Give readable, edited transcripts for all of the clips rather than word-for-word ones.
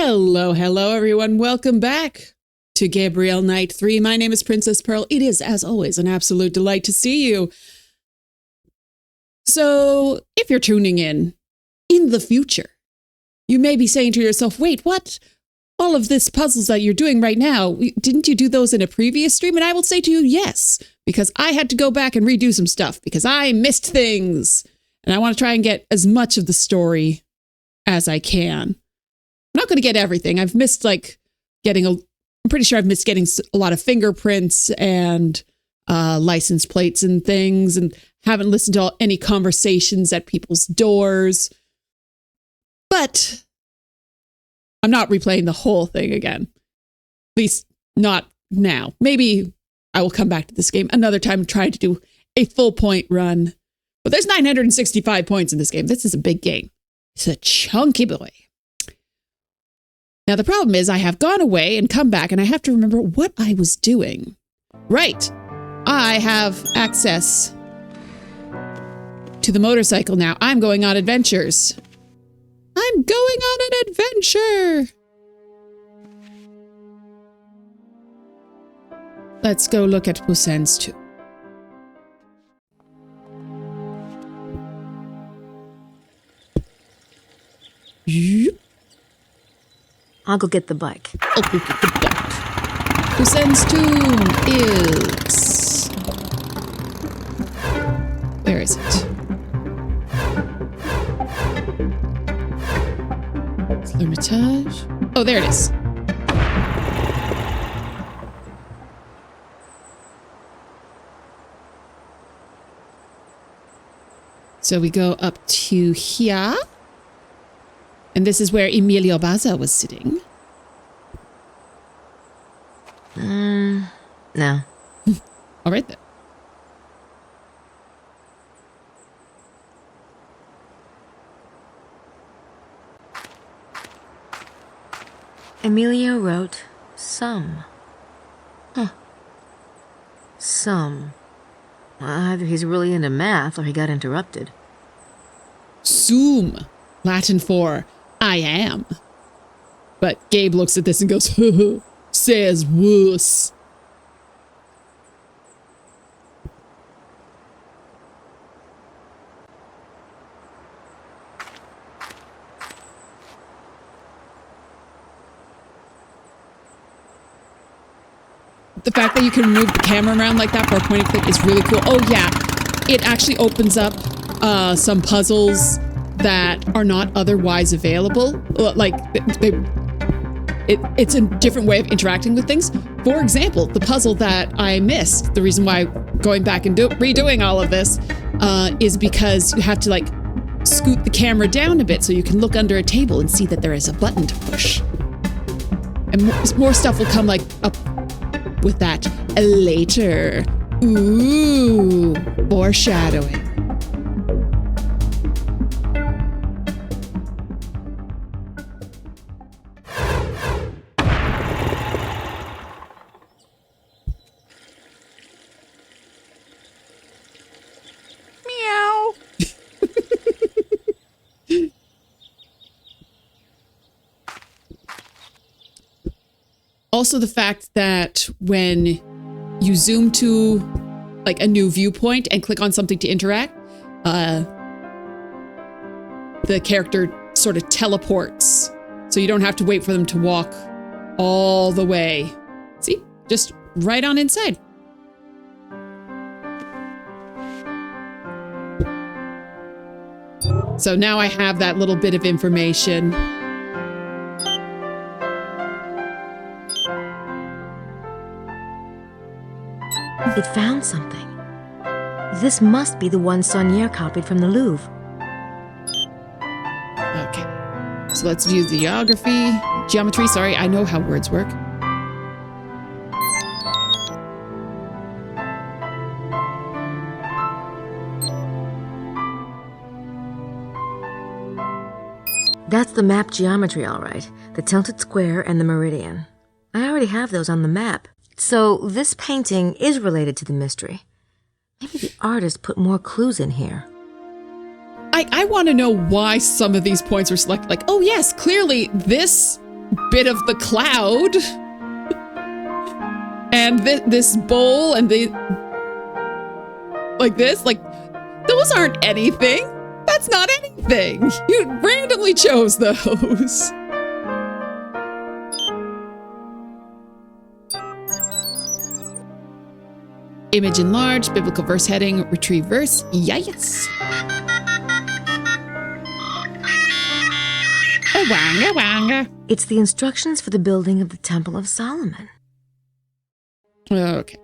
Hello, everyone. Welcome back to Gabriel Night 3. My name is Princess Pearl. It is, as always, an absolute delight to see you. So, if you're tuning in the future, you may be saying to yourself, wait, what? All of this puzzles that you're doing right now, didn't you do those in a previous stream? And I will say to you, yes, because I had to go back and redo some stuff because I missed things. And I want to try and get as much of the story as I can. I'm not going to get everything. I've missed I'm pretty sure I've missed getting a lot of fingerprints and license plates and things, and haven't listened to any conversations at people's doors. But I'm not replaying the whole thing again. At least not now. Maybe I will come back to this game another time and try to do a full point run. But there's 965 points in this game. This is a big game. It's a chunky boy. Now, the problem is I have gone away and come back, and I have to remember what I was doing. Right. I have access to the motorcycle now. I'm going on adventures. I'm going on an adventure. Let's go look at Poussin's tomb. I'll go get the bike. I'll go get the bike. Poussin's tomb is... Where is it? Hermitage. Oh, there it is. So we go up to here. And this is where Emilio Baza was sitting. No. All right, then. Emilio wrote some. Huh. Some. Either he's really into math or he got interrupted. Sum. Latin for I am. But Gabe looks at this and goes, says wuss. The fact that you can move the camera around like that for a point and click is really cool. Oh yeah, it actually opens up some puzzles that are not otherwise available. Like, it's a different way of interacting with things. For example, the puzzle that I missed, the reason why going back and redoing all of this is because you have to like scoot the camera down a bit so you can look under a table and see that there is a button to push. And more stuff will come like up with that later. Ooh, foreshadowing. Also, the fact that when you zoom to like a new viewpoint and click on something to interact, the character sort of teleports. So you don't have to wait for them to walk all the way. See? Just right on inside. So now I have that little bit of information. It found something. This must be the one Saunier copied from the Louvre. Okay. So let's view the geometry, sorry, I know how words work. That's the map geometry, all right. The tilted square and the meridian. I already have those on the map. So this painting is related to the mystery. Maybe the artist put more clues in here. I want to know why some of these points were selected. Like, oh yes, clearly this bit of the cloud. And this bowl and the... Like this? Like, those aren't anything. That's not anything. You randomly chose those. Image enlarged, biblical verse heading, retrieve verse. Yes. Wanga wanga. It's the instructions for the building of the Temple of Solomon. Okay.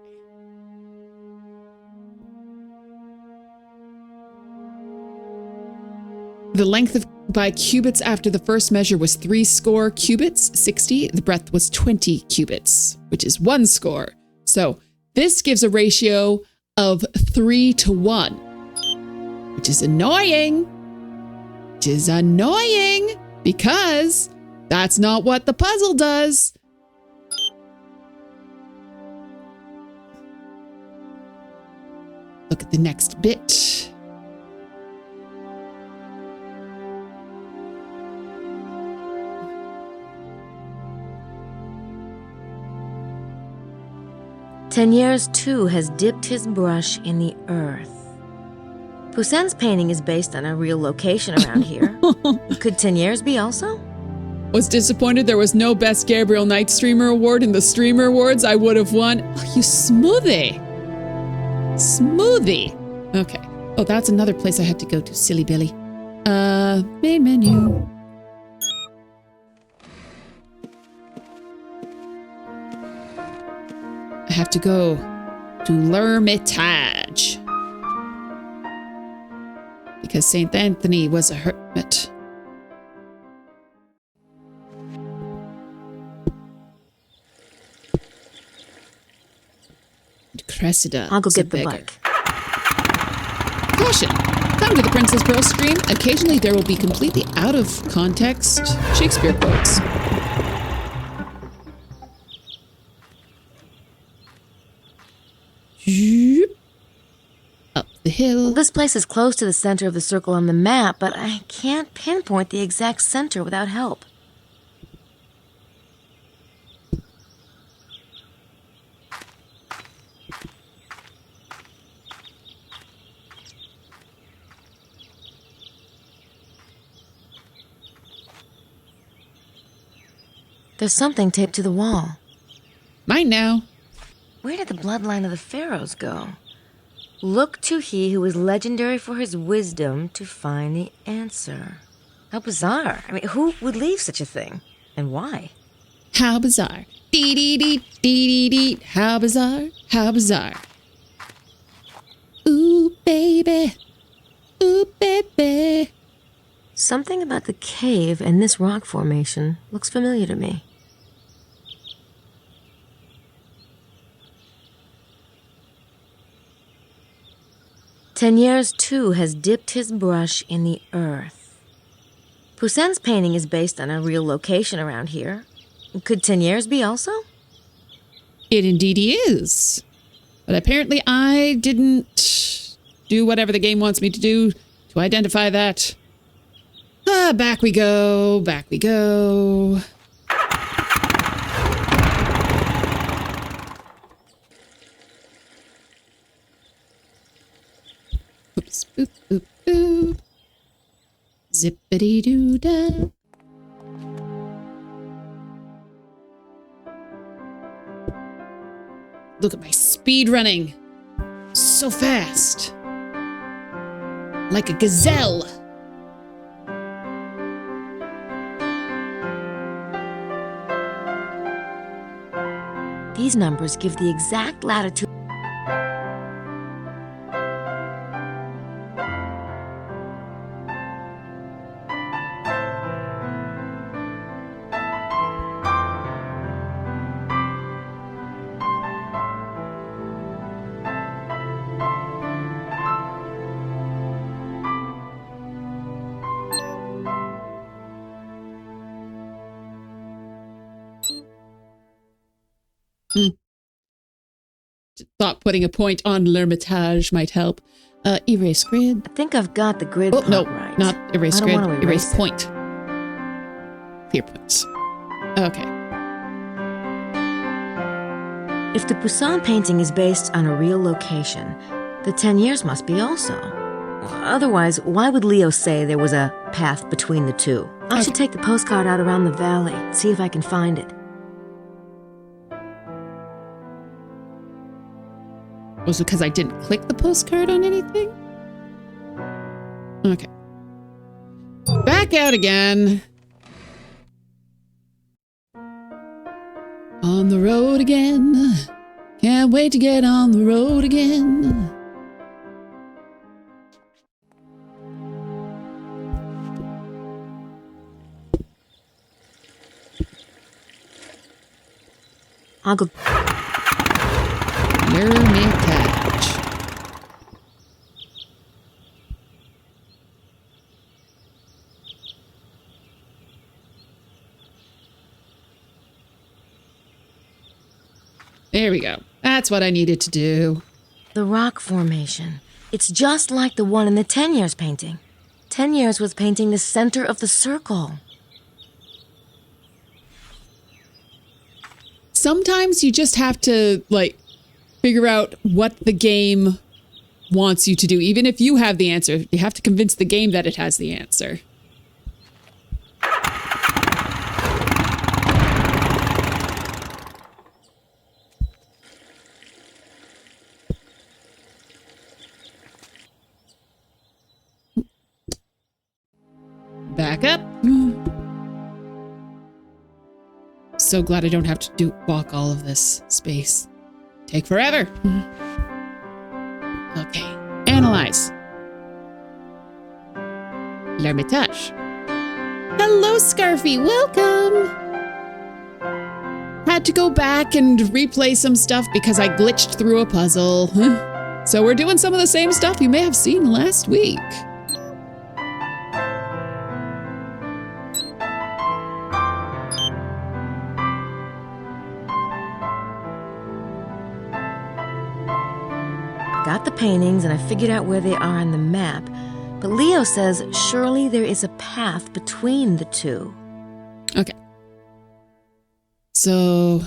The length of by cubits after the first measure was 70 cubits, 60. The breadth was 20 cubits, which is 1 score. So this gives a ratio of 3:1, which is annoying. Which is annoying because that's not what the puzzle does. Look at the next bit. Teniers too has dipped his brush in the earth. Poussin's painting is based on a real location around here. Could Teniers be also? Was disappointed there was no Best Gabriel Night Streamer Award in the Streamer Awards. I would have won. Oh, you smoothie. Smoothie. Okay. Oh, that's another place I had to go to. Silly Billy. Main menu. I have to go to L'Hermitage. Because St. Anthony was a hermit. Cressida. I'll go get the book. Caution! Come to the Princess Pearl stream. Occasionally there will be completely out of context Shakespeare quotes. Up the hill. Well, this place is close to the center of the circle on the map, but I can't pinpoint the exact center without help. There's something taped to the wall. Mine now. Where did the bloodline of the pharaohs go? Look to he who is legendary for his wisdom to find the answer. How bizarre. I mean, who would leave such a thing? And why? How bizarre. Dee dee dee dee dee dee. How bizarre. How bizarre. Ooh, baby. Ooh, baby. Something about the cave and this rock formation looks familiar to me. Teniers too has dipped his brush in the earth. Poussin's painting is based on a real location around here. Could Teniers be also? It indeed is. But apparently I didn't do whatever the game wants me to do to identify that. Back we go, back we go. Oops, boop, boop, boop. Zippity-doo-dah. Look at my speed running. So fast. Like a gazelle. These numbers give the exact latitude. Thought putting a point on L'Hermitage might help. Erase grid. I think I've got the grid Oh, plot no, right. not erase I don't grid. want to Erase erase it. point. Clear points. Okay. If the Poussin painting is based on a real location, the 10 years must be also. Otherwise, why would Leo say there was a path between the two? I should take the postcard out around the valley, see if I can find it. Was it because I didn't click the postcard on anything? Okay. Back out again. On the road again. Can't wait to get on the road again. I'll go. Mermaid. There we go. That's what I needed to do. The rock formation. It's just like the one in the 10 years painting. 10 years was painting the center of the circle. Sometimes you just have to, like, figure out what the game wants you to do. Even if you have the answer, you have to convince the game that it has the answer. Back up. So glad I don't have to walk all of this space. Take forever. Okay. Analyze. L'Hermitage. Hello, Scarfy. Welcome. Had to go back and replay some stuff because I glitched through a puzzle. So we're doing some of the same stuff you may have seen last week. Got the paintings and I figured out where they are on the map, but Leo says surely there is a path between the two. Okay. So,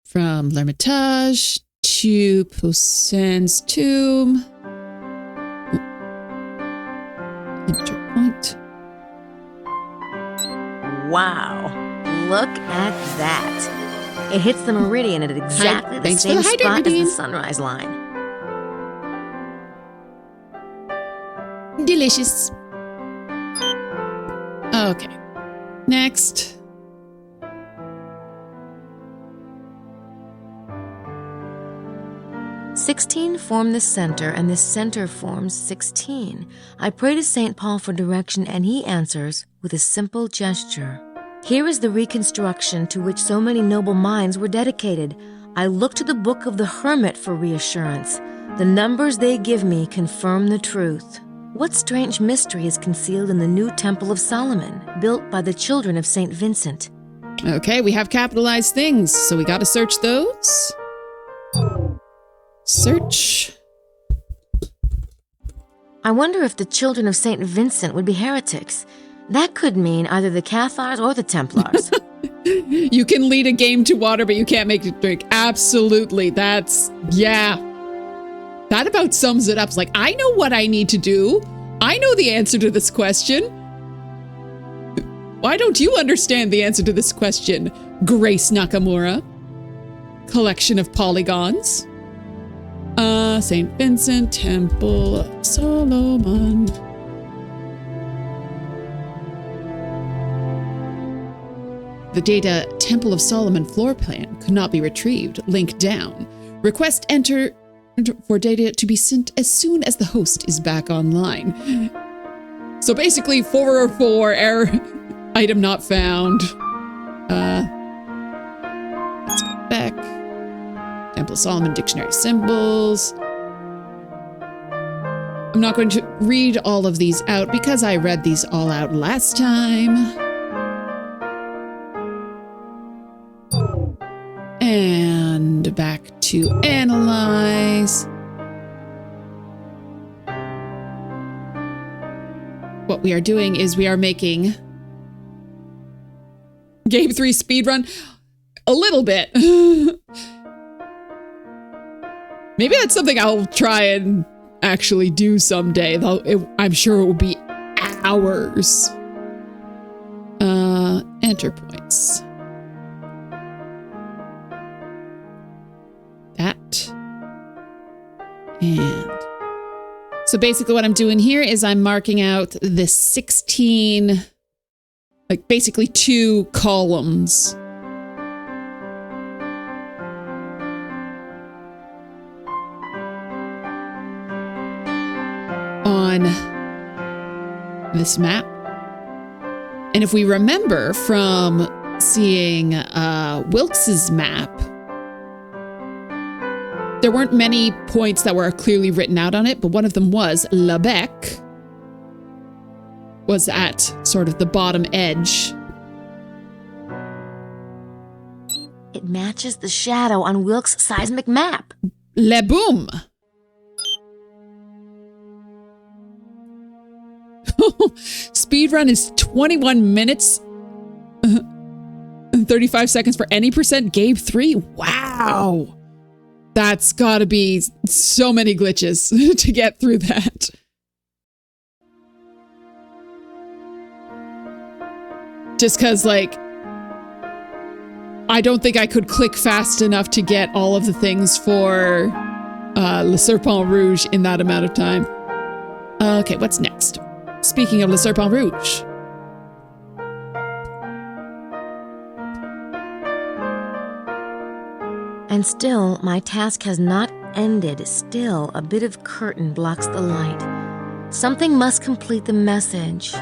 from L'Hermitage to Poussin's tomb. Interpoint. Wow, look at that. It hits the meridian at exactly the same spot as the sunrise line. Delicious. Okay. Next. "16 form the center, and this center forms 16. I pray to St. Paul for direction, and he answers with a simple gesture. Here is the reconstruction to which so many noble minds were dedicated. I look to the Book of the Hermit for reassurance. The numbers they give me confirm the truth. What strange mystery is concealed in the new Temple of Solomon, built by the children of St. Vincent?" Okay, we have capitalized things, so we gotta search those. Search. I wonder if the children of St. Vincent would be heretics. That could mean either the Cathars or the Templars. You can lead a game to water, but you can't make it drink. Absolutely. That's, yeah. That about sums it up. It's like, I know what I need to do. I know the answer to this question. Why don't you understand the answer to this question, Grace Nakamura? Collection of polygons. St. Vincent, Temple of Solomon. The data Temple of Solomon floor plan could not be retrieved. Link down. Request enter for data to be sent as soon as the host is back online. So basically 404 error item not found. Let's go back. Temple of Solomon dictionary symbols. I'm not going to read all of these out because I read these all out last time. And back to analyze. What we are doing is we are making Game 3 speedrun? A little bit. Maybe that's something I'll try and actually do someday, though I'm sure it will be hours. Enter points. That. And so basically what I'm doing here is I'm marking out the 16, like basically 2 columns. On this map. And if we remember from seeing Wilkes's map, there weren't many points that were clearly written out on it, but one of them was Lebec was at sort of the bottom edge. It matches the shadow on Wilkes' seismic map. Le boom! Speedrun is 21 minutes and 35 seconds for any percent. Game 3. Wow. That's gotta be so many glitches to get through that. Just because, like, I don't think I could click fast enough to get all of the things for Le Serpent Rouge in that amount of time. Okay, what's next? Speaking of Le Serpent Rouge. And still, my task has not ended. Still, a bit of curtain blocks the light. Something must complete the message.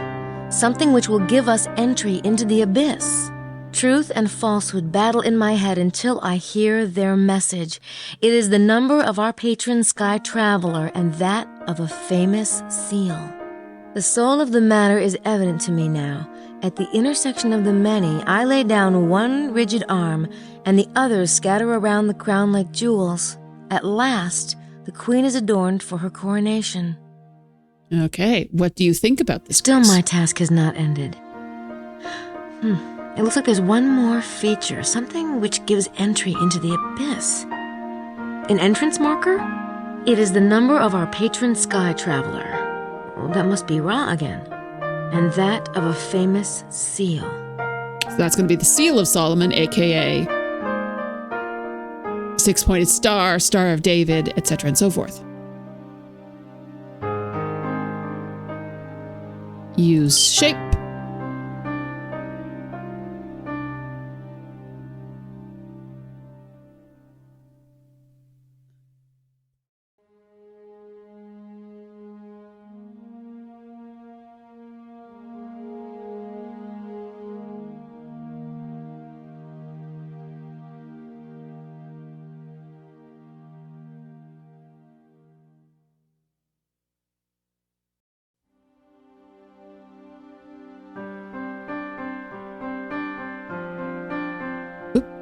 Something which will give us entry into the abyss. Truth and falsehood battle in my head until I hear their message. It is the number of our patron sky traveler and that of a famous seal. The soul of the matter is evident to me now. At the intersection of the many, I lay down one rigid arm, and the others scatter around the crown like jewels. At last, the queen is adorned for her coronation. Okay, what do you think about this? Still, my task has not ended. It looks like there's one more feature, something which gives entry into the abyss. An entrance marker? It is the number of our patron sky traveler. That must be Ra again. And that of a famous seal. So that's going to be the Seal of Solomon, aka 6-pointed star, Star of David, etc. and so forth. Use shape.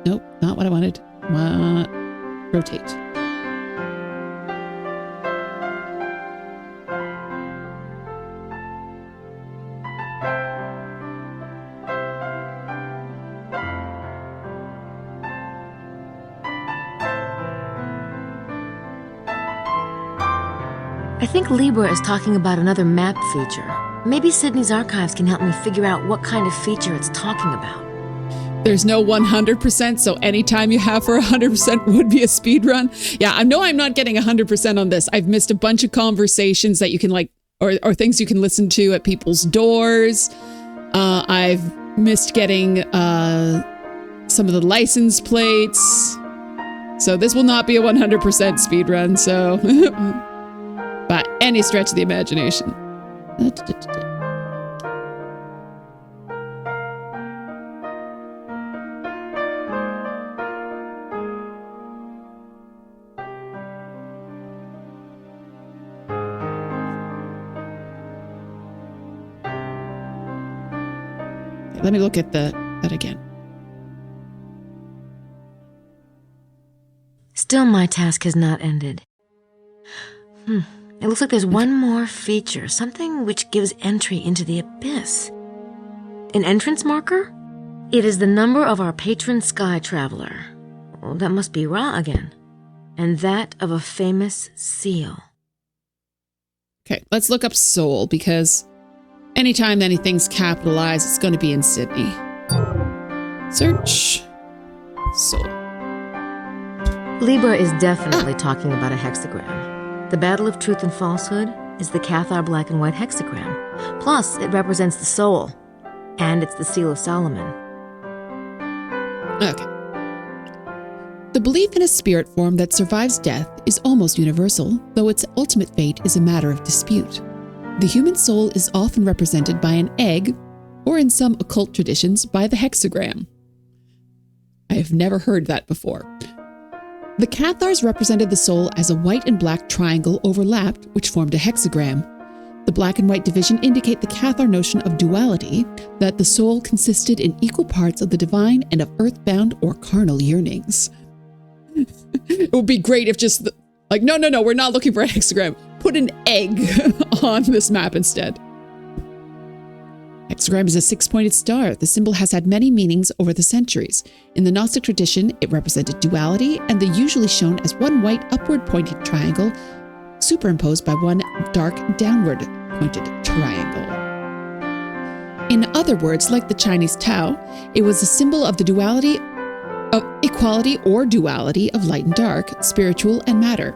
Nope, not what I wanted. Rotate. I think Libra is talking about another map feature. Maybe Sydney's archives can help me figure out what kind of feature it's talking about. There's no 100%, so anytime you have for 100% would be a speed run. Yeah, I know I'm not getting 100% on this. I've missed a bunch of conversations that you can like, or things you can listen to at people's doors. I've missed getting some of the license plates. So this will not be a 100% speed run, so by any stretch of the imagination. Let me look at that again. Still, my task has not ended. It looks like there's one more feature, something which gives entry into the abyss. An entrance marker? It is the number of our patron sky traveler. Well, that must be Ra again. And that of a famous seal. Okay, let's look up Seoul, because anytime anything's capitalized, it's going to be in Sydney. Search Seoul. Libra is definitely talking about a hexagram. The battle of truth and falsehood is the Cathar black and white hexagram. Plus, it represents the soul. And it's the Seal of Solomon. Okay. The belief in a spirit form that survives death is almost universal, though its ultimate fate is a matter of dispute. The human soul is often represented by an egg, or in some occult traditions, by the hexagram. I have never heard that before. The Cathars represented the soul as a white and black triangle overlapped, which formed a hexagram. The black and white division indicate the Cathar notion of duality, that the soul consisted in equal parts of the divine and of earthbound or carnal yearnings. It would be great if just, no, we're not looking for a hexagram. Put an egg on this map instead. Hexagram is a six-pointed star. The symbol has had many meanings over the centuries. In the Gnostic tradition, it represented duality, and they're usually shown as one white upward-pointed triangle superimposed by one dark downward-pointed triangle. In other words, like the Chinese Tao, it was a symbol of the duality of equality or duality of light and dark, spiritual and matter.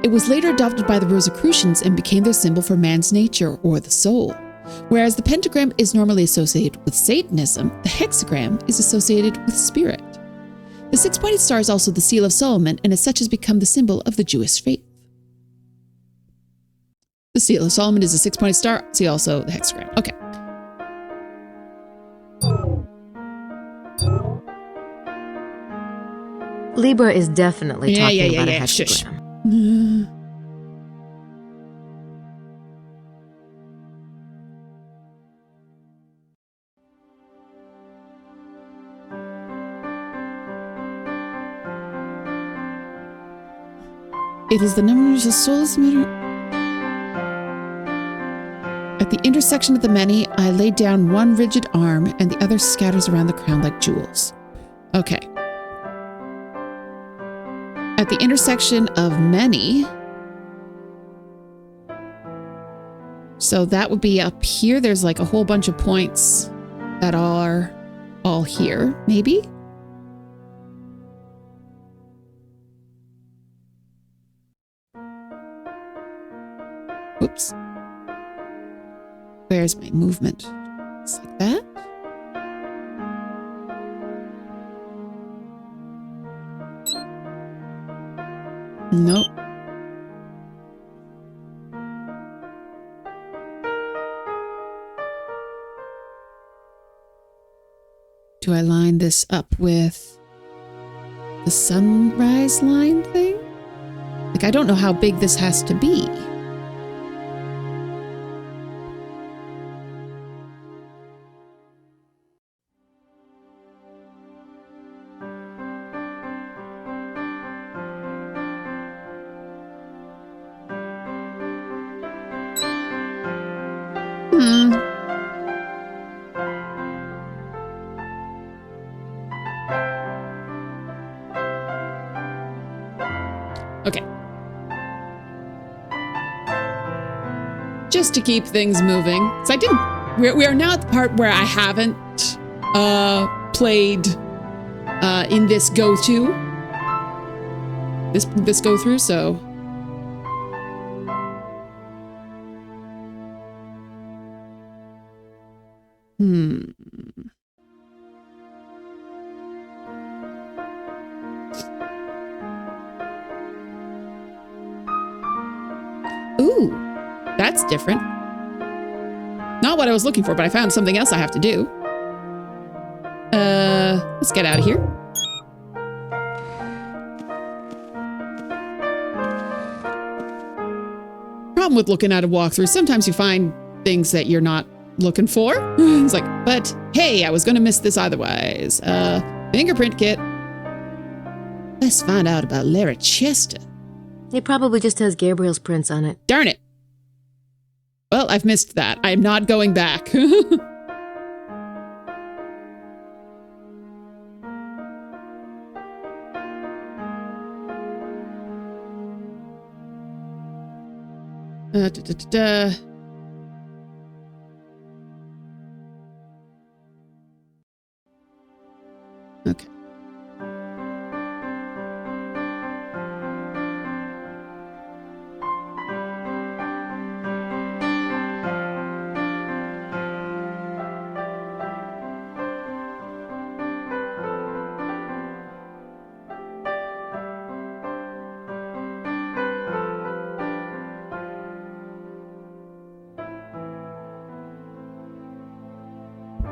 It was later adopted by the Rosicrucians and became their symbol for man's nature or the soul. Whereas the pentagram is normally associated with Satanism, the hexagram is associated with spirit. The six-pointed star is also the Seal of Solomon, and as such has become the symbol of the Jewish faith. The Seal of Solomon is a six-pointed star. See also the hexagram. Okay. Libra is definitely talking about a hexagram. Shush. It is the numbers of souls. At the intersection of the many, I lay down one rigid arm, and the other scatters around the crown like jewels. Okay. At the intersection of many. So that would be up here. There's like a whole bunch of points that are all here, maybe? Oops. Where's my movement? It's like that. Nope. Do I line this up with the sunrise line thing? Like, I don't know how big this has to be. Okay. Just to keep things moving. So we are now at the part where I haven't played in this go-to. This go-through, so. Ooh, that's different. Not what I was looking for, but I found something else I have to do. Let's get out of here. Problem with looking at a walkthrough, sometimes you find things that you're not looking for. It's like, but hey, I was going to miss this otherwise. Fingerprint kit. Let's find out about Lara Chester. It probably just has Gabriel's prints on it. Darn it. Well, I've missed that. I'm not going back. Da, da, da, da. Okay.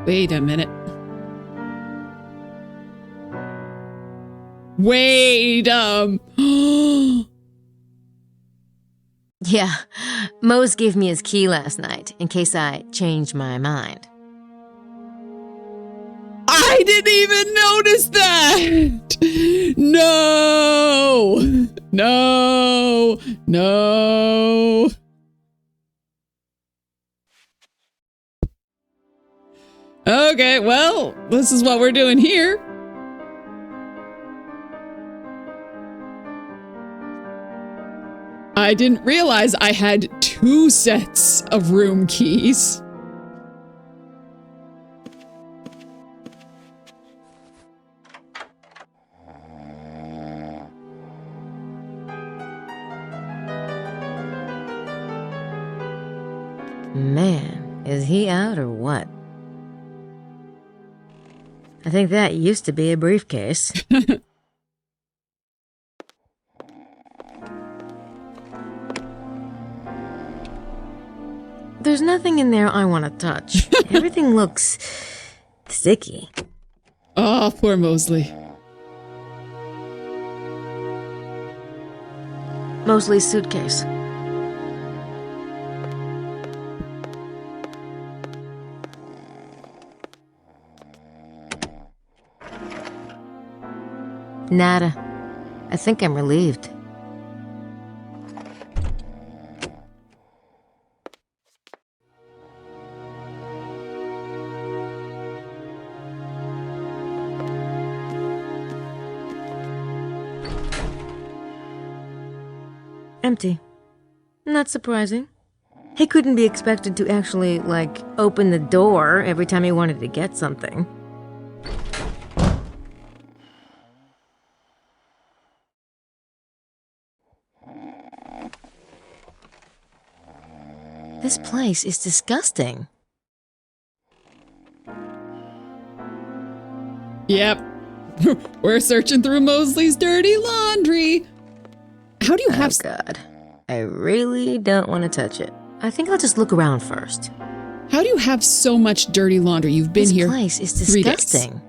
Wait a minute. Wait, Yeah, Mose gave me his key last night in case I changed my mind. I didn't even notice that! No! No! No! Okay, well, this is what we're doing here. I didn't realize I had 2 sets of room keys. Man, is he out or what? I think that used to be a briefcase. There's nothing in there I want to touch. Everything looks sticky. Oh, poor Mosley. Mosley's suitcase. Nada. I think I'm relieved. Empty. Not surprising. He couldn't be expected to actually, open the door every time he wanted to get something. This place is disgusting. Yep. We're searching through Mosley's dirty laundry. How do you have... Oh, God. I really don't want to touch it. I think I'll just look around first. How do you have so much dirty laundry? You've been here. This place is 3 days. disgusting.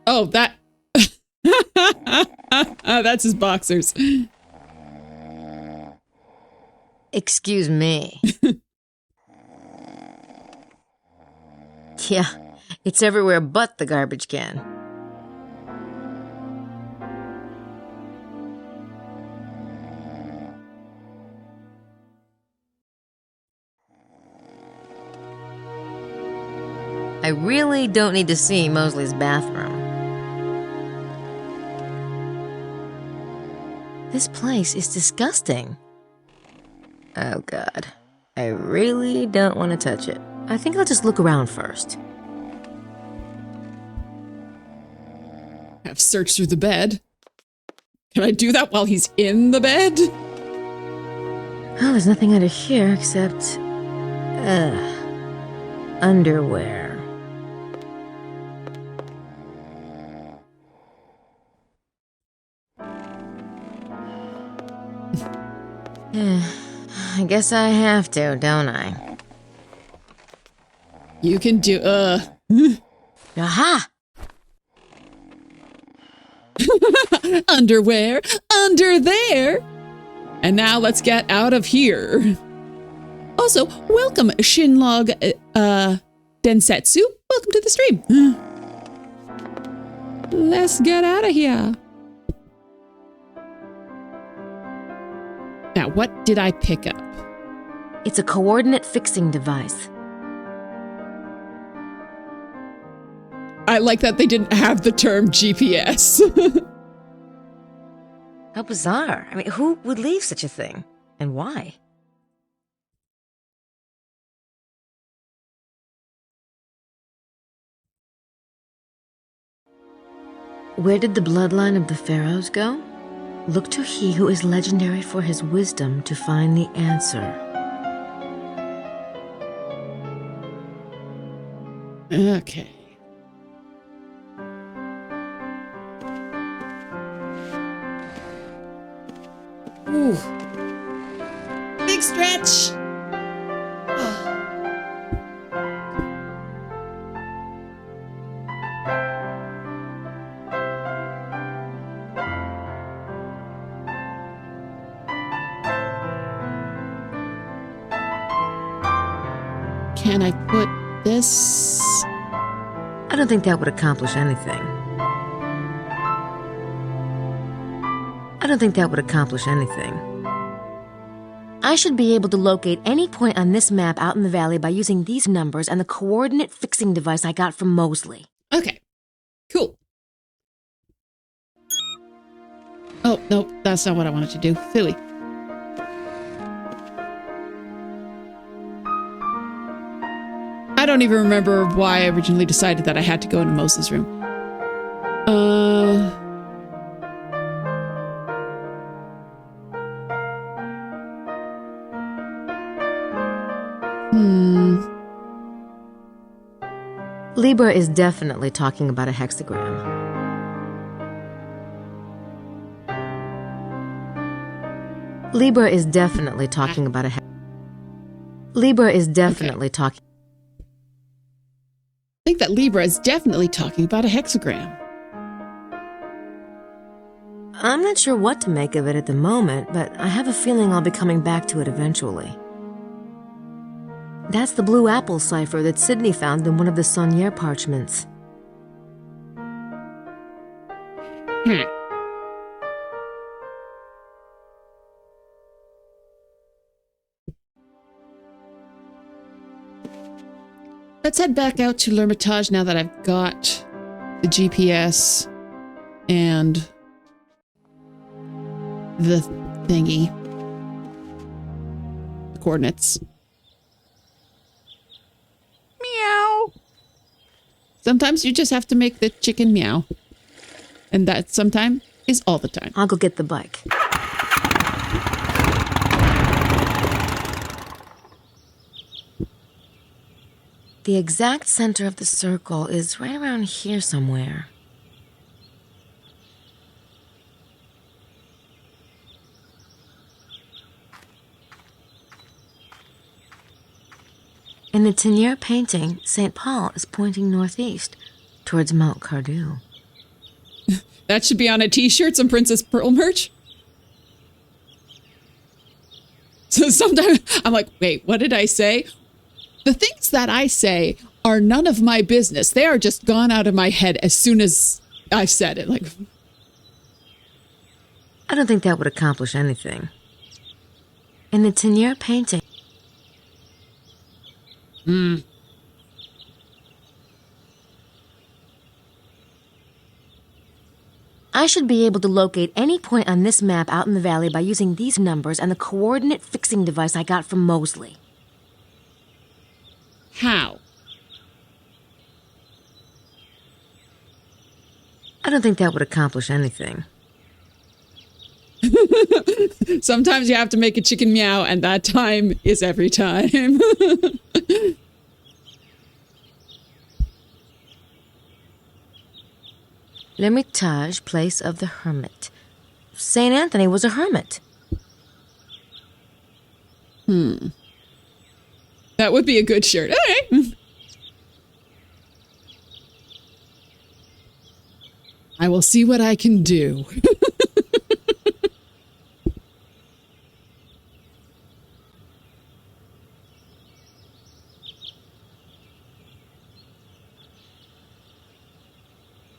Oh, that... That's his boxers. Excuse me. Yeah, it's everywhere but the garbage can. I really don't need to see Mosley's bathroom. This place is disgusting. Oh, God. I really don't want to touch it. I think I'll just look around first. Have searched through the bed. Can I do that while he's in the bed? Oh, there's nothing under here except... underwear. I guess I have to, don't I? You can do, Aha! Underwear, under there. And now let's get out of here. Also, welcome, Shinlog, Densetsu. Welcome to the stream. Let's get out of here. Now, what did I pick up? It's a coordinate fixing device. I like that they didn't have the term GPS. How bizarre. I mean, who would leave such a thing? And why? Where did the bloodline of the pharaohs go? Look to he who is legendary for his wisdom to find the answer. Okay. Ooh. Big stretch. Can I put this? I don't think that would accomplish anything. I don't think that would accomplish anything. I should be able to locate any point on this map out in the valley by using these numbers and the coordinate fixing device I got from Mosley. Okay, cool. Oh, no, that's not what I wanted to do. Silly. I don't even remember why I originally decided that I had to go into Mosley's room. Libra is definitely talking about a hexagram. Libra is definitely talking about a Libra is definitely talking. I think that Libra is definitely talking about a hexagram. I'm not sure what to make of it at the moment, but I have a feeling I'll be coming back to it eventually. That's the blue apple cipher that Sydney found in one of the Saunier parchments. Let's head back out to L'Hermitage now that I've got the GPS and the thingy. The coordinates. Meow. Sometimes you just have to make the chicken meow. And that sometime is all the time. I'll go get the bike. The exact center of the circle is right around here somewhere. In the Tenier painting, St. Paul is pointing northeast, towards Mount Cardew. That should be on a t-shirt, some Princess Pearl merch. So sometimes I'm like, wait, what did I say? The things that I say are none of my business. They are just gone out of my head as soon as I've said it. Like, I don't think that would accomplish anything. In the Tenier painting... I should be able to locate any point on this map out in the valley by using these numbers and the coordinate fixing device I got from Mosley. how? I don't think that would accomplish anything. Sometimes you have to make a chicken meow, and that time is every time. L'Hermitage, place of the hermit. St. Anthony was a hermit. That would be a good shirt. Okay. I will see what I can do.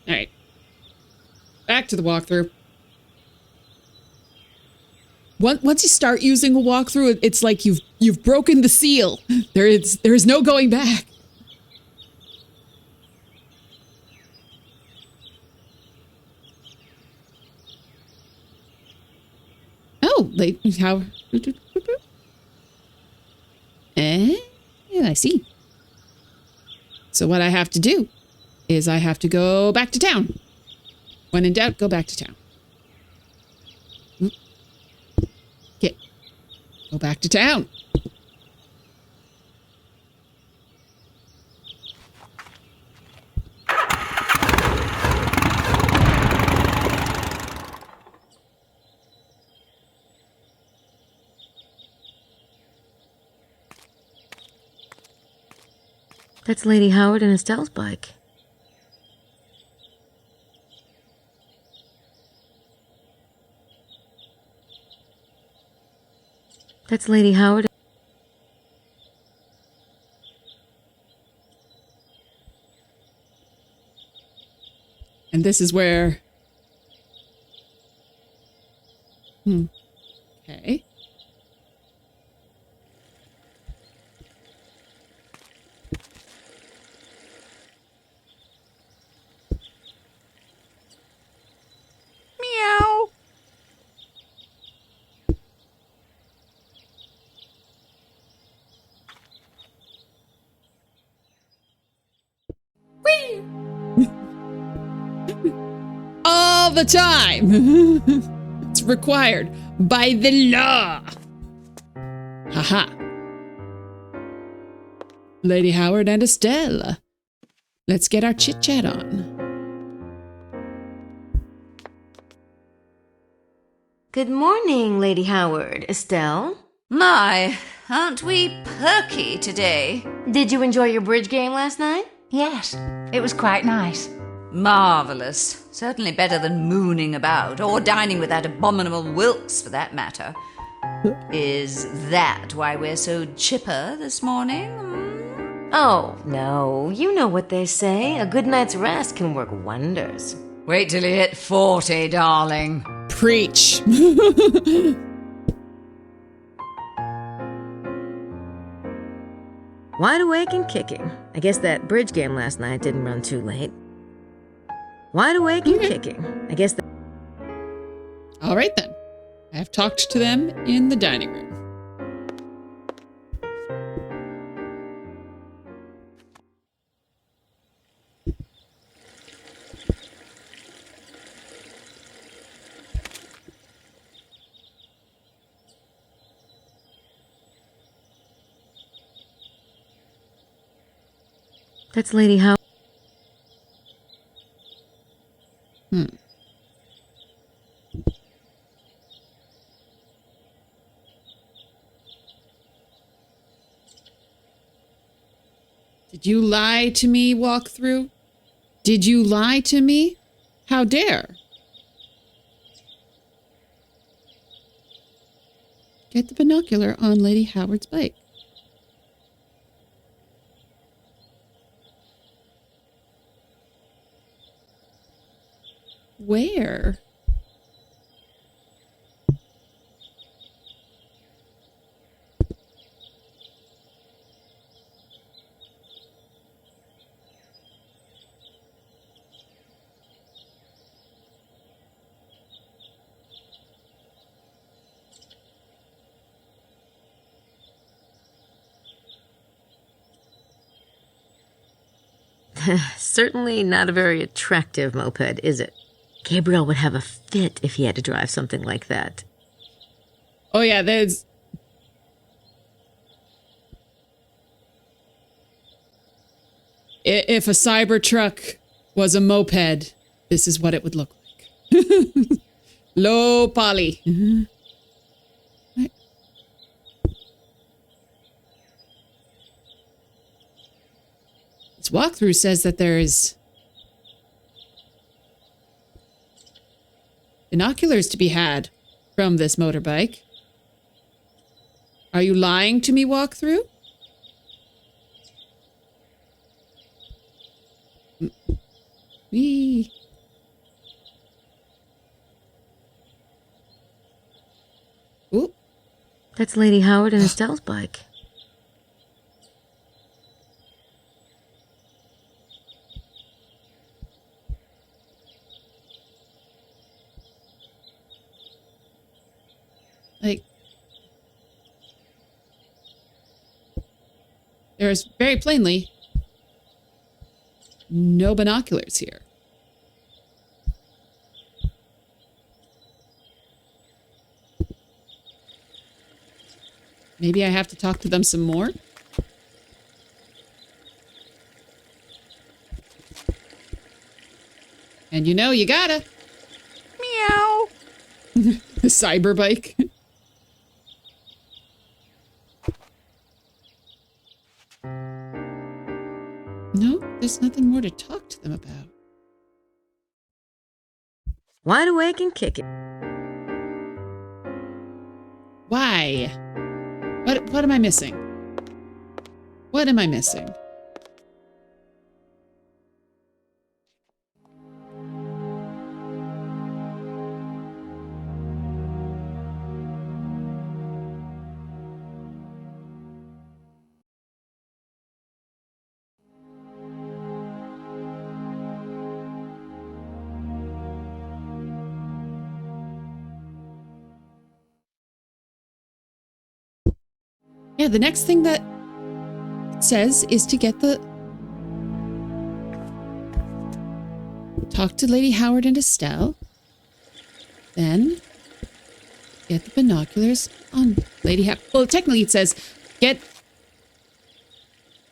All right. Back to the walkthrough. Once you start using a walkthrough, it's like you've broken the seal. There is no going back. Oh, how? I see. So what I have to do is I have to go back to town. When in doubt, go back to town. Okay. Go back to town. That's Lady Howard and Estelle's bike. That's Lady Howard. And this is where... Okay. Meow. Whee! All the time. It's required by the law. Haha. Lady Howard and Estelle. Let's get our chit-chat on. Good morning, Lady Howard. Estelle? My, aren't we perky today? Did you enjoy your bridge game last night? Yes, it was quite nice. Marvellous. Certainly better than mooning about, or dining with that abominable Wilkes, for that matter. Is that why we're so chipper this morning? Oh, no. You know what they say. A good night's rest can work wonders. Wait till you hit 40, darling. Preach. Wide awake and kicking. I guess that bridge game last night didn't run too late. Wide awake and kicking. I guess that... All right, then. I've talked to them in the dining room. That's Lady Howard. Did you lie to me, walkthrough? Did you lie to me? How dare? Get the binocular on Lady Howard's bike. Where? Certainly not a very attractive moped, is it? Gabriel would have a fit if he had to drive something like that. Oh yeah, there's... If a Cybertruck was a moped, this is what it would look like. Low poly. Right. This walkthrough says that there is binoculars to be had from this motorbike. Are you lying to me, walkthrough? Wee. Ooh. That's Lady Howard and Estelle's bike. Like, there's very plainly no binoculars here. Maybe I have to talk to them some more? And you know, you gotta. Meow. The cyber bike. No, there's nothing more to talk to them about. Wide awake and kicking. Why? What am I missing? What am I missing? Yeah, the next thing that it says is to get the... Talk to Lady Howard and Estelle. Then get the binoculars on Lady Howard. Well, technically it says get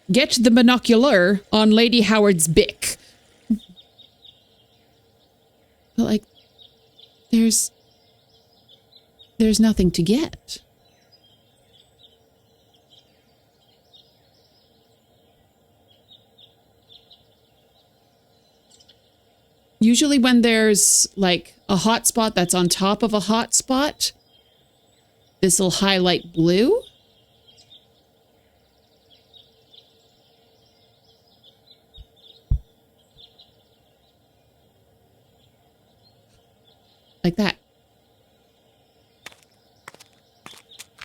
the binocular on Lady Howard's bick. But like, there's nothing to get. Usually when there's like a hotspot that's on top of a hotspot, this will highlight blue. Like that.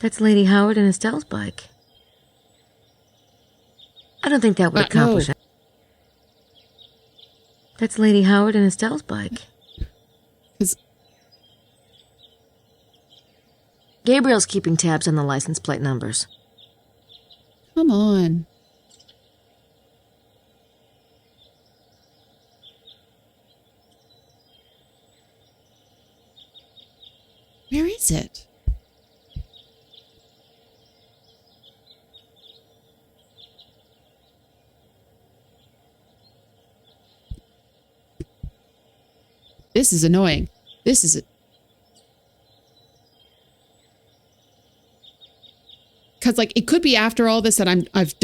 That's Lady Howard and Estelle's bike. I don't think that would accomplish no. it. That's Lady Howard and Estelle's bike. 'Cause Gabriel's keeping tabs on the license plate numbers. come on. Where is it? This is annoying. This is because like it could be after all this that I've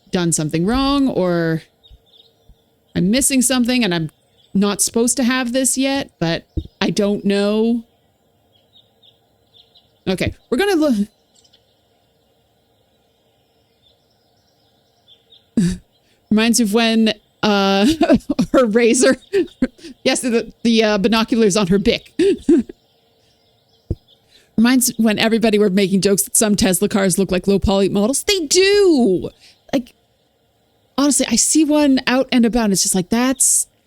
done something wrong, or I'm missing something and I'm not supposed to have this yet, but I don't know. Okay, we're gonna look. Reminds me of when her razor. Yes, the binoculars on her bick. Reminds when everybody were making jokes that some Tesla cars look like low poly models. They do. Like, honestly, I see one out and about and it's just like, that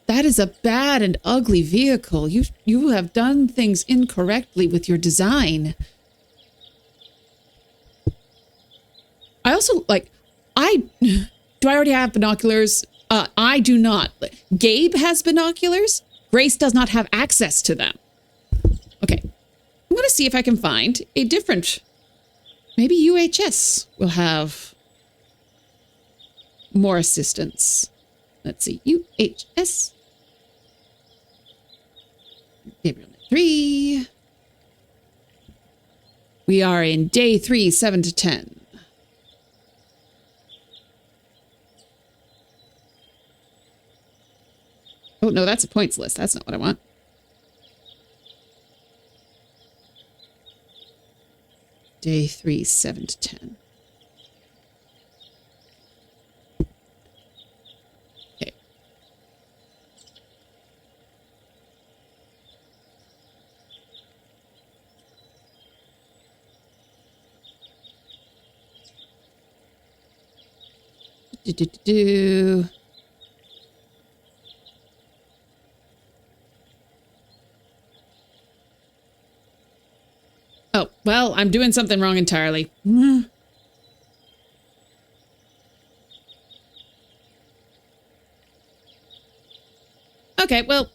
is a bad and ugly vehicle. You have done things incorrectly with your design. I also like, do I already have binoculars? I do not. Gabe has binoculars. Grace does not have access to them. Okay. I'm going to see if I can find a different... Maybe UHS will have more assistance. Let's see. UHS. Gabriel 3. We are in day 3, 7 to 10. Oh, no, that's a points list. That's not what I want. Day 3, 7 to 10. Okay. Do. Oh, well, I'm doing something wrong entirely. Okay, well,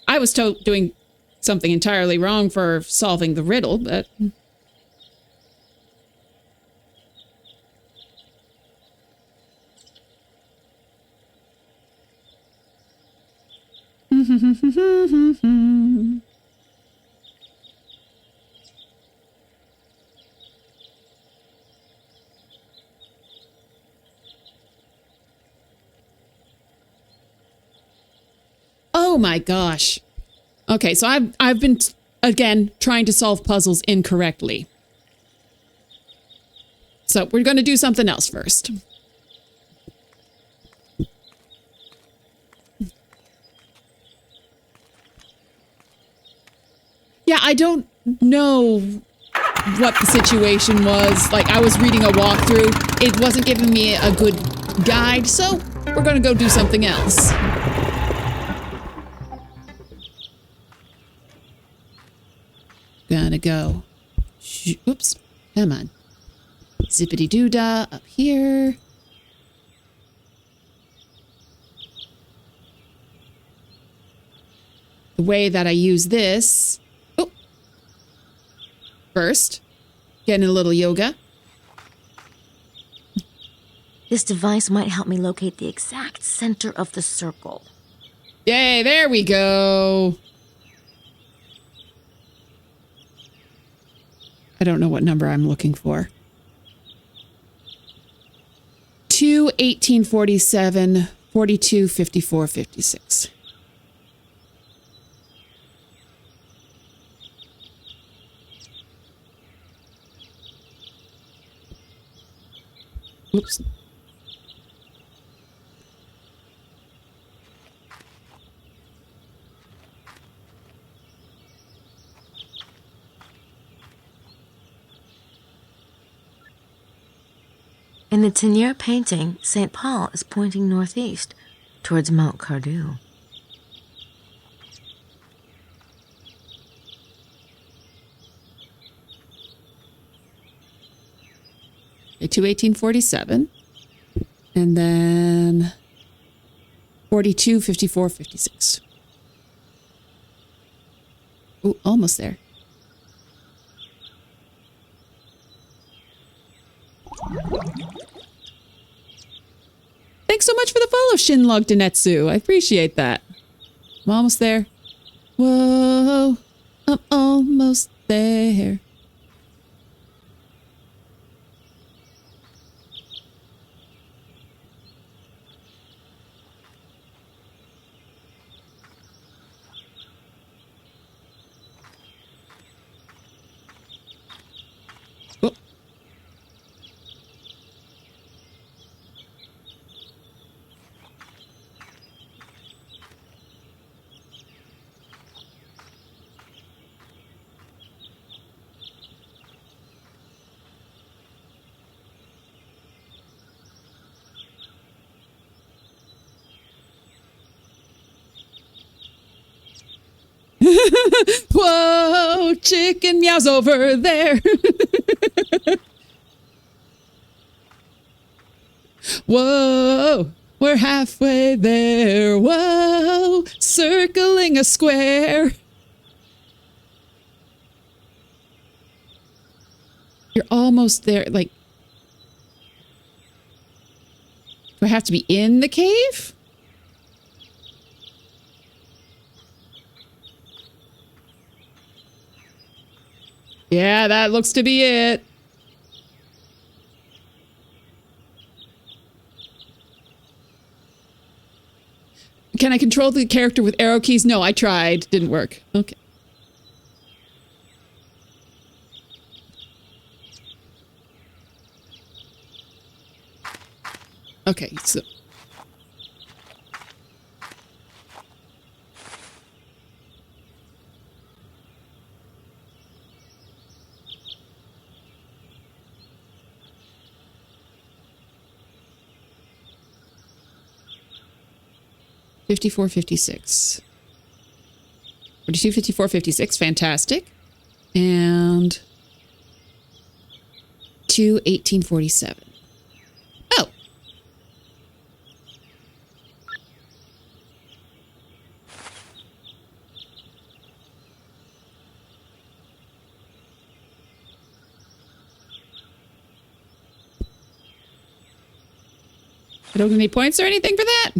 I was doing something entirely wrong for solving the riddle, but... Oh my gosh. Okay, so I've been again trying to solve puzzles incorrectly. So we're going to do something else first. Yeah, I don't know what the situation was. Like, I was reading a walkthrough. It wasn't giving me a good guide, so we're going to go do something else. Gonna go. Oops. Come on. Zippity-doo-dah up here. The way that I use this... Oh. First, getting a little yoga. This device might help me locate the exact center of the circle. Yay, there we go. I don't know what number I'm looking for. 2, 1847, 42, 54, 56. Oops. In the Tenier painting, St. Paul is pointing northeast, towards Mount Cardew. Okay, 2, 1847. And then 42, 54, 56. Ooh, almost there. Thanks so much for the follow, Shinlog Denetsu. I appreciate that. I'm almost there. Whoa, I'm almost there. Oh. Whoa, chicken meows over there. Whoa, we're halfway there. Whoa, circling a square. You're almost there. Like, do I have to be in the cave? Yeah, that looks to be it. Can I control the character with arrow keys? No, I tried. Didn't work. Okay. Okay, so... $54, 56. 42, 54, 56. Fantastic. And to 1847. Oh. I don't get any points or anything for that?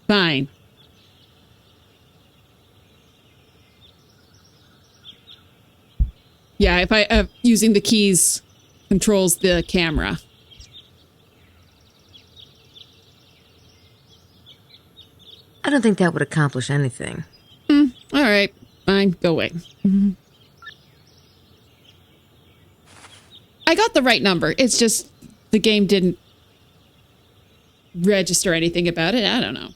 Fine. Yeah, if I using the keys controls the camera. I don't think that would accomplish anything. All right, fine, go away. I got the right number. It's just the game didn't register anything about it. I don't know.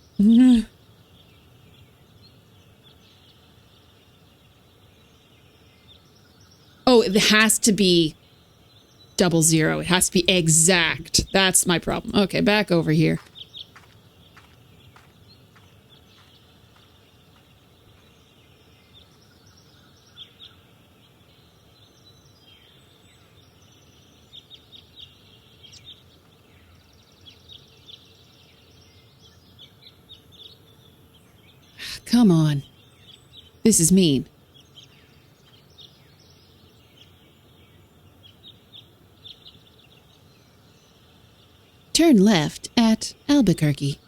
Oh, it has to be 00. It has to be exact. That's my problem. Okay, back over here. Come on. This is mean. Turn left at Albuquerque.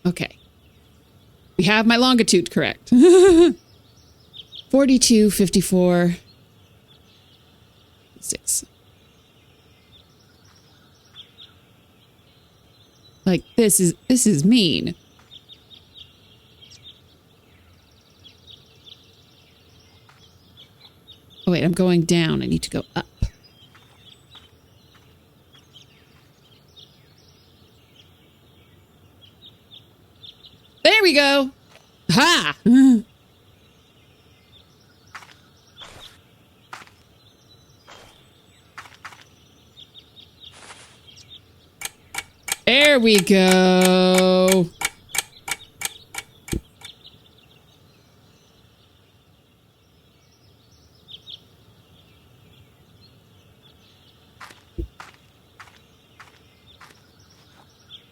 Okay. We have my longitude correct. 42, 54, 6. Like, this is mean. Oh, wait, I'm going down. I need to go up. There we go. Ha! There we go.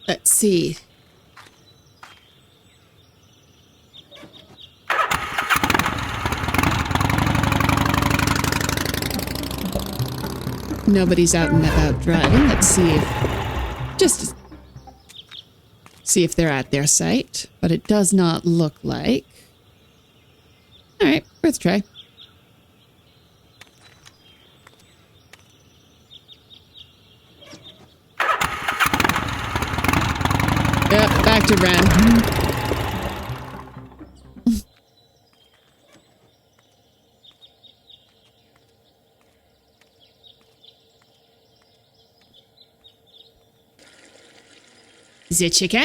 Let's see. Nobody's out and about driving. Let's see if... Just see if they're at their site. But it does not look like... Alright, worth a try. Yep, back to Rennes. Is it chicken?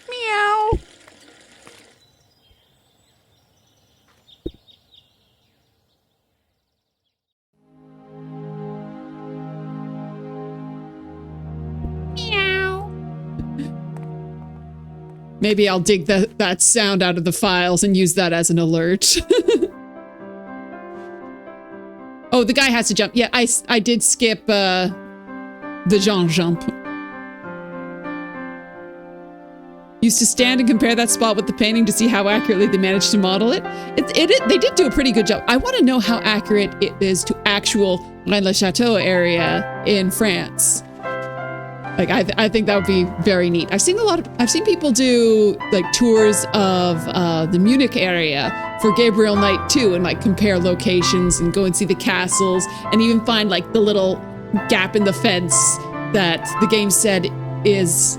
Meow. Meow. Maybe I'll dig that sound out of the files and use that as an alert. Oh, the guy has to jump. Yeah, I did skip the Jean jump. Used to stand and compare that spot with the painting to see how accurately they managed to model it. They did do a pretty good job. I want to know how accurate it is to actual Rennes-Le-Chateau area in France. Like, I think that would be very neat. I've seen people do like tours of the Munich area for Gabriel Night 2 and like compare locations and go and see the castles and even find like the little gap in the fence that the game said is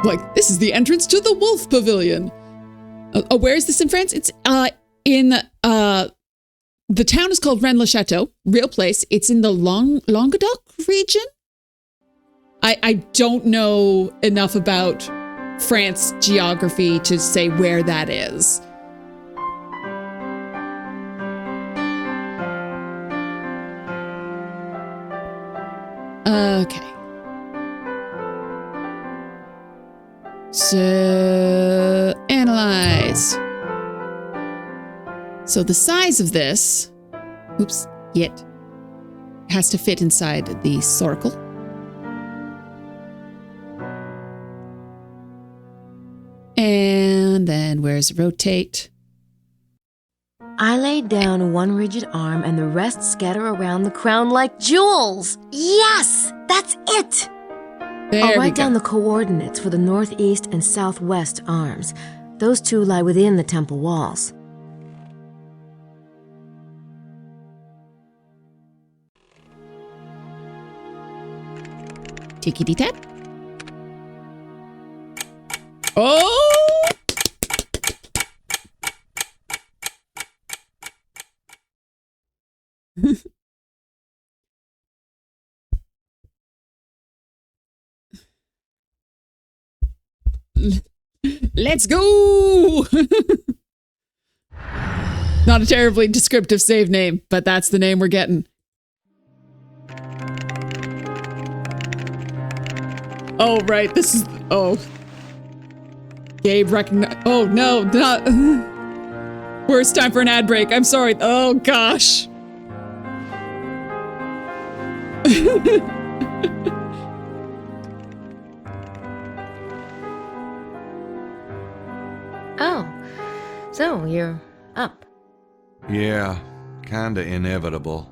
like, this is the entrance to the Wolf Pavilion. Where is this in France? It's in The town is called Rennes-Le-Chateau, real place. It's in the Languedoc region. I don't know enough about France geography to say where that is. Okay. So, analyze. So the size of this, has to fit inside the circle. And then where's rotate? I laid down one rigid arm and the rest scatter around the crown like jewels. Yes, that's it. I'll write down the coordinates for the northeast and southwest arms. Those two lie within the temple walls. Tickety-tap. Oh! Let's go! Not a terribly descriptive save name, but that's the name we're getting. Oh, right, this is... Oh. Gabe recognize... Oh, no, not... Worst time for an ad break. I'm sorry. Oh, gosh. Oh, so you're up. Yeah, kinda inevitable.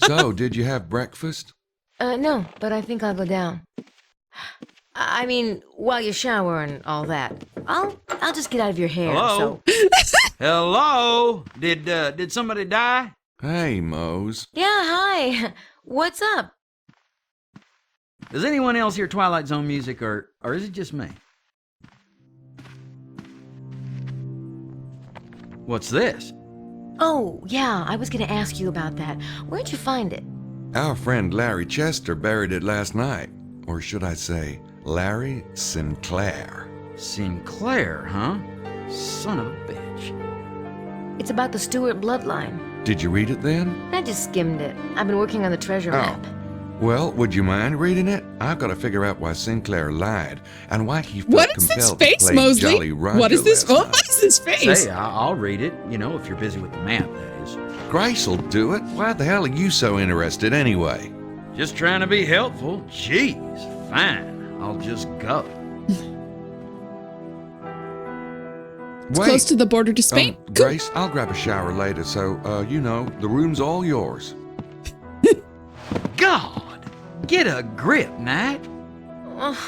So, did you have breakfast? No, but I think I'll go down. I mean, while you shower and all that. I'll just get out of your hair. Hello? So. Hello? Did somebody die? Hey, Mose. Yeah, hi. What's up? Does anyone else hear Twilight Zone music, or is it just me? What's this? Oh, yeah, I was gonna ask you about that. Where'd you find it? Our friend Larry Chester buried it last night. Or should I say, Larry Sinclair. Sinclair, huh? Son of a bitch. It's about the Stewart bloodline. Did you read it then? I just skimmed it. I've been working on the treasure map. Well, would you mind reading it? I've got to figure out why Sinclair lied and why he felt What is this compelled to face, play Mosley? Jolly Roger What is this? last night. What is this face? Say, I'll read it, if you're busy with the map, that is. Grace will do it. Why the hell are you so interested anyway? Just trying to be helpful. Jeez, fine. I'll just go. It's close to the border to Spain. Grace, I'll grab a shower later, so, the room's all yours. God, get a grip, Knight. Awkward!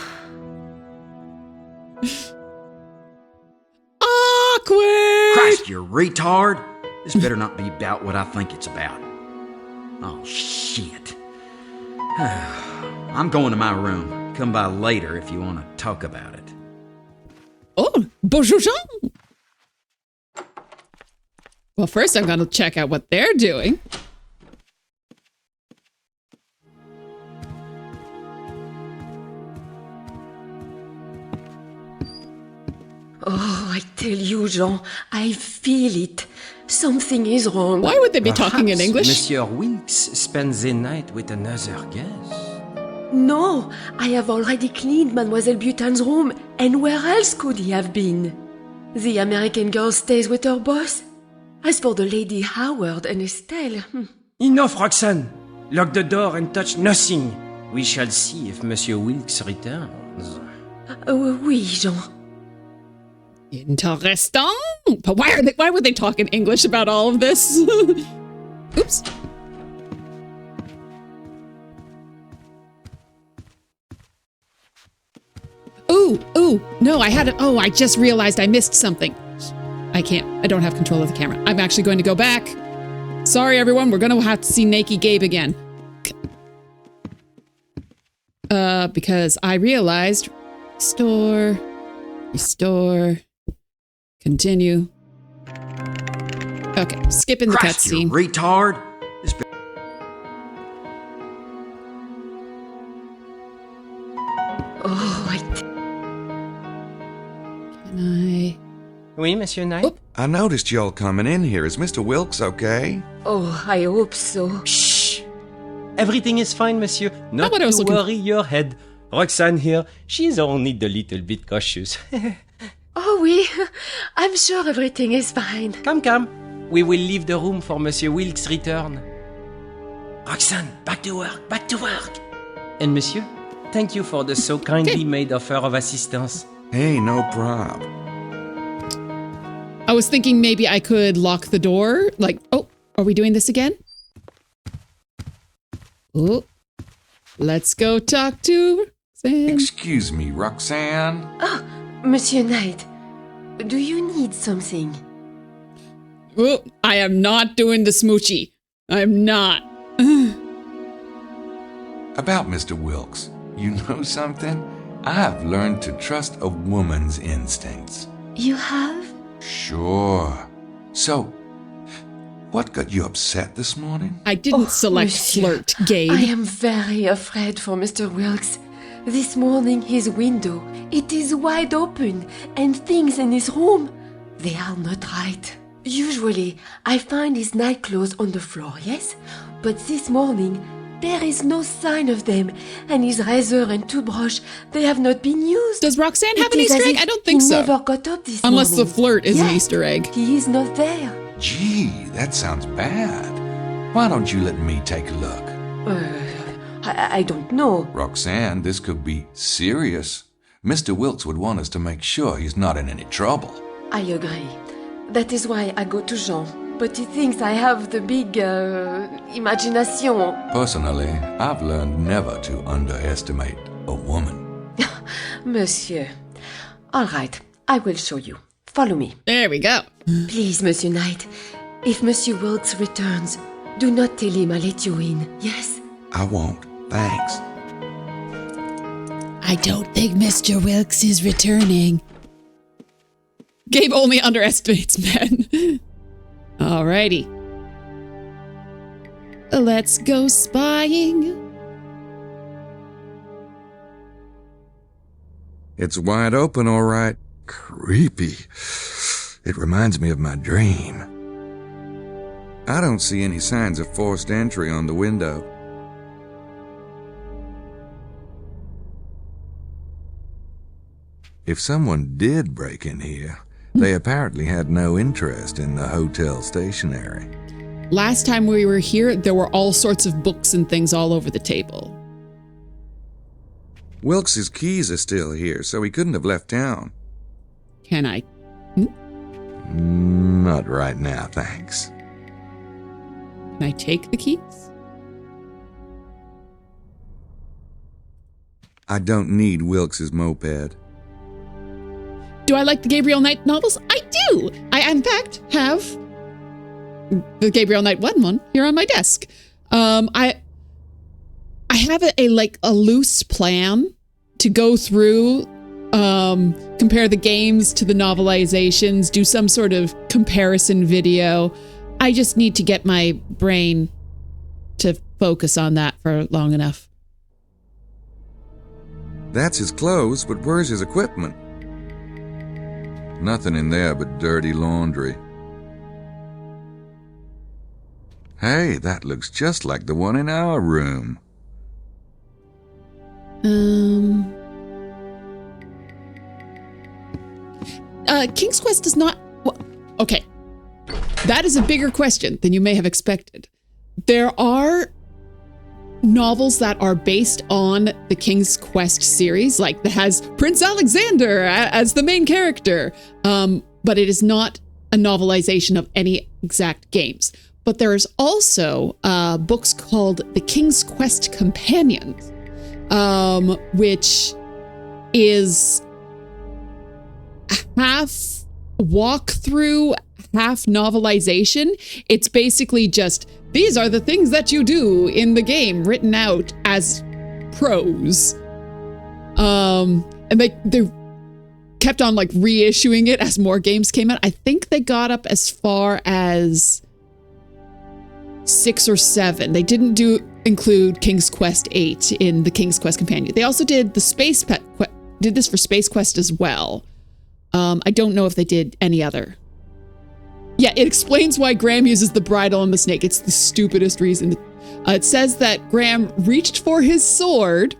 Christ, you retard. This better not be about what I think it's about. Oh, shit. I'm going to my room. Come by later if you want to talk about it. Oh, bonjour, Jean. Well, first I'm going to check out what they're doing. Oh, I tell you, Jean, I feel it. Something is wrong. Why would they be talking in Perhaps English? Monsieur Wilkes spends the night with another guest. No, I have already cleaned Mademoiselle Butan's room, and where else could he have been? The American girl stays with her boss. As for the Lady Howard and Estelle... Enough, Roxanne! Lock the door and touch nothing. We shall see if Monsieur Wilkes returns. Oui, Jean. Interesting. But why were they talking English about all of this? Oops. Ooh, no, I just realized I missed something. I don't have control of the camera. I'm actually going to go back. Sorry, everyone, we're going to have to see Naked Gabe again. Because I realized, store, Restore. Continue. Okay, skipping the Christ, you cutscene. retard! Oh, Can I... Oui, Monsieur Knight? Oop. I noticed y'all coming in here. Is Mr. Wilkes okay? I hope so. Shh! Everything is fine, Monsieur. Not what I was to looking- worry your head. Roxanne here, she's only a little bit cautious. Oh, oui. I'm sure everything is fine. Come. We will leave the room for Monsieur Wilkes' return. Roxanne, back to work. And Monsieur, thank you for the so kindly made offer of assistance. Hey, no prob. I was thinking maybe I could lock the door. Like, oh, are we doing this again? Oh, let's go talk to Sam. Excuse me, Roxanne. Monsieur Knight, do you need something? Oh, I am not doing the smoochy. I'm not. About Mr. Wilkes, you know something? I've learned to trust a woman's instincts. You have? Sure. So, what got you upset this morning? I didn't Oh, select monsieur, flirt, Gabe. I am very afraid for Mr. Wilkes. This morning his window, it is wide open, and things in his room, they are not right. Usually, I find his nightclothes on the floor, yes? But this morning, there is no sign of them, and his razor and toothbrush, they have not been used. Does Roxanne have It an is Easter as egg? if I don't think he so. never got up this Unless the morning. flirt is an Yes, Easter egg. He is not there. Gee, that sounds bad. Why don't you let me take a look? I don't know. Roxanne, this could be serious. Mr. Wilkes would want us to make sure he's not in any trouble. I agree. That is why I go to Jean. But he thinks I have the big, imagination. Personally, I've learned never to underestimate a woman. Monsieur. All right, I will show you. Follow me. There we go. Please, Monsieur Knight. If Monsieur Wilkes returns, do not tell him I let you in, yes? I won't. Thanks. I don't think Mr. Wilkes is returning. Gabe only underestimates men. Alrighty. Let's go spying. It's wide open, all right. Creepy. It reminds me of my dream. I don't see any signs of forced entry on the window. If someone did break in here, they apparently had no interest in the hotel stationery. Last time we were here, there were all sorts of books and things all over the table. Wilkes's keys are still here, so he couldn't have left town. Can I? Not right now, thanks. Can I take the keys? I don't need Wilkes's moped. Do I like the Gabriel Knight novels? I do! I, in fact, have the Gabriel Knight one here on my desk. I have a loose plan to go through, compare the games to the novelizations, do some sort of comparison video. I just need to get my brain to focus on that for long enough. That's his clothes, but where's his equipment? Nothing in there but dirty laundry. Hey, that looks just like the one in our room. King's Quest does not... Well, okay. That is a bigger question than you may have expected. There are novels that are based on the King's Quest series, like that has Prince Alexander as the main character, but it is not a novelization of any exact games. But there is also books called The King's Quest Companions, which is half walkthrough, half novelization. It's basically just, these are the things that you do in the game written out as prose. And they're kept on like reissuing it as more games came out. I think they got up as far as 6 or 7. They didn't include King's Quest 8 in the King's Quest companion. They also did the did this for Space Quest as well. I don't know if they did any other. Yeah, it explains why Graham uses the bridle on the snake. It's the stupidest reason. It says that Graham reached for his sword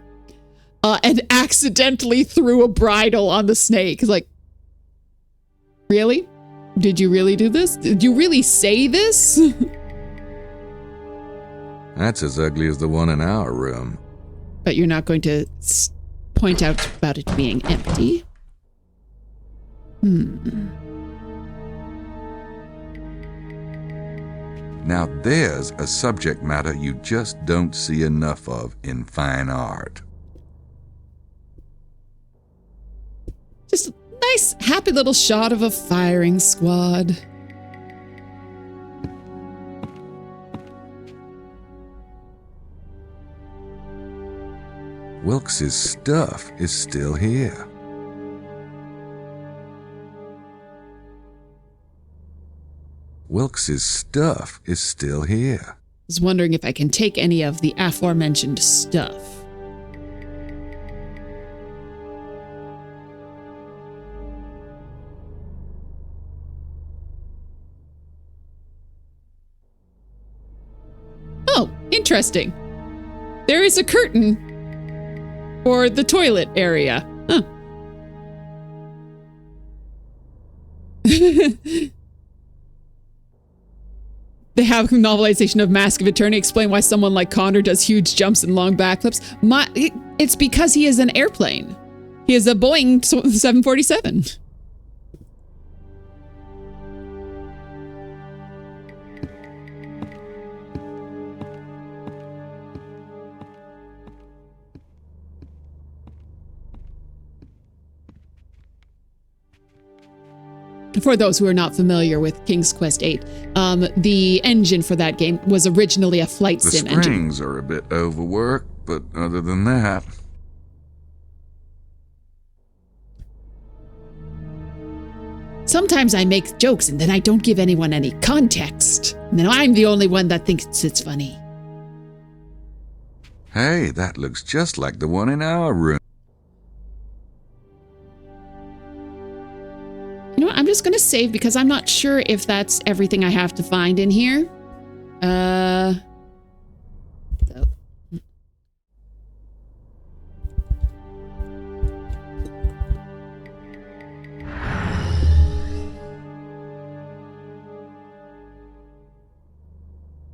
and accidentally threw a bridle on the snake. It's like, really? Did you really do this? Did you really say this? That's as ugly as the one in our room. But you're not going to point out about it being empty. Now there's a subject matter you just don't see enough of in fine art. Just a nice, happy little shot of a firing squad. Wilkes's stuff is still here. Wilkes's stuff is still here. I was wondering if I can take any of the aforementioned stuff. Oh, interesting. There is a curtain for the toilet area. Huh. They have a novelization of Mask of Eternity explain why someone like Connor does huge jumps and long backflips. It's because he is an airplane. He is a Boeing 747. For those who are not familiar with King's Quest 8, the engine for that game was originally a flight sim engine. The springs are a bit overworked, but other than that... Sometimes I make jokes and then I don't give anyone any context. And then I'm the only one that thinks it's funny. Hey, that looks just like the one in our room. You know what? I'm just going to save because I'm not sure if that's everything I have to find in here.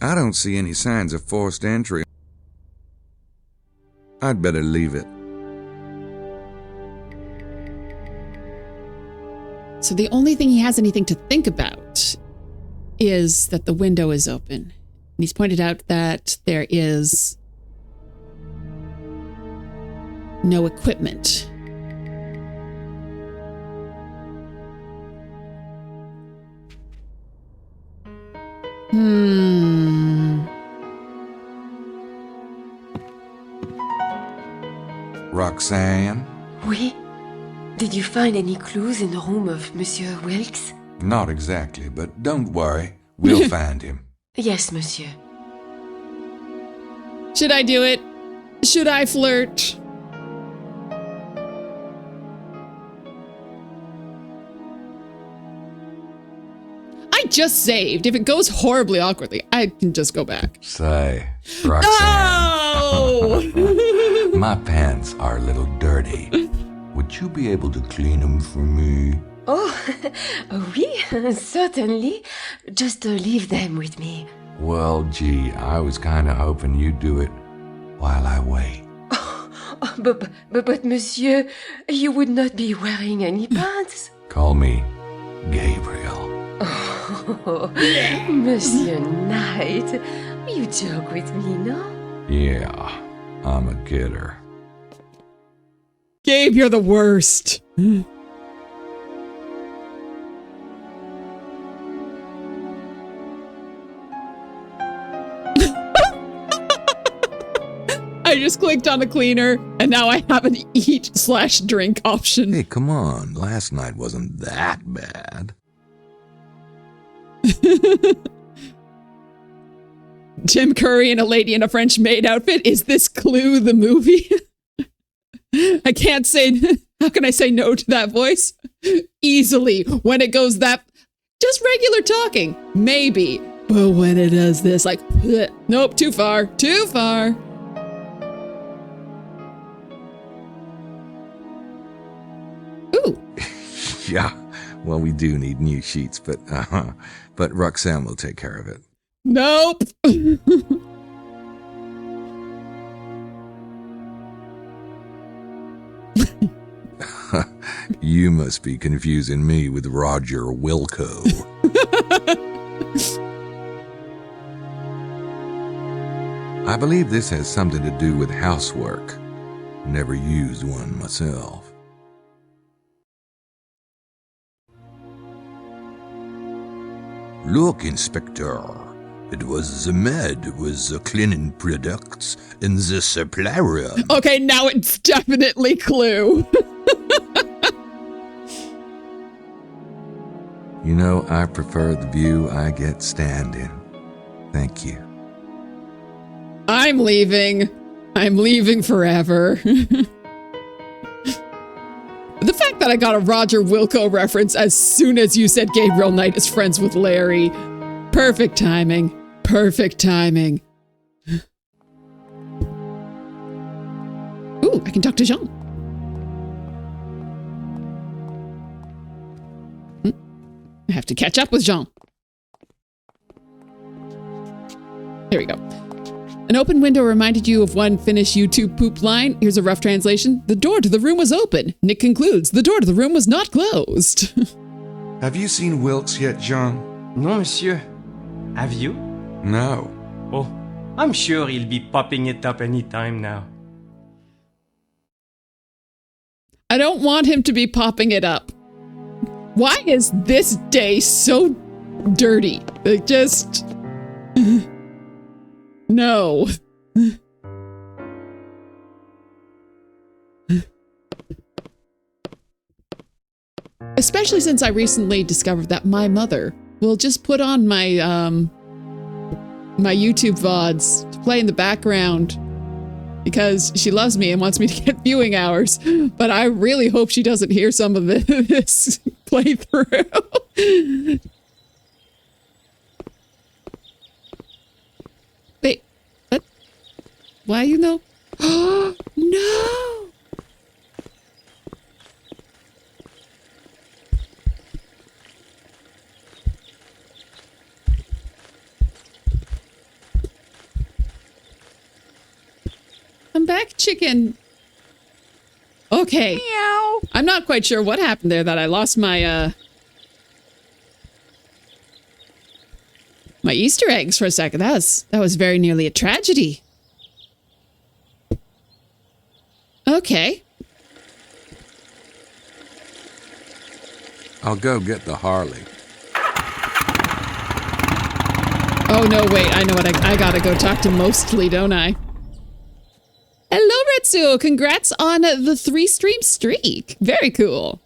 I don't see any signs of forced entry. I'd better leave it. So the only thing he has anything to think about is that the window is open. And he's pointed out that there is no equipment. Roxanne? Oui? Did you find any clues in the room of Monsieur Wilkes? Not exactly, but don't worry. We'll find him. Yes, monsieur. Should I do it? Should I flirt? I just saved. If it goes horribly awkwardly, I can just go back. Say, Roxanne. No! My pants are a little dirty. Would you be able to clean them for me? Oh, oui, certainly. Just leave them with me. Well, gee, I was kind of hoping you'd do it while I wait. Oh, but monsieur, you would not be wearing any pants. Call me Gabriel. Oh, Monsieur Knight, you joke with me, no? Yeah, I'm a kidder. Gabe, you're the worst. I just clicked on the cleaner, and now I have an eat/drink option. Hey, come on. Last night wasn't that bad. Tim Curry and a lady in a French maid outfit. Is this Clue the movie? I can't say... How can I say no to that voice? Easily. When it goes that... Just regular talking. Maybe. But when it does this, like... Nope, too far. Too far. Ooh. Yeah, well, we do need new sheets, but Roxanne will take care of it. Nope. You must be confusing me with Roger Wilco. I believe this has something to do with housework. Never used one myself. Look, Inspector. It was the maid with the cleaning products in the supply room. Okay, now it's definitely Clue. You know, I prefer the view I get standing. Thank you. I'm leaving. I'm leaving forever. The fact that I got a Roger Wilco reference as soon as you said Gabriel Knight is friends with Larry. Perfect timing. Perfect timing. Ooh, I can talk to Jean. I have to catch up with Jean. There we go. An open window reminded you of one Finnish YouTube poop line. Here's a rough translation. The door to the room was open. Nick concludes the door to the room was not closed. Have you seen Wilkes yet, John? No, monsieur. Have you? No. Oh, I'm sure he'll be popping it up any time now. I don't want him to be popping it up. Why is this day so dirty? Like, just... No. Especially since I recently discovered that my mother will just put on my my YouTube VODs to play in the background because she loves me and wants me to get viewing hours. But I really hope she doesn't hear some of this playthrough. Wait, what? Why you know? Oh, no! I'm back, chicken. Okay. Meow. I'm not quite sure what happened there that I lost my, my Easter eggs for a second. That was very nearly a tragedy. Okay. I'll go get the Harley. Oh, no, wait. I know what I gotta go talk to Mostly, don't I? Hello, Retsuo. Congrats on the 3-stream streak. Very cool.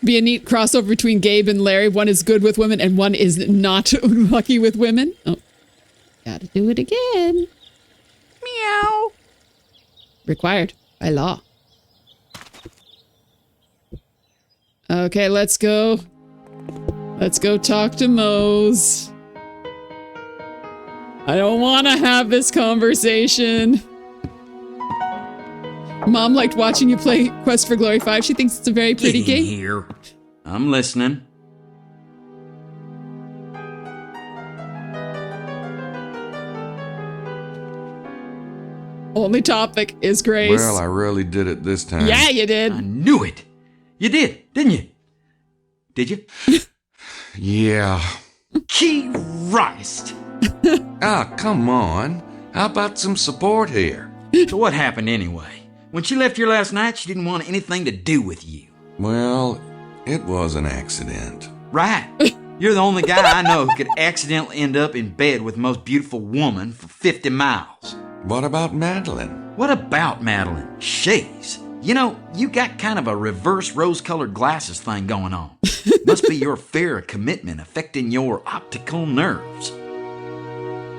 Be a neat crossover between Gabe and Larry. One is good with women and one is not lucky with women. Oh, gotta do it again. Meow. Required by law. Okay, let's go. Let's go talk to Mose. I don't want to have this conversation. Mom liked watching you play Quest for Glory 5. She thinks it's a very pretty Get in game. here. I'm listening. Only topic is Grace. Well, I really did it this time. Yeah, you did. I knew it. You did, didn't you? Did you? Yeah. Christ! Ah, come on. How about some support here? So what happened anyway? When she left here last night, she didn't want anything to do with you. Well, it was an accident. Right. You're the only guy I know who could accidentally end up in bed with the most beautiful woman for 50 miles. What about Madeline? What about Madeline? She's. You know, you got kind of a reverse rose-colored glasses thing going on. Must be your fear of commitment affecting your optical nerves.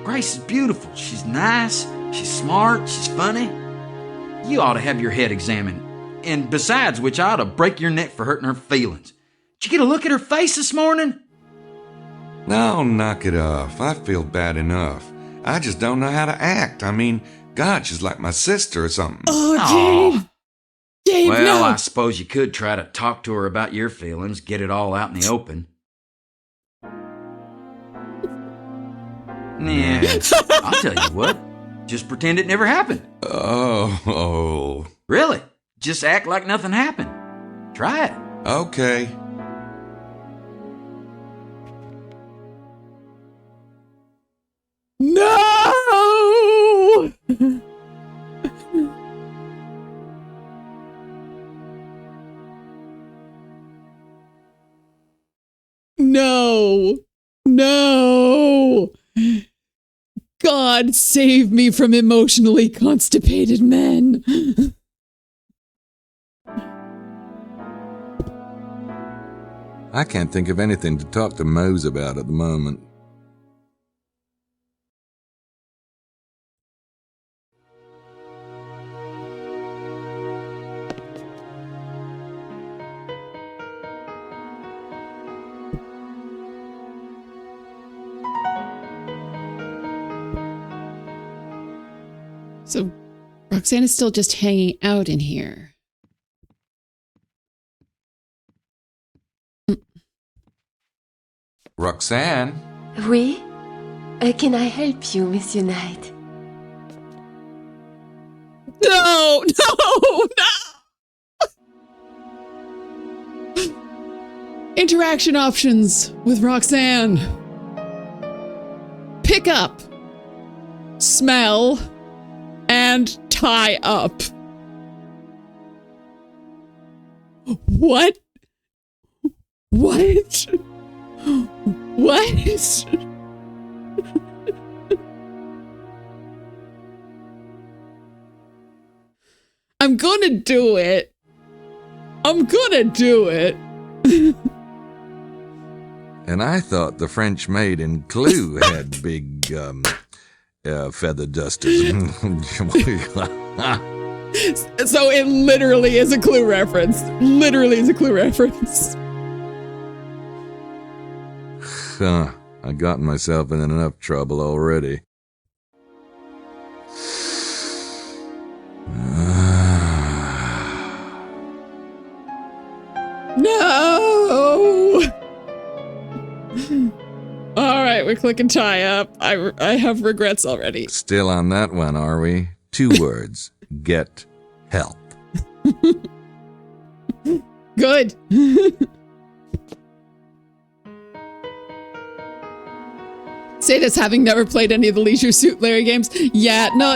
Grace is beautiful. She's nice. She's smart. She's funny. You ought to have your head examined. And besides which, I ought to break your neck for hurting her feelings. Did you get a look at her face this morning? No, knock it off. I feel bad enough. I just don't know how to act. I mean, God, she's like my sister or something. Oh, Gabe. Gabe, Well, no. I suppose you could try to talk to her about your feelings, get it all out in the open. Yeah, I'll tell you what. Just pretend it never happened. Oh. Really? Just act like nothing happened. Try it. Okay. No! No. No. God save me from emotionally constipated men. I can't think of anything to talk to Mose about at the moment. So Roxanne is still just hanging out in here. Roxanne? Oui? Can I help you, Monsieur Knight? No, no, no! Interaction options with Roxanne. Pick up, smell, and tie up. What? What? What? I'm gonna do it. I'm gonna do it. And I thought the French maid in Clue had big, feather dusters. So it literally is a Clue reference. Literally is a Clue reference. Huh. I got myself in enough trouble already. No! All right, we're clicking tie up. I have regrets already. Still on that one, are we? 2 words. Get help. Good. Say this having never played any of the Leisure Suit Larry games. Yeah, no,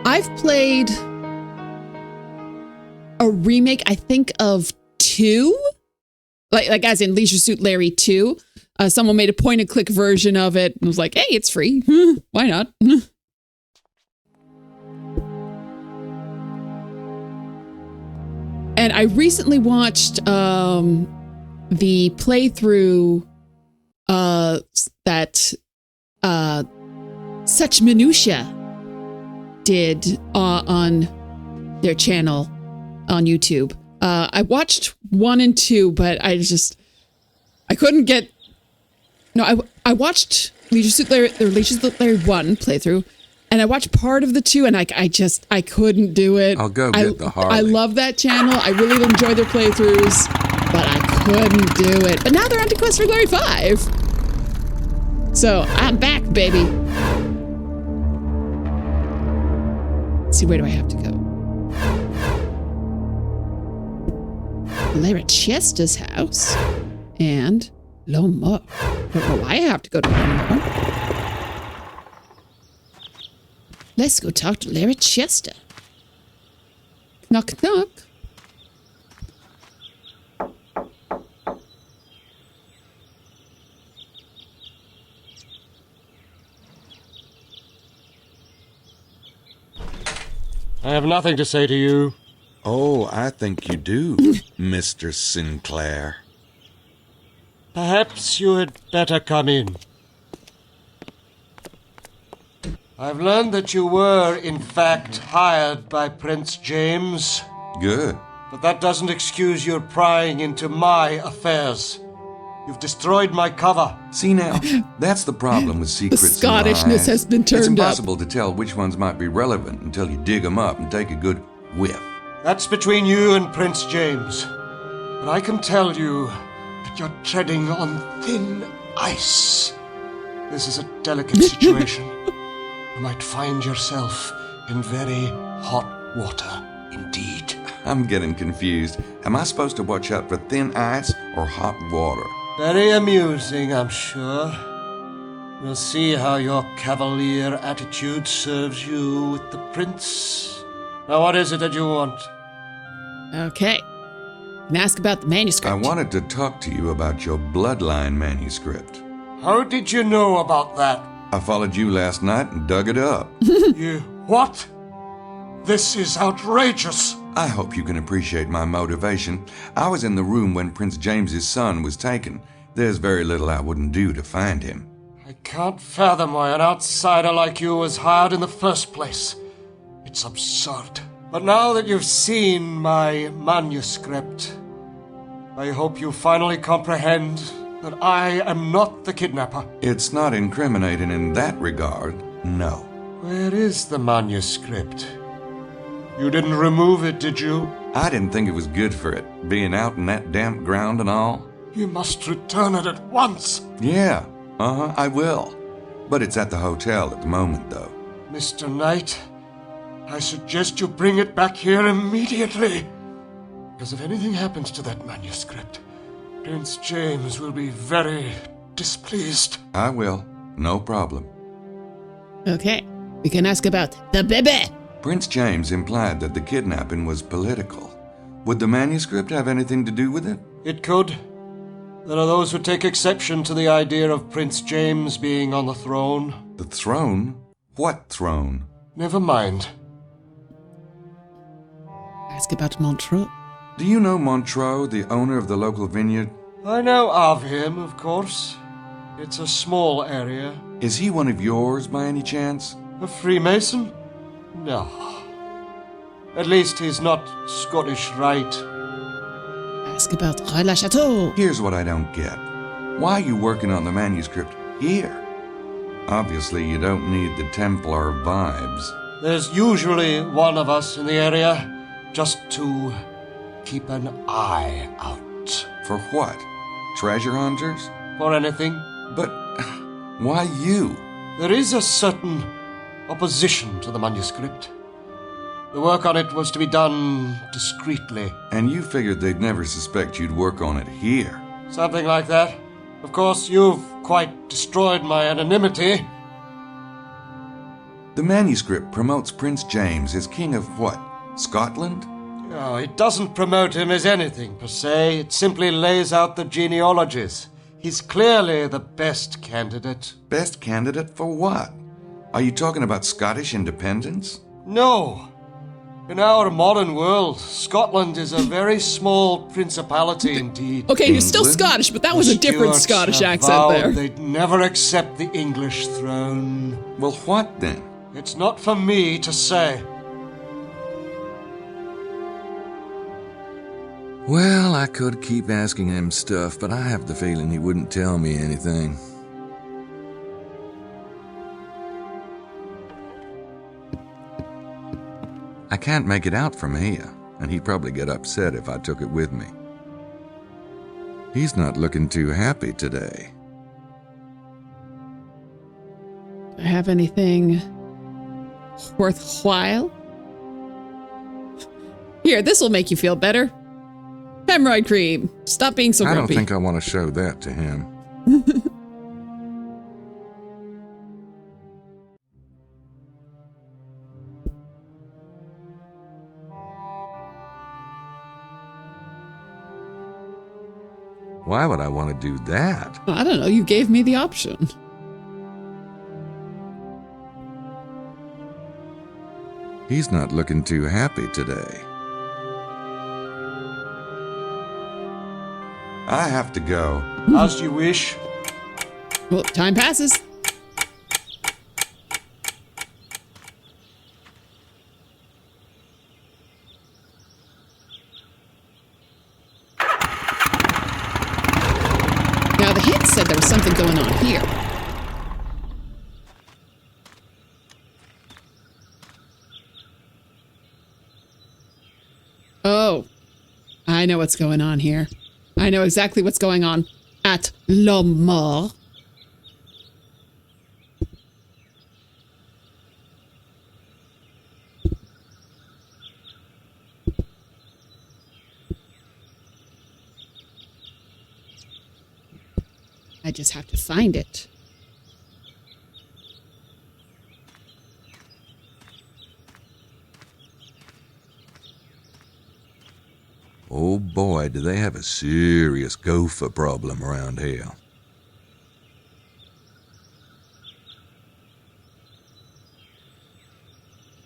I've played a remake, I think, of 2. Like as in Leisure Suit Larry 2. Someone made a point-and-click version of it and was like, hey, it's free. Why not? And I recently watched the playthrough that Such Minutia did on their channel on YouTube. I watched 1 and 2, but I couldn't get. No, I watched Leisure Suit Larry 1 playthrough, and I watched part of the 2, and I couldn't do it. I'll go get the Harley. I love that channel. I really enjoy their playthroughs, but I couldn't do it. But now they're on to Quest for Glory 5. So I'm back, baby. Let's see, where do I have to go? Larachesta's house and Lomar. Don't know why I have to go to Lomar. Let's go talk to Larachesta. Knock, knock. I have nothing to say to you. Oh, I think you do, Mr. Sinclair. Perhaps you had better come in. I've learned that you were, in fact, hired by Prince James. Good. But that doesn't excuse your prying into my affairs. You've destroyed my cover. See now, that's the problem with secrets. The Scottishness has been turned It's up. impossible to tell which ones might be relevant until you dig them up and take a good whiff. That's between you and Prince James. But I can tell you that you're treading on thin ice. This is a delicate situation. You might find yourself in very hot water indeed. I'm getting confused. Am I supposed to watch out for thin ice or hot water? Very amusing, I'm sure. We'll see how your cavalier attitude serves you with the prince. Now, what is it that you want? Okay. And ask about the manuscript. I wanted to talk to you about your bloodline manuscript. How did you know about that? I followed you last night and dug it up. You... what? This is outrageous. I hope you can appreciate my motivation. I was in the room when Prince James's son was taken. There's very little I wouldn't do to find him. I can't fathom why an outsider like you was hired in the first place. It's absurd. But now that you've seen my manuscript, I hope you finally comprehend that I am not the kidnapper. It's not incriminating in that regard, no. Where is the manuscript? You didn't remove it, did you? I didn't think it was good for it, being out in that damp ground and all. You must return it at once. Yeah, I will. But it's at the hotel at the moment, though. Mr. Knight, I suggest you bring it back here immediately. Because if anything happens to that manuscript, Prince James will be very displeased. I will. No problem. Okay. We can ask about the baby. Prince James implied that the kidnapping was political. Would the manuscript have anything to do with it? It could. There are those who take exception to the idea of Prince James being on the throne. The throne? What throne? Never mind. Ask about Montreux. Do you know Montreux, the owner of the local vineyard? I know of him, of course. It's a small area. Is he one of yours by any chance? A Freemason? No. At least he's not Scottish Rite. Ask about Rennes-Le-Chateau. Here's what I don't get. Why are you working on the manuscript here? Obviously, you don't need the Templar vibes. There's usually one of us in the area, just to keep an eye out. For what? Treasure hunters? For anything. But why you? There is a certain opposition to the manuscript. The work on it was to be done discreetly. And you figured they'd never suspect you'd work on it here. Something like that. Of course, you've quite destroyed my anonymity. The manuscript promotes Prince James as king of what? Scotland? Oh, it doesn't promote him as anything, per se. It simply lays out the genealogies. He's clearly the best candidate. Best candidate for what? Are you talking about Scottish independence? No. In our modern world, Scotland is a very small principality indeed. Okay, you're still Scottish, but that was a different Stuarts Scottish have accent vowed there. They'd never accept the English throne. Well, what then? It's not for me to say. Well, I could keep asking him stuff, but I have the feeling he wouldn't tell me anything. I can't make it out from here, and he'd probably get upset if I took it with me. He's not looking too happy today. Do I have anything worthwhile? Here, this will make you feel better. Hemorrhoid cream. Stop being so I don't grumpy. think I want to show that to him. Why would I want to do that? I don't know. You gave me the option. He's not looking too happy today. I have to go. As you wish. Well, time passes. Now, the hint said there was something going on here. Oh, I know what's going on here. I know exactly what's going on at La Mort. I just have to find it. Oh boy, do they have a serious gopher problem around here.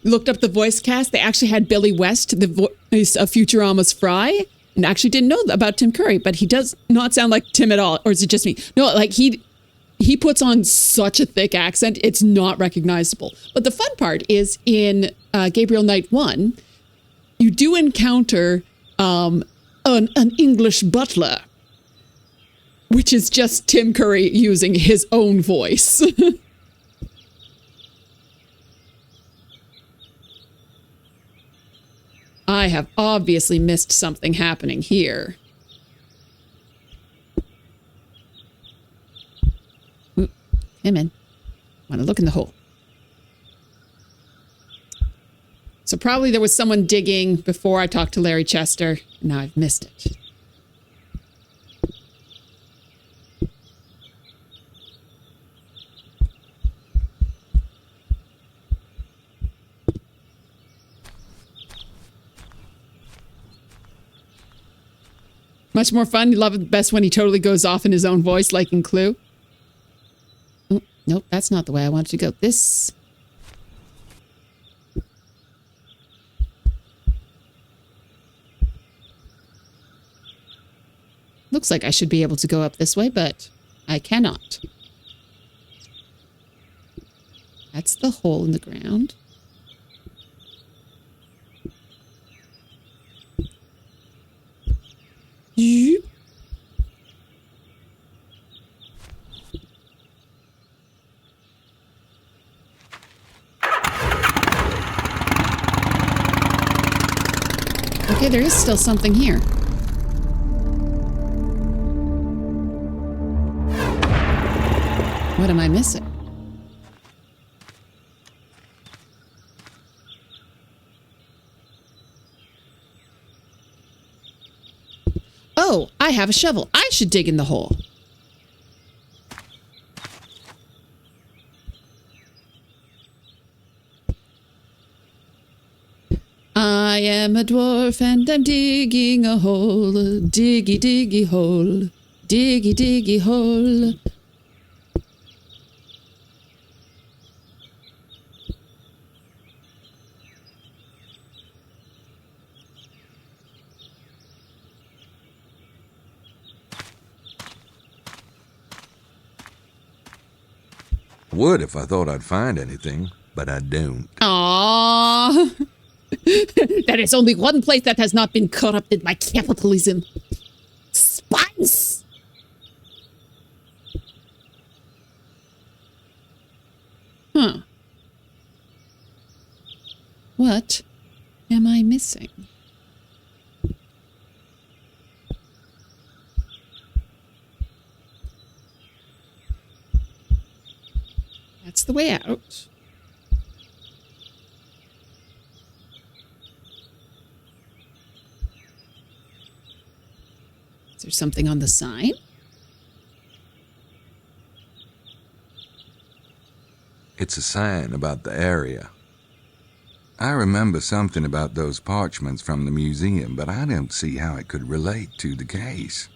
Looked up the voice cast. They actually had Billy West, the voice of Futurama's Fry, and actually didn't know about Tim Curry, but he does not sound like Tim at all. Or is it just me? No, like he puts on such a thick accent, it's not recognizable. But the fun part is in Gabriel Night 1, you do encounter an English butler, which is just Tim Curry using his own voice. I have obviously missed something happening here. Ooh, hey man, want to look in the hole. So probably there was someone digging before I talked to Larry Chester. Now I've missed it. Much more fun. You love it best when he totally goes off in his own voice, like in Clue. Oh, nope, that's not the way I wanted to go. This. Looks like I should be able to go up this way, but I cannot. That's the hole in the ground. Zoop. Okay, there is still something here. What am I missing? Oh, I have a shovel. I should dig in the hole. I am a dwarf and I'm digging a hole. Diggy, diggy hole. Diggy, diggy hole. Would if I thought I'd find anything, but I don't. Aww. There is only one place that has not been corrupted by capitalism. Spice! Huh. What am I missing? That's the way out. Is there something on the sign? It's a sign about the area. I remember something about those parchments from the museum, but I don't see how it could relate to the case.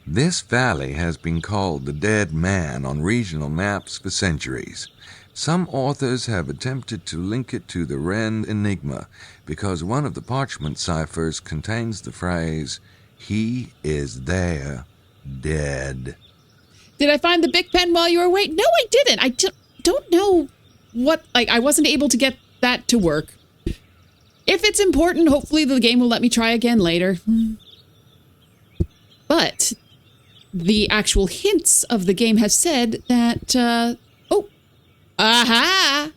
This valley has been called the Dead Man on regional maps for centuries, Some authors have attempted to link it to the Rennes enigma because one of the parchment ciphers contains the phrase, "He is there, dead." Did I find the Bic pen while you were waiting? No, I didn't. I don't know what, I wasn't able to get that to work. If it's important, hopefully the game will let me try again later. But the actual hints of the game have said that, aha!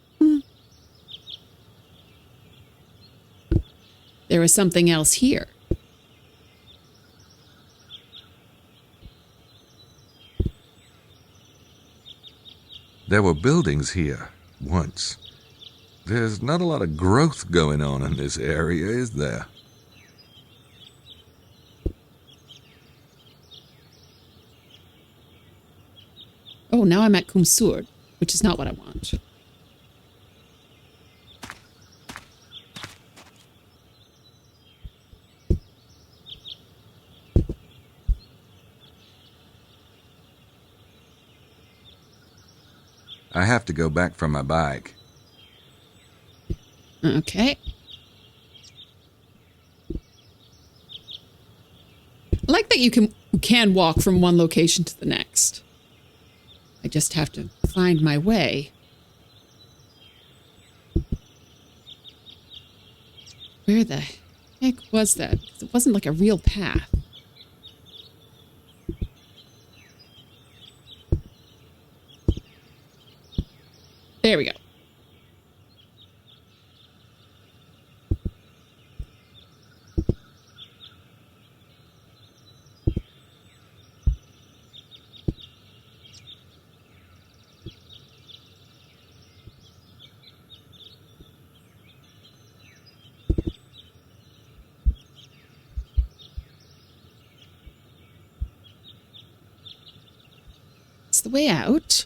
There was something else here. There were buildings here once. There's not a lot of growth going on in this area, is there? Oh, now I'm at Kumsur, which is not what I want. I have to go back for my bike. Okay. I like that you can walk from one location to the next. I just have to find my way. Where the heck was that? It wasn't like a real path. There we go. It's the way out.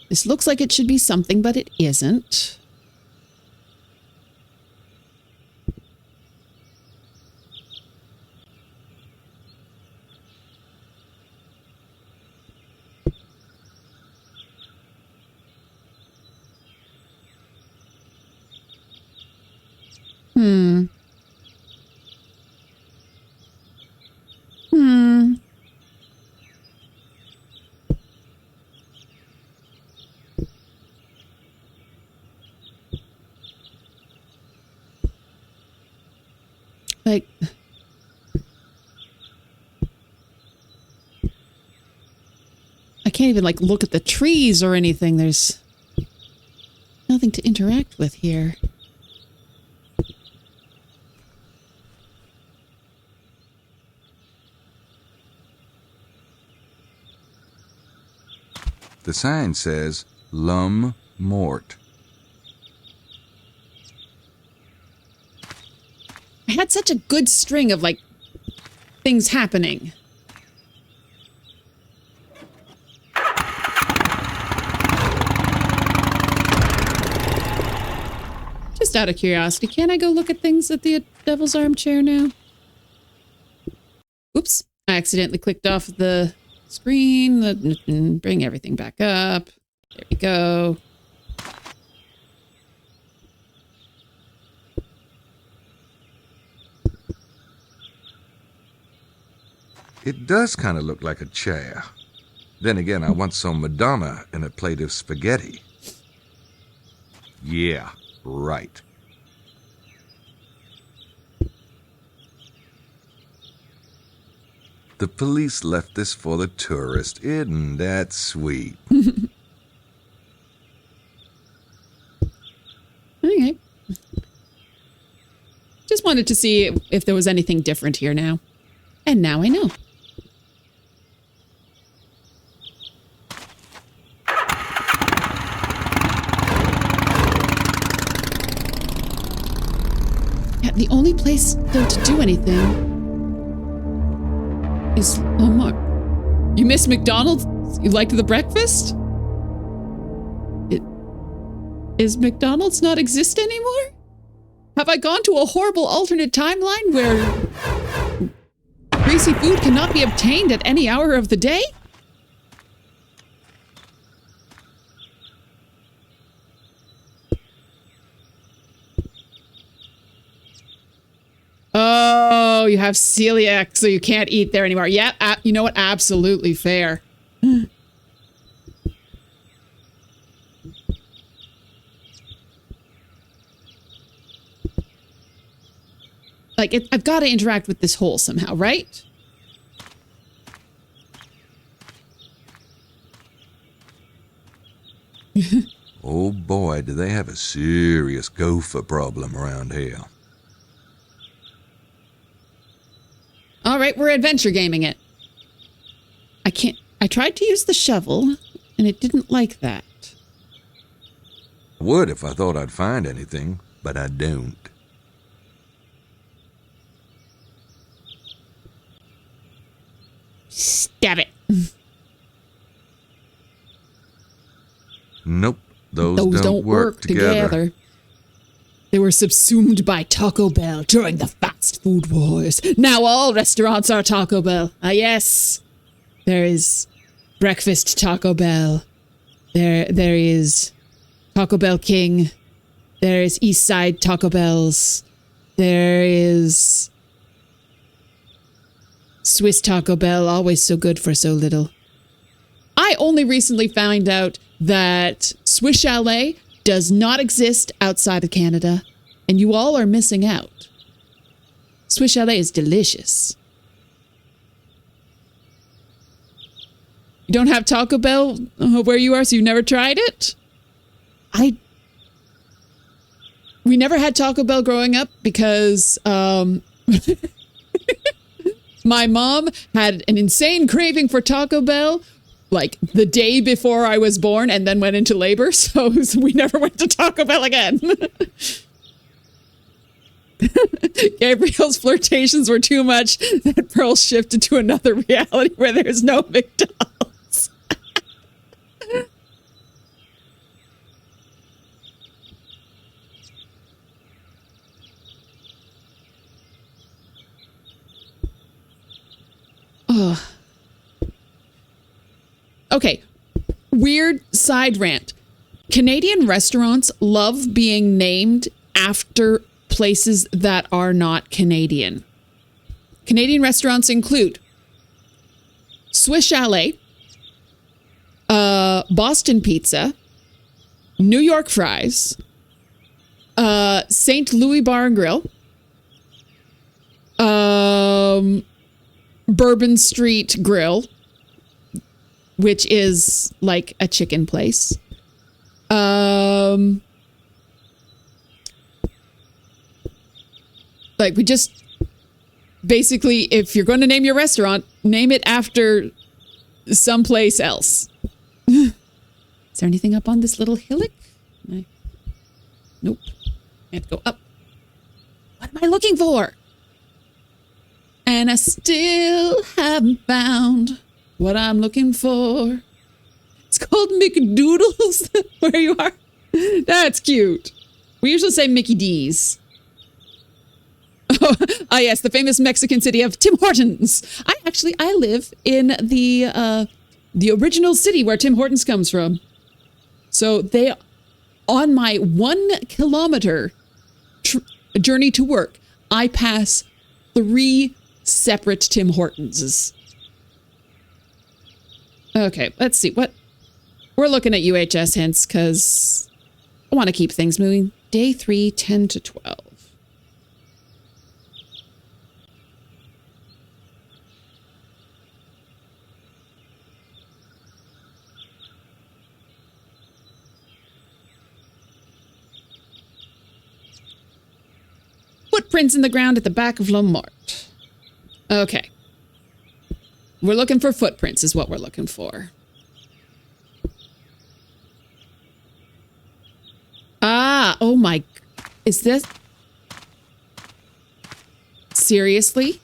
This looks like it should be something, but it isn't. Like, I can't even like look at the trees or anything. There's nothing to interact with here. The sign says, "L'homme mort." I had such a good string of like things happening. Just out of curiosity, can I go look at things at the Devil's Armchair now? Oops, I accidentally clicked off the screen. Bring everything back up. There we go. It does kind of look like a chair. Then again, I once saw Madonna in a plate of spaghetti. Yeah, right. The police left this for the tourist. Isn't that sweet? Okay. Just wanted to see if there was anything different here now. And now I know. Yeah, the only place though to do anything is Lamar. You missed McDonald's? You liked the breakfast? Is McDonald's not exist anymore? Have I gone to a horrible alternate timeline where greasy food cannot be obtained at any hour of the day? Oh, you have celiac, so you can't eat there anymore. Yeah, you know what? Absolutely fair. Like, I've got to interact with this hole somehow, right? Oh boy, do they have a serious gopher problem around here. All right, we're adventure gaming it. I tried to use the shovel, and it didn't like that. I would if I thought I'd find anything, but I don't. Stab it. Nope, those don't work together. They were subsumed by Taco Bell during the fast food wars. Now all restaurants are Taco Bell. Ah, yes. There is breakfast Taco Bell. There is Taco Bell King. There is East Side Taco Bells. There is Swiss Taco Bell, always so good for so little. I only recently found out that Swiss Chalet does not exist outside of Canada, and you all are missing out. Swiss Chalet is delicious. You don't have Taco Bell where you are, so you've never tried it? We never had Taco Bell growing up because my mom had an insane craving for Taco Bell like the day before I was born and then went into labor, so we never went to Taco Bell again. Gabriel's flirtations were too much that Pearl shifted to another reality where there's no McDonald's. Oh. Okay, weird side rant. Canadian restaurants love being named after places that are not Canadian. Canadian restaurants include Swiss Chalet, Boston Pizza, New York Fries, St. Louis Bar and Grill, Bourbon Street Grill, which is like a chicken place. Like we just basically, if you're going to name your restaurant, name it after someplace else. Is there anything up on this little hillock? Nope. I have to go up. What am I looking for? And I still haven't found what I'm looking for. It's called McDoodles, where you are. That's cute. We usually say Mickey D's. Oh, yes, the famous Mexican city of Tim Hortons. I live in the original city where Tim Hortons comes from. So on my 1 kilometer journey to work, I pass 3 separate Tim Hortonses. Okay, let's see. What we're looking at UHS hints because I want to keep things moving. Day 3, 10 to 12. Footprints in the ground at the back of Lamart. Okay. We're looking for footprints is what we're looking for. Ah, oh my. Is this? Seriously?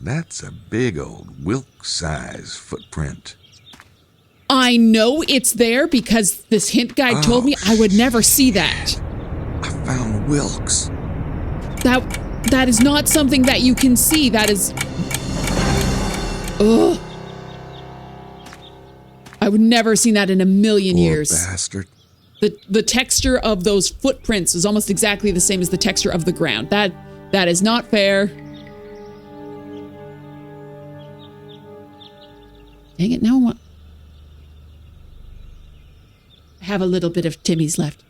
That's a big old Wilkes-size footprint. I know it's there because this hint guide told me I would never see that. I found Wilkes. That is not something that you can see. That is... Ugh. I would never have seen that in a million Poor years. bastard. The texture of those footprints is almost exactly the same as the texture of the ground. That is not fair. Dang it, now what? I have a little bit of Timmy's left.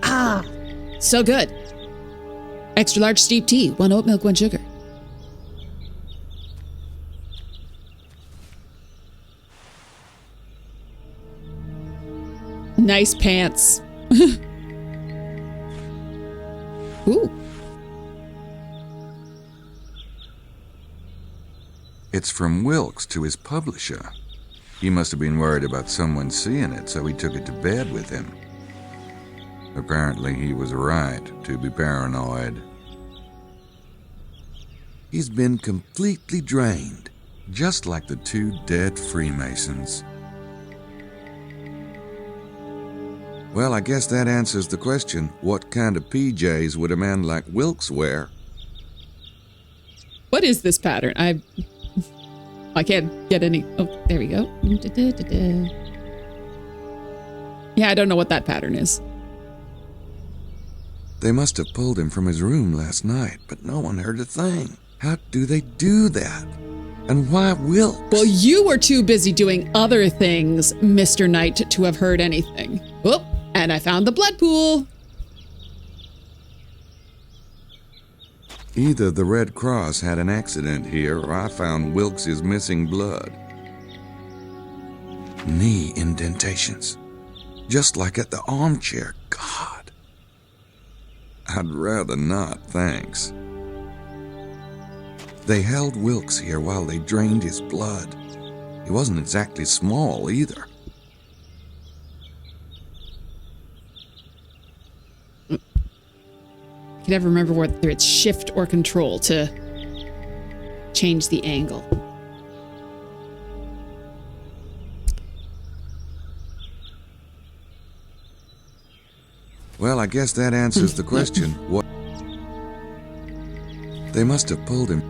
Ah, so good. Extra large steep tea, 1 oat milk, 1 sugar. Nice pants. Ooh. It's from Wilkes to his publisher. He must have been worried about someone seeing it, so he took it to bed with him. Apparently, he was right to be paranoid. He's been completely drained, just like the 2 dead Freemasons. Well, I guess that answers the question, what kind of PJs would a man like Wilkes wear? What is this pattern? I can't get any... Oh, there we go. Yeah, I don't know what that pattern is. They must have pulled him from his room last night, but no one heard a thing. How do they do that? And why Wilkes? Well, you were too busy doing other things, Mr. Knight, to have heard anything. Oh, and I found the blood pool. Either the Red Cross had an accident here, or I found Wilkes' missing blood. Knee indentations. Just like at the armchair. God. I'd rather not, thanks. They held Wilkes here while they drained his blood. He wasn't exactly small, either. I can never remember whether it's shift or control to change the angle. Well, I guess that answers the question. What? They must have pulled him.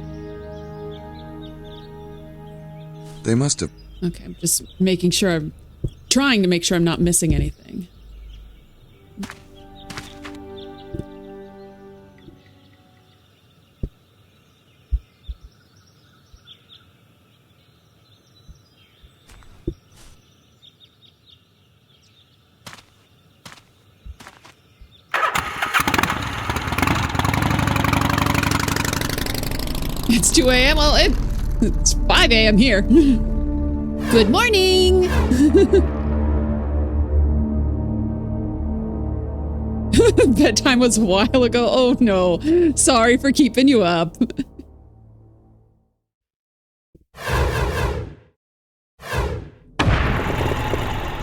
They must have... Okay, I'm just making sure I'm trying to make sure I'm not missing anything. It's 2 a.m. Well, it's 5 a.m. here. Good morning. Bedtime was a while ago. Oh no. Sorry for keeping you up.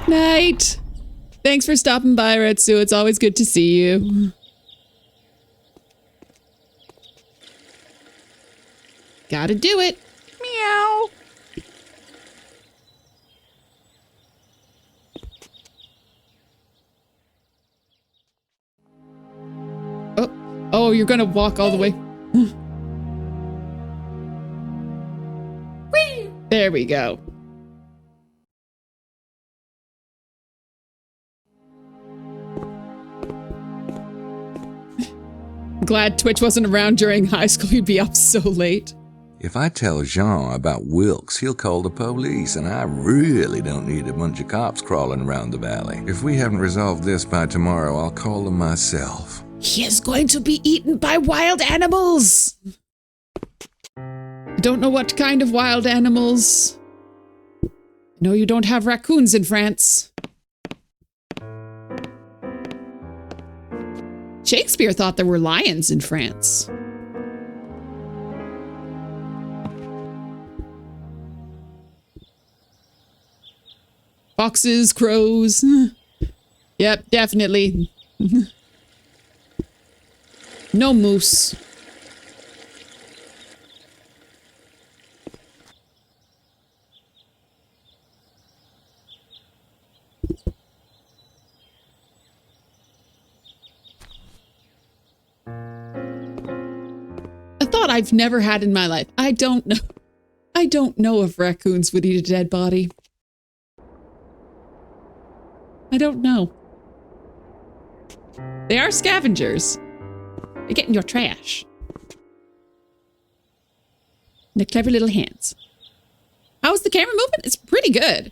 Night. Thanks for stopping by, Retsu. It's always good to see you. Gotta do it. Meow. Oh, you're gonna walk all the way. There we go. Glad Twitch wasn't around during high school. You'd be up so late. If I tell Jean about Wilkes, he'll call the police, and I really don't need a bunch of cops crawling around the valley. If we haven't resolved this by tomorrow, I'll call them myself. He is going to be eaten by wild animals. I don't know what kind of wild animals. No, you don't have raccoons in France. Shakespeare thought there were lions in France. Foxes, crows. Yep, definitely. No moose. thought I've never had in my life. I don't know. I don't know if raccoons would eat a dead body. I don't know. They are scavengers. They get in your trash. And their clever little hands. How's the camera movement? It's pretty good.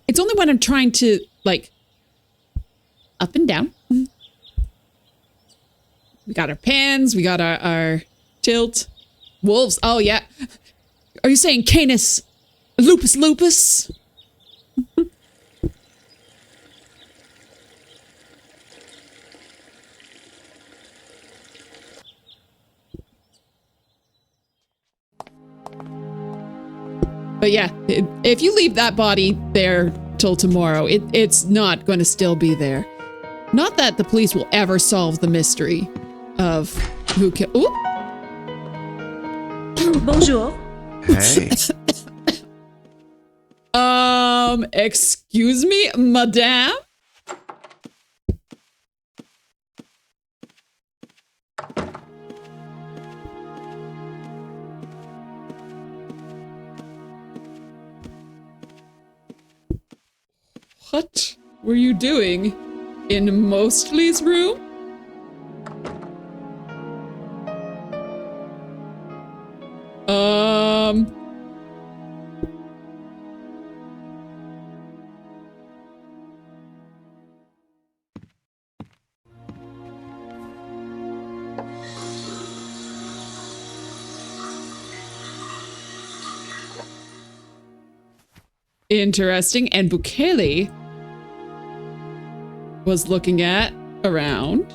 It's only when I'm trying to, like, up and down. We got our pans. We got our tilt. Wolves. Oh, yeah. Are you saying Canis lupus? But yeah, if you leave that body there till tomorrow, it's not going to still be there. Not that the police will ever solve the mystery of who killed. Bonjour. Hey. Excuse me, madame? What were you doing in Mostly's room? Interesting. And Bukele was looking at around.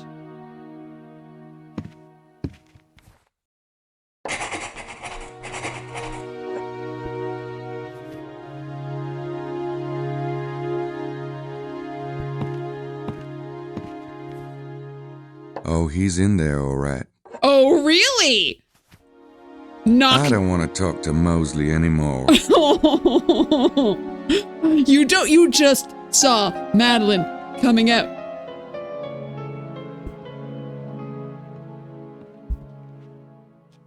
Oh, he's in there, all right. Oh, really? I don't want to talk to Mosley anymore. You just saw Madeline coming out.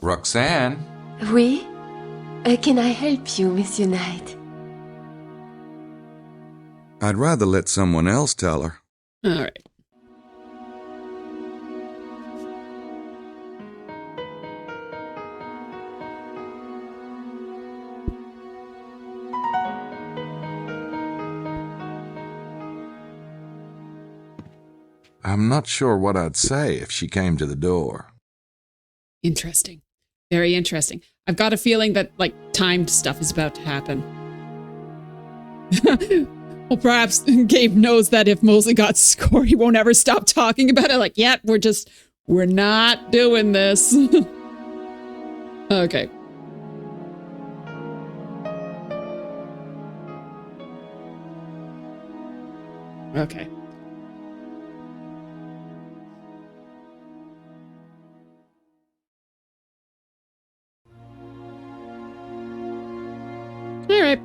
Roxanne? Oui? Can I help you, Monsieur Knight? I'd rather let someone else tell her. All right. I'm not sure what I'd say if she came to the door. Interesting. Very interesting. I've got a feeling that, like, timed stuff is about to happen. Well, perhaps Gabe knows that if Mosley got scored, he won't ever stop talking about it. Like, yeah, we're not doing this. Okay. Okay. All right.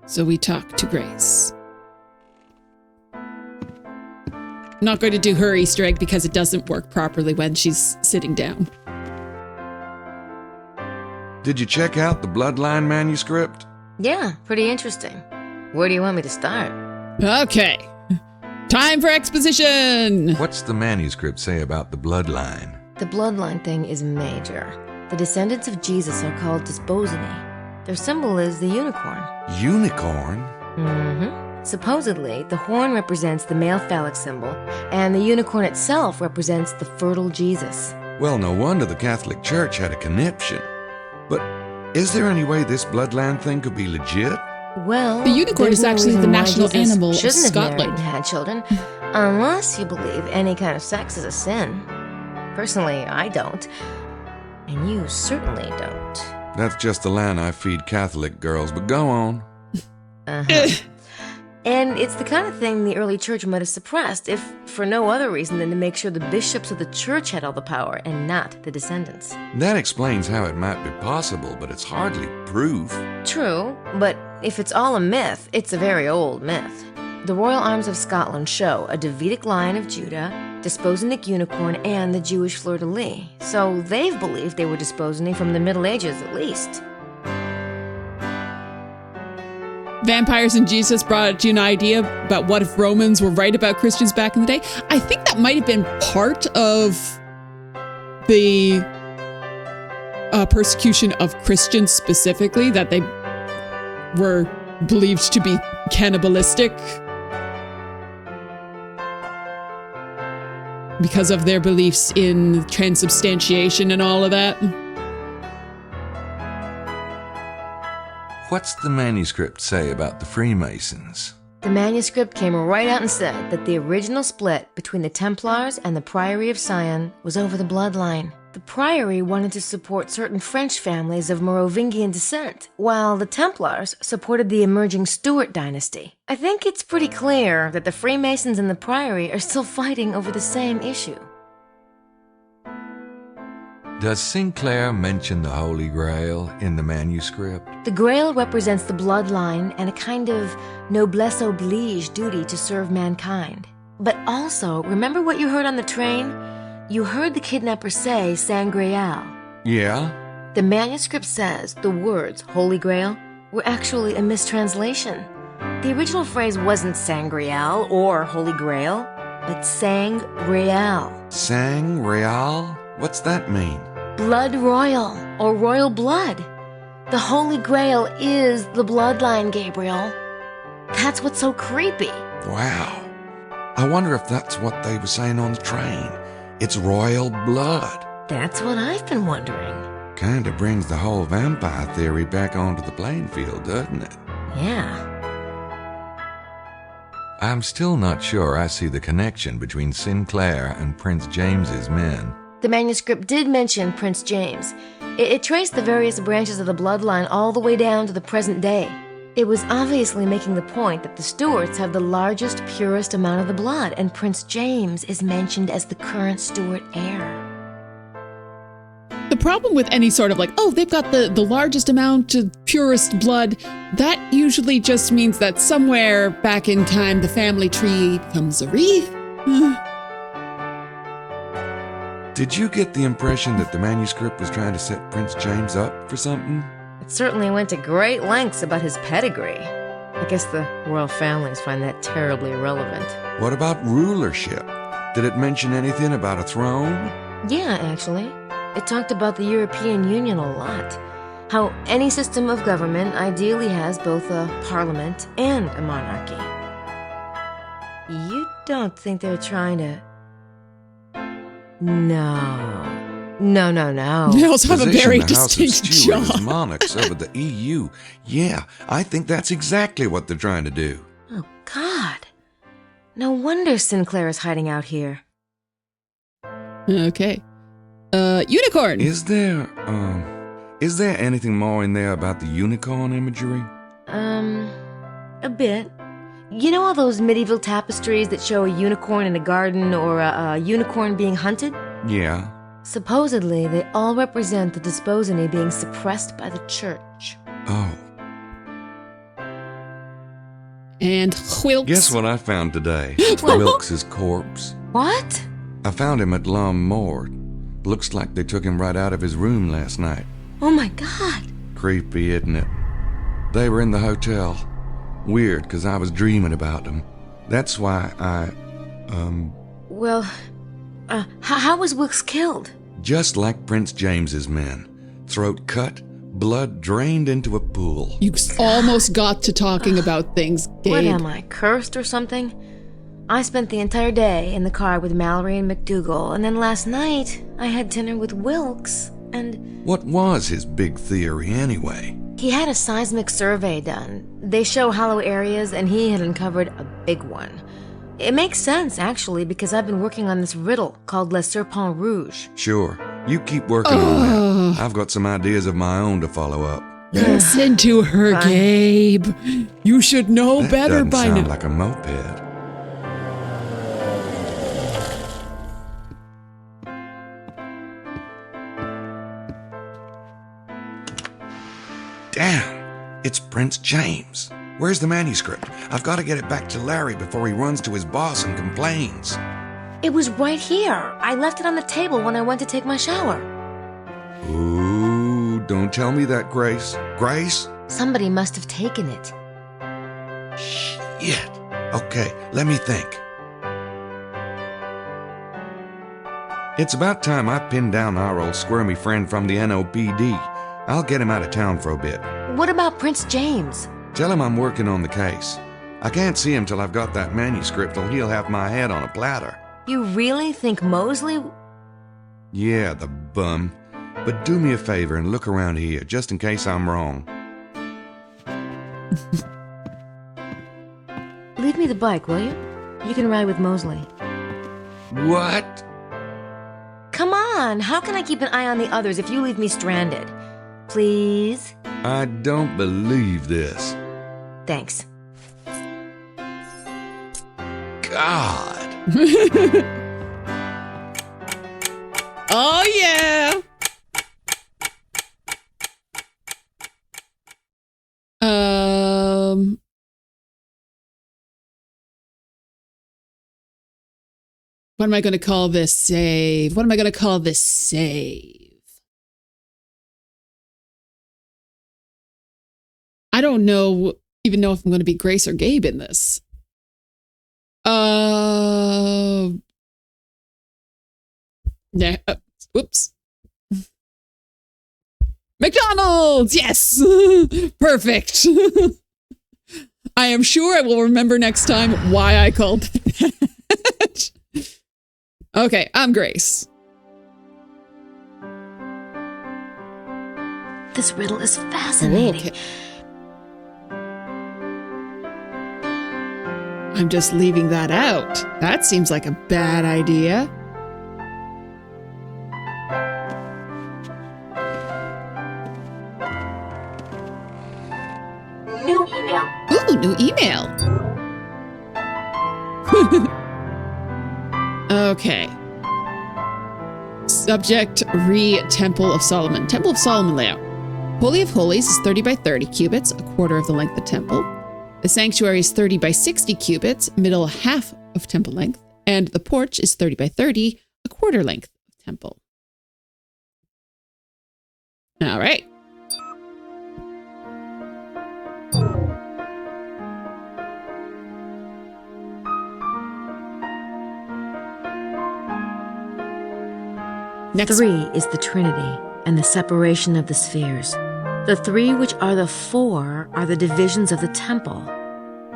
So we talk to Grace. I'm not going to do her Easter egg because it doesn't work properly when she's sitting down. Did you check out the Bloodline manuscript? Yeah, pretty interesting. Where do you want me to start? Okay. Time for exposition! What's the manuscript say about the Bloodline? The bloodline thing is major. The descendants of Jesus are called Disposini. Their symbol is the unicorn. Unicorn? Mm-hmm. Supposedly, the horn represents the male phallic symbol, and the unicorn itself represents the fertile Jesus. Well, no wonder the Catholic Church had a conniption. But is there any way this Bloodline thing could be legit? Well, the unicorn is no actually the reason why national Jesus animal of shouldn't have married Scotland. and had children, unless you believe any kind of sex is a sin. Personally, I don't. And you certainly don't. That's just the line I feed Catholic girls, but go on. Uh-huh. And it's the kind of thing the early church might have suppressed, if for no other reason than to make sure the bishops of the church had all the power and not the descendants. That explains how it might be possible, but it's hardly proof. True, but if it's all a myth, it's a very old myth. The royal arms of Scotland show a Davidic lion of Judah, Desposenic unicorn, and the Jewish fleur-de-lis. So they've believed they were Desposeni from the Middle Ages at least. Vampires and Jesus brought you an idea about what if Romans were right about Christians back in the day. I think that might have been part of the persecution of Christians specifically, that they were believed to be cannibalistic because of their beliefs in transubstantiation and all of that. What's the manuscript say about the Freemasons? The manuscript came right out and said that the original split between the Templars and the Priory of Sion was over the bloodline. The Priory wanted to support certain French families of Merovingian descent, while the Templars supported the emerging Stuart dynasty. I think it's pretty clear that the Freemasons and the Priory are still fighting over the same issue. Does Sinclair mention the Holy Grail in the manuscript? The Grail represents the bloodline and a kind of noblesse oblige duty to serve mankind. But also, remember what you heard on the train? You heard the kidnapper say Sangreal. Yeah? The manuscript says the words Holy Grail were actually a mistranslation. The original phrase wasn't Sangreal or Holy Grail, but Sang-Real. Sang-Real? What's that mean? Blood royal, or royal blood. The Holy Grail is the bloodline, Gabriel. That's what's so creepy. Wow. I wonder if that's what they were saying on the train. It's royal blood. That's what I've been wondering. Kinda brings the whole vampire theory back onto the playing field, doesn't it? Yeah. I'm still not sure I see the connection between Sinclair and Prince James's men. The manuscript did mention Prince James. It traced the various branches of the bloodline all the way down to the present day. It was obviously making the point that the Stuarts have the largest, purest amount of the blood, and Prince James is mentioned as the current Stuart heir. The problem with any sort of they've got the largest amount of purest blood, that usually just means that somewhere back in time the family tree becomes a wreath. Did you get the impression that the manuscript was trying to set Prince James up for something? It certainly went to great lengths about his pedigree. I guess the royal families find that terribly irrelevant. What about rulership? Did it mention anything about a throne? Yeah, actually. It talked about the European Union a lot. How any system of government ideally has both a parliament and a monarchy. You don't think they're trying to... No. They also have a very Position the House of distinct Stuart as job. monarchs over the EU. Yeah, I think that's exactly what they're trying to do. Oh, God. No wonder Sinclair is hiding out here. Okay. Unicorn! Is there anything more in there about the unicorn imagery? A bit. You know all those medieval tapestries that show a unicorn in a garden or a unicorn being hunted? Yeah. Supposedly, they all represent the Desposeni being suppressed by the church. Oh. And Wilkes. Guess what I found today? Wilkes' corpse. What? I found him at L'Homme Mort. Looks like they took him right out of his room last night. Oh my God. Creepy, isn't it? They were in the hotel. Weird, because I was dreaming about them. That's why Well, how was Wilkes killed? just like Prince James's men. Throat cut, blood drained into a pool. You almost got to talking about things, Gabe. What am I, cursed or something? I spent the entire day in the car with Mallory and McDougal, and then last night I had dinner with Wilkes, and... What was his big theory, anyway? He had a seismic survey done. They show hollow areas, and he had uncovered a big one. It makes sense, actually, because I've been working on this riddle called Le Serpent Rouge. Sure, you keep working on that. I've got some ideas of my own to follow up. Listen to her, Fine. Gabe. You should know That better doesn't by sound now. like a moped. Damn, it's Prince James. Where's the manuscript? I've got to get it back to Larry before he runs to his boss and complains. It was right here. I left it on the table when I went to take my shower. Ooh, don't tell me that, Grace. Grace? Somebody must have taken it. Shit. Okay, let me think. It's about time I pinned down our old squirmy friend from the NOPD. I'll get him out of town for a bit. What about Prince James? Tell him I'm working on the case. I can't see him till I've got that manuscript, or he'll have my head on a platter. You really think Mosley... Yeah, the bum. But do me a favor and look around here, just in case I'm wrong. Leave me the bike, will you? You can ride with Mosley. What? Come on, how can I keep an eye on the others if you leave me stranded? Please? I don't believe this. Thanks. God. Oh, yeah. What am I going to call this save? What am I going to call this save? I don't even know if I'm going to be Grace or Gabe in this. Yeah. Whoops. McDonald's. Yes. Perfect. I am sure I will remember next time why I called that. Okay, I'm Grace. This riddle is fascinating. Okay. I'm just leaving that out. That seems like a bad idea. New email. Ooh, new email. Okay. Subject, Temple of Solomon. Temple of Solomon layout. Holy of Holies is 30 by 30 cubits, a quarter of the length of temple. The sanctuary is 30 by 60 cubits, middle half of temple length. And the porch is 30 by 30, a quarter length of temple. All right. Next. 3 is the Trinity and the separation of the spheres. The 3 which are the 4 are the divisions of the temple.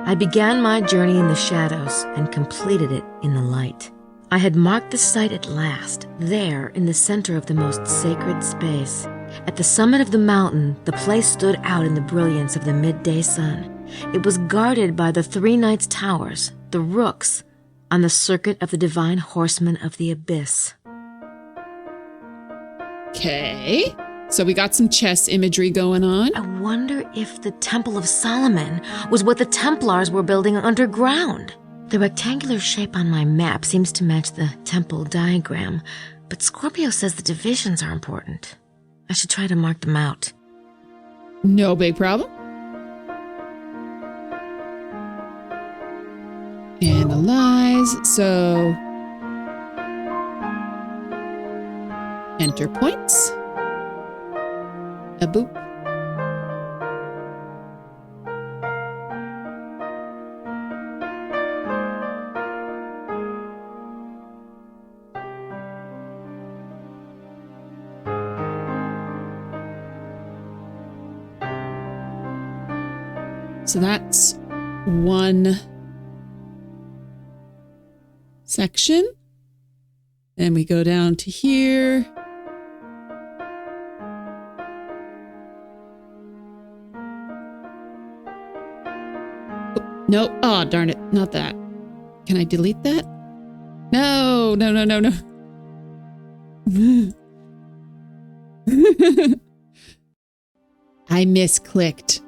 I began my journey in the shadows and completed it in the light. I had marked the site at last, there in the center of the most sacred space. At the summit of the mountain, the place stood out in the brilliance of the midday sun. It was guarded by the 3 knights' towers, the rooks, on the circuit of the divine horsemen of the abyss. Okay. So we got some chess imagery going on. I wonder if the Temple of Solomon was what the Templars were building underground. The rectangular shape on my map seems to match the temple diagram, but Scorpio says the divisions are important. I should try to mark them out. No big problem. Analyze. So enter points. A boop. So that's one section. Then we go down to here. No, oh, darn it, not that. Can I delete that? No. I misclicked.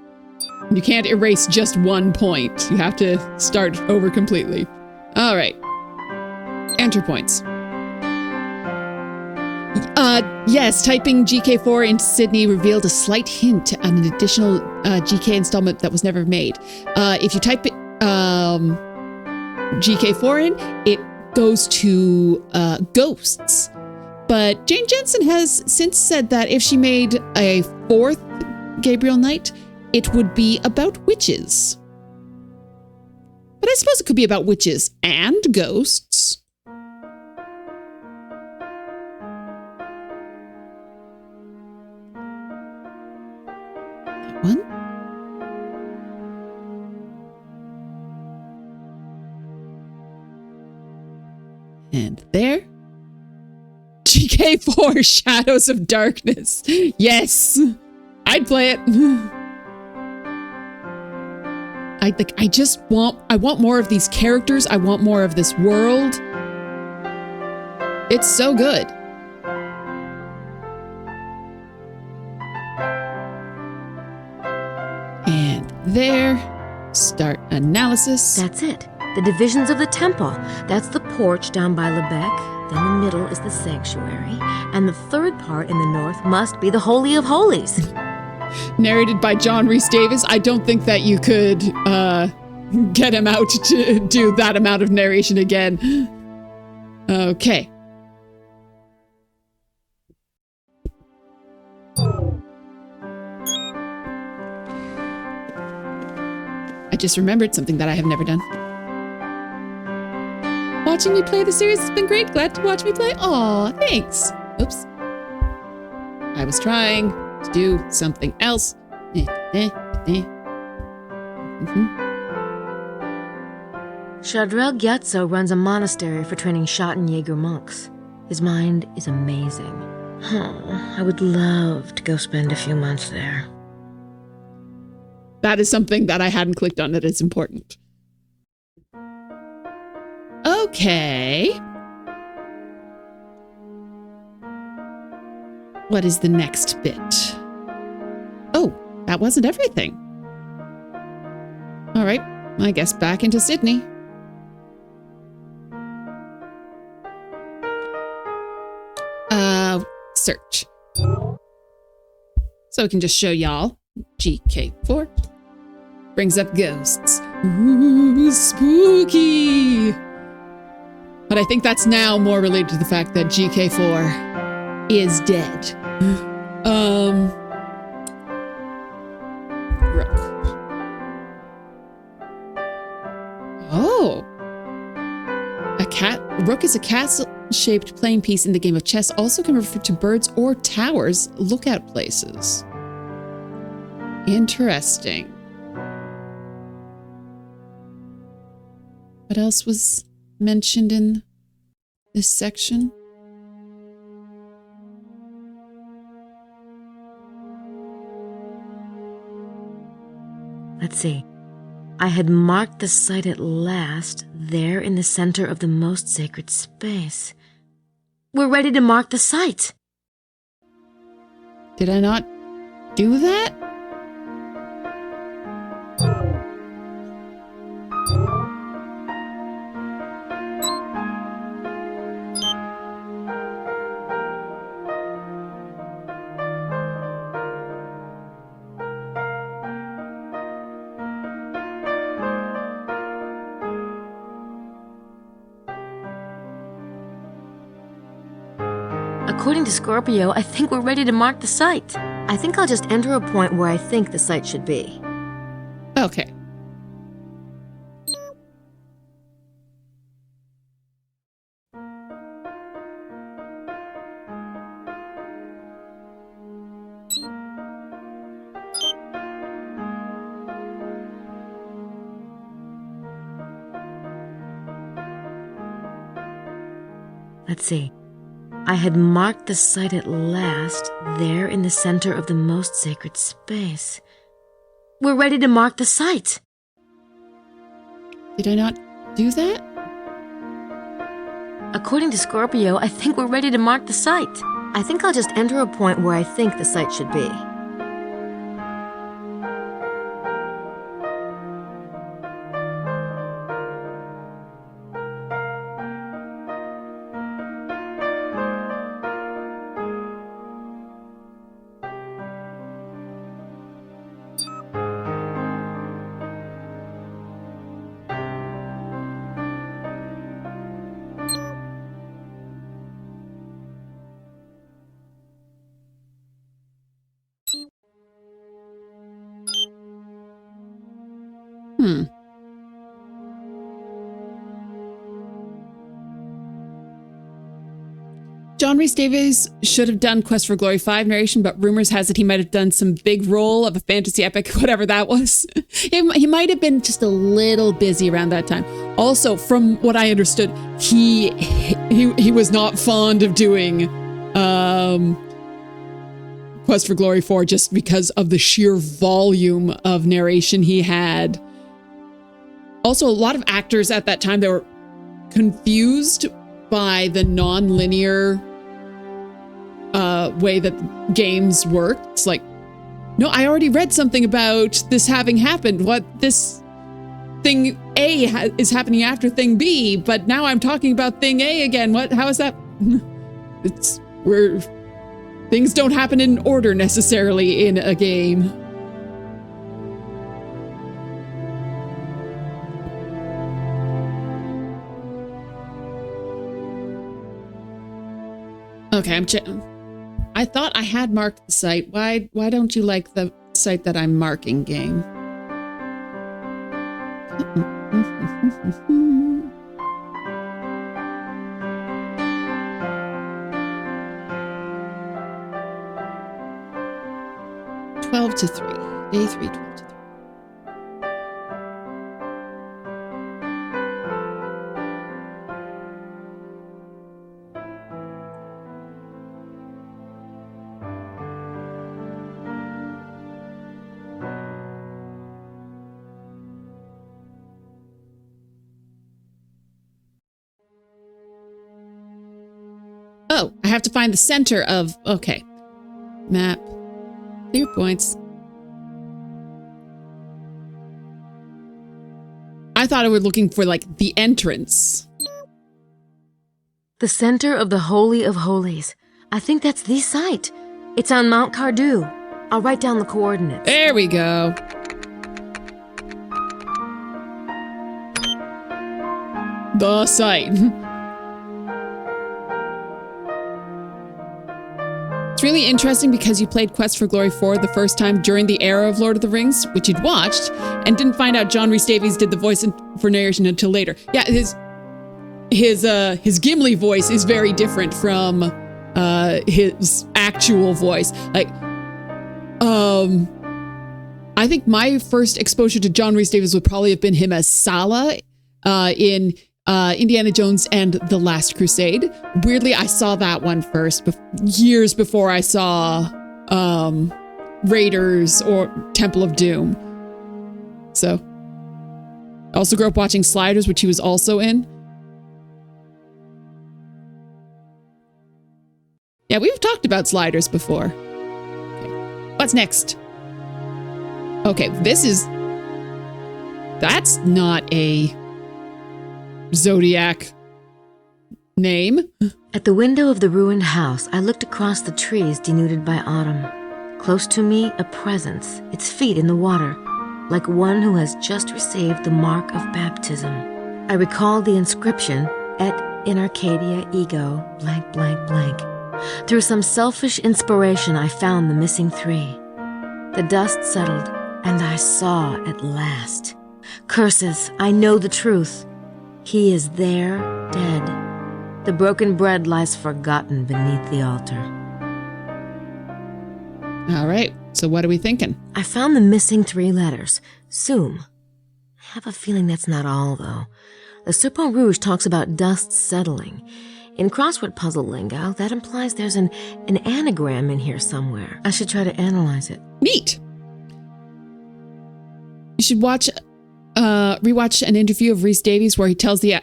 You can't erase just 1 point. You have to start over completely. All right. Enter points. Yes, typing GK4 into Sydney revealed a slight hint on an additional GK installment that was never made. If you type it, GK4 in, it goes to ghosts. But Jane Jensen has since said that if she made a 4th Gabriel Knight, it would be about witches. But I suppose it could be about witches and ghosts. That one. And there. GK4 Shadows of Darkness. Yes. I'd play it. I want more of these characters. I want more of this world. It's so good. And there, start analysis. That's it. The divisions of the temple. That's the porch down by Lebec. Then the middle is the sanctuary. And the third part in the north must be the Holy of Holies. Narrated by John Rhys Davis. I don't think that you could get him out to do that amount of narration again. Okay. I just remembered something that I have never done. Watching me play the series has been great. Glad to watch me play. Aw, thanks. Oops. I was trying to do something else. Shadrel Gyatso runs a monastery for training Shattenjager monks. His mind is amazing. Oh, I would love to go spend a few months there. That is something that I hadn't clicked on that is important. Okay. What is the next bit? Oh, that wasn't everything. All right, I guess back into Sydney. Search. So we can just show y'all. GK4 brings up ghosts. Ooh, spooky. But I think that's now more related to the fact that GK4 is dead. Rook. Oh. Rook is a castle-shaped playing piece in the game of chess. Also can refer to birds or towers, lookout places. Interesting. What else was mentioned in this section? Let's see. I had marked the site at last, there in the center of the most sacred space. We're ready to mark the site. Did I not do that? According to Scorpio, I think we're ready to mark the site. I think I'll just enter a point where I think the site should be. Okay. Let's see. I had marked the site at last, there in the center of the most sacred space. We're ready to mark the site. Did I not do that? According to Scorpio, I think we're ready to mark the site. I think I'll just enter a point where I think the site should be. John Rhys Davies should have done Quest for Glory 5 narration, but rumors has it he might have done some big role of a fantasy epic, whatever that was. He might have been just a little busy around that time. Also, from what I understood, he was not fond of doing Quest for Glory 4 just because of the sheer volume of narration he had. Also, a lot of actors at that time, they were confused by the non-linear way that games worked. It's like, no, I already read something about this having happened. What, this thing A is happening after thing B, but now I'm talking about thing A again. What? How is that? It's where things don't happen in order necessarily in a game. Okay, I thought I had marked the site. Why don't you like the site that I'm marking, game? Day 3, 12 to 3. Oh, I have to find the center of, okay. Map. Clear points. I thought I was looking for, like, the entrance. The center of the Holy of Holies. I think that's the site. It's on Mount Cardew. I'll write down the coordinates. There we go. The site. It's really interesting because you played Quest for Glory 4 the first time during the era of Lord of the Rings, which you'd watched, and didn't find out John Rhys Davies did the voice for narration until later. Yeah, his Gimli voice is very different from his actual voice. Like, I think my first exposure to John Rhys Davies would probably have been him as Sala in Indiana Jones and the Last Crusade. Weirdly, I saw that one first, years before I saw Raiders or Temple of Doom. So, I also grew up watching Sliders, which he was also in. Yeah, we've talked about Sliders before. Okay. What's next? Okay, that's not a Zodiac name. At the window of the ruined house, I looked across the trees denuded by autumn. Close to me, a presence, its feet in the water, like one who has just received the mark of baptism. I recalled the inscription, Et in Arcadia ego, blank, blank, blank. Through some selfish inspiration, I found the missing 3. The dust settled, and I saw at last. Curses, I know the truth. He is there, dead. The broken bread lies forgotten beneath the altar. All right, so what are we thinking? I found the missing 3 letters. Sum. I have a feeling that's not all, though. The Serpent Rouge talks about dust settling. In crossword puzzle lingo, that implies there's an anagram in here somewhere. I should try to analyze it. Neat. You should rewatch an interview of Rhys Davies where he tells the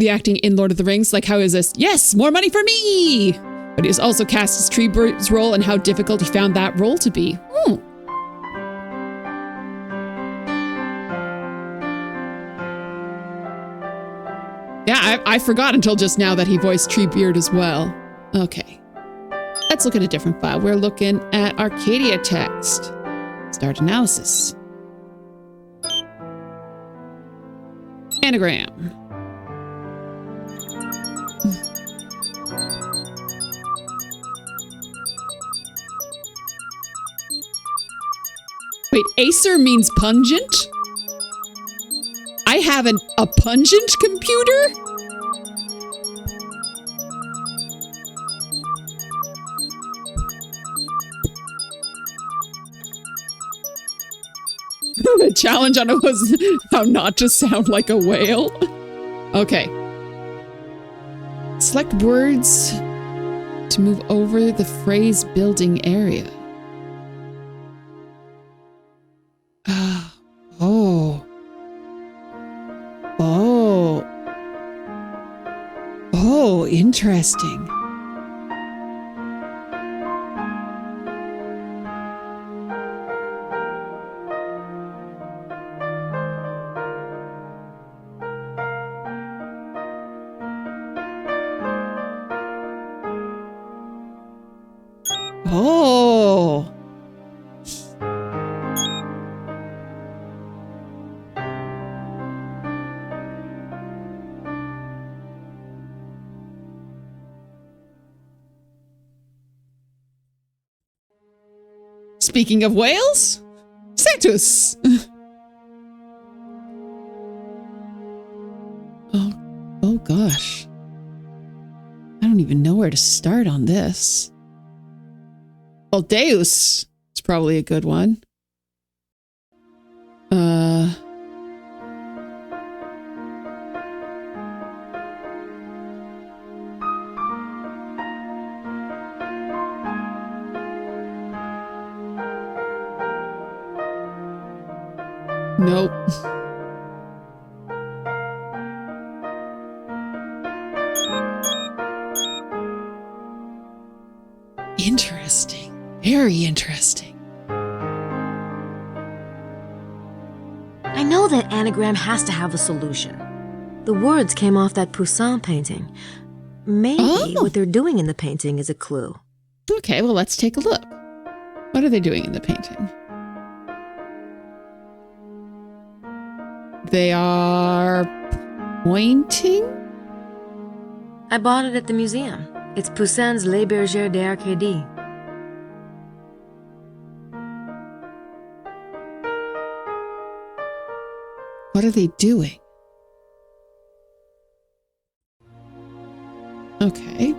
acting in Lord of the Rings, like how is this? Yes, more money for me! But he has also cast his Treebird's role and how difficult he found that role to be. Yeah, I forgot until just now that he voiced Treebeard as well. Okay. Let's look at a different file. We're looking at Arcadia text. Start analysis. Anagram. Wait, Acer means pungent? I have a pungent computer? The challenge on it was how not to sound like a whale. Okay. Select words to move over the phrase building area. Oh. Oh. Oh, interesting. Oh. Speaking of whales, Sanctus. Oh gosh. I don't even know where to start on this. Well, Deus is probably a good one. Nope. Interesting. Very interesting. I know that anagram has to have a solution. The words came off that Poussin painting. Maybe what they're doing in the painting is a clue. Okay, well, let's take a look. What are they doing in the painting? They are pointing? I bought it at the museum. It's Poussin's Les Bergères d'Arcadie. What are they doing? Okay.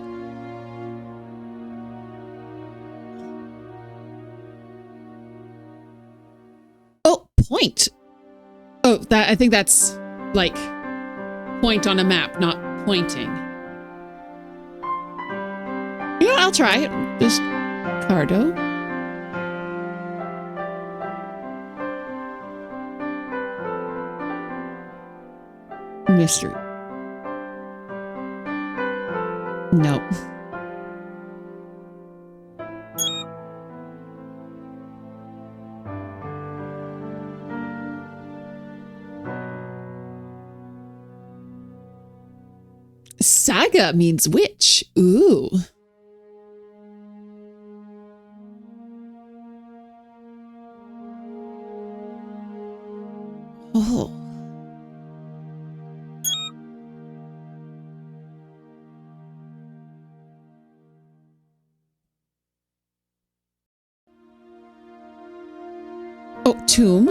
Oh, point. Oh, that I think that's like point on a map, not pointing. You know, I'll try it. Just Cardo. Mystery. Nope. Saga means witch. Ooh. Oh. Oh, tomb.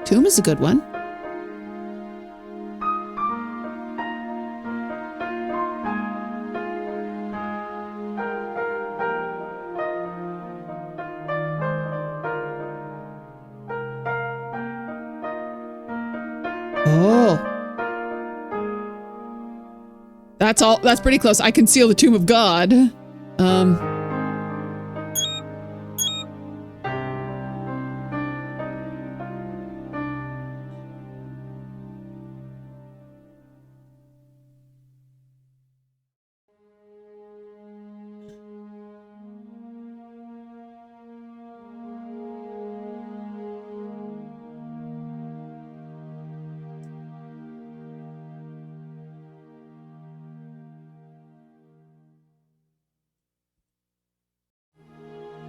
Tomb is a good one. Oh. That's all. That's pretty close. I conceal the tomb of God.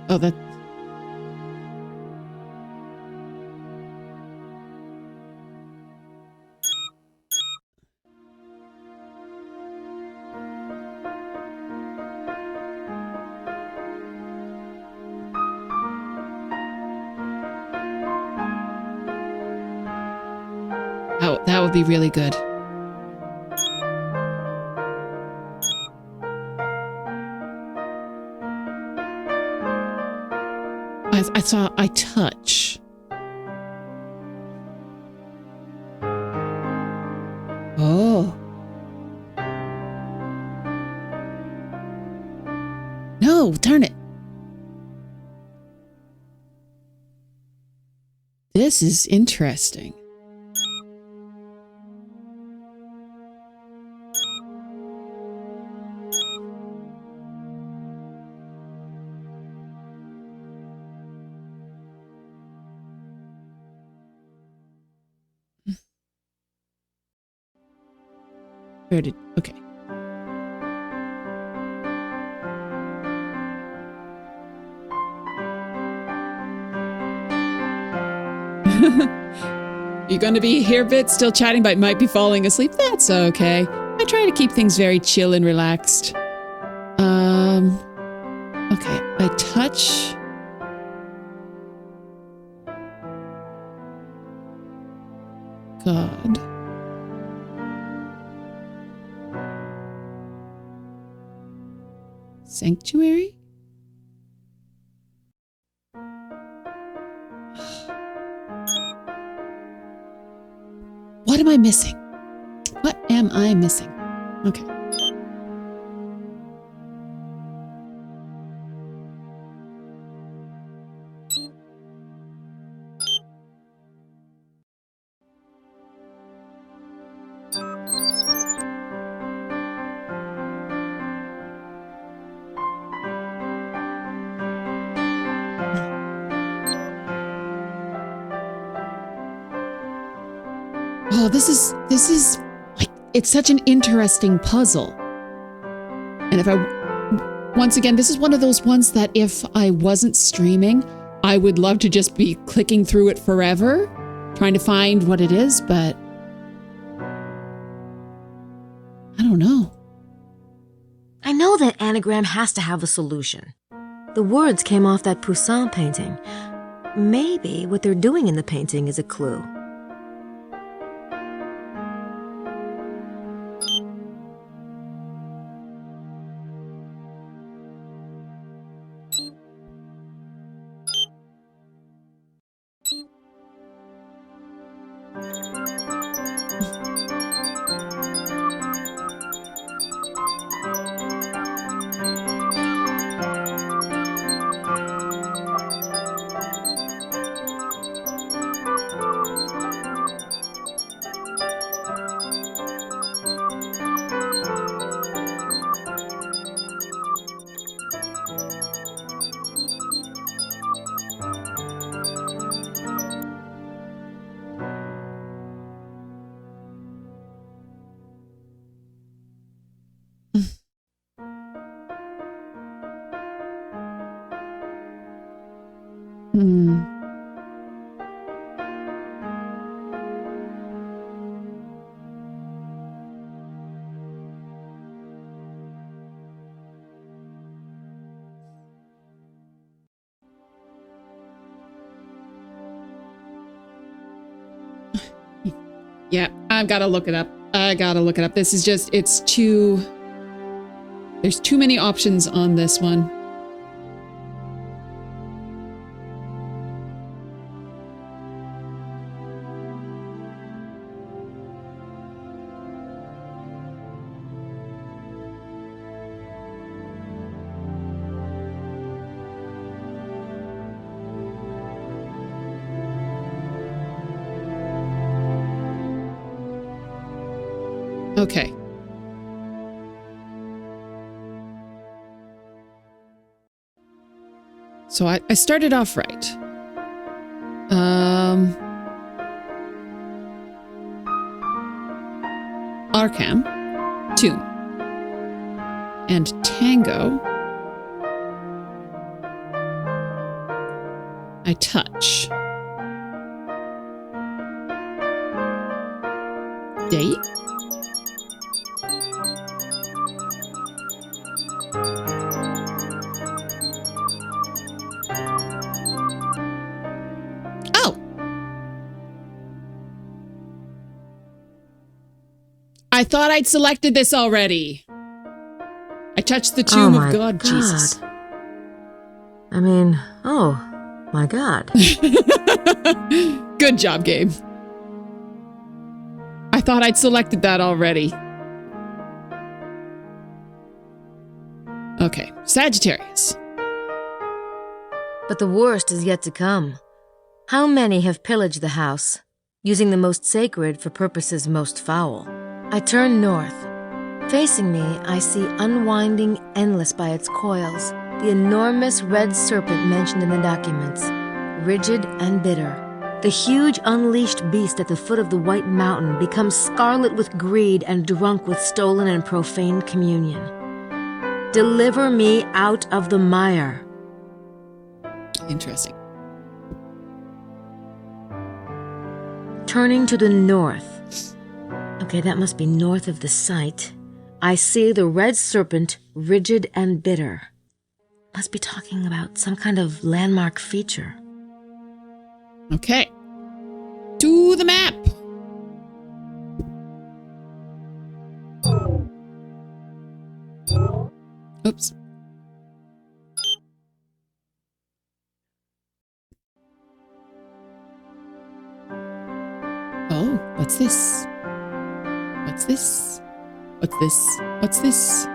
Oh, that. That would be really good. I saw I touch. Oh. No, darn it. This is interesting. Where did... Okay. You're going to be here a bit, still chatting, but might be falling asleep. That's okay. I try to keep things very chill and relaxed. Okay. I touch... God. Sanctuary? What am I missing? What am I missing? Okay. Oh, this is like, it's such an interesting puzzle. And if once again, this is one of those ones that if I wasn't streaming, I would love to just be clicking through it forever, trying to find what it is, but I don't know. I know that anagram has to have a solution. The words came off that Poussin painting. Maybe what they're doing in the painting is a clue. Yeah, I've got to look it up. This is just, there's too many options on this one. Okay. So I started off right. Arkham, Tomb, and Tango. I touch. Date. I thought I'd selected this already. I touched the tomb of God, Jesus. I mean, oh my God. Good job, Gabe. I thought I'd selected that already. Okay, Sagittarius. But the worst is yet to come. How many have pillaged the house, using the most sacred for purposes most foul? I turn north. Facing me, I see unwinding endless by its coils, the enormous red serpent mentioned in the documents, rigid and bitter. The huge unleashed beast at the foot of the White Mountain becomes scarlet with greed and drunk with stolen and profaned communion. Deliver me out of the mire. Interesting. Turning to the north. Okay, that must be north of the site. I see the red serpent, rigid and bitter. Must be talking about some kind of landmark feature. Okay. To the map. Oops. Oh, what's this? What's this? What's this? What's this?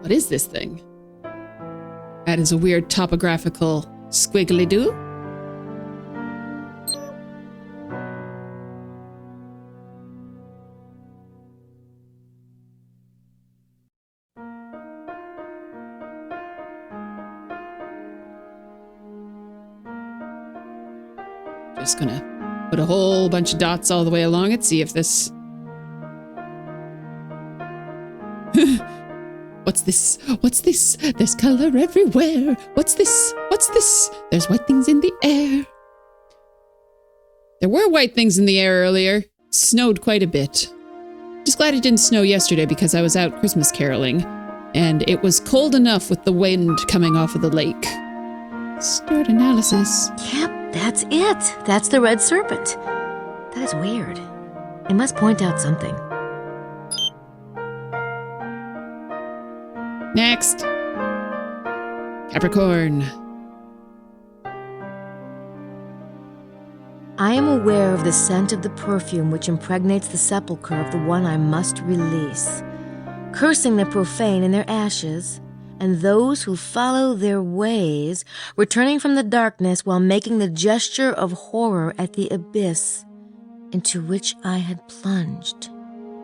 What is this thing? That is a weird topographical squiggly-doo. Just gonna put a whole bunch of dots all the way along it, see if this... What's this? What's this? There's color everywhere. What's this? What's this? There's white things in the air. There were white things in the air earlier. Snowed quite a bit. Just glad it didn't snow yesterday because I was out Christmas caroling, and it was cold enough with the wind coming off of the lake. Start analysis. Yep, that's it. That's the red serpent. That is weird. It must point out something. Next. Capricorn. I am aware of the scent of the perfume which impregnates the sepulchre of the one I must release, cursing the profane in their ashes, and those who follow their ways, returning from the darkness while making the gesture of horror at the abyss into which I had plunged.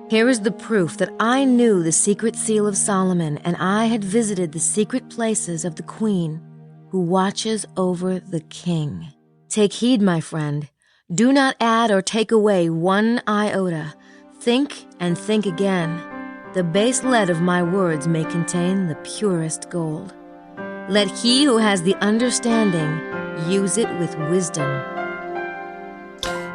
Here is the proof that I knew the secret seal of Solomon, and I had visited the secret places of the queen who watches over the king. Take heed, my friend. Do not add or take away one iota. Think and think again. The base lead of my words may contain the purest gold. Let he who has the understanding use it with wisdom.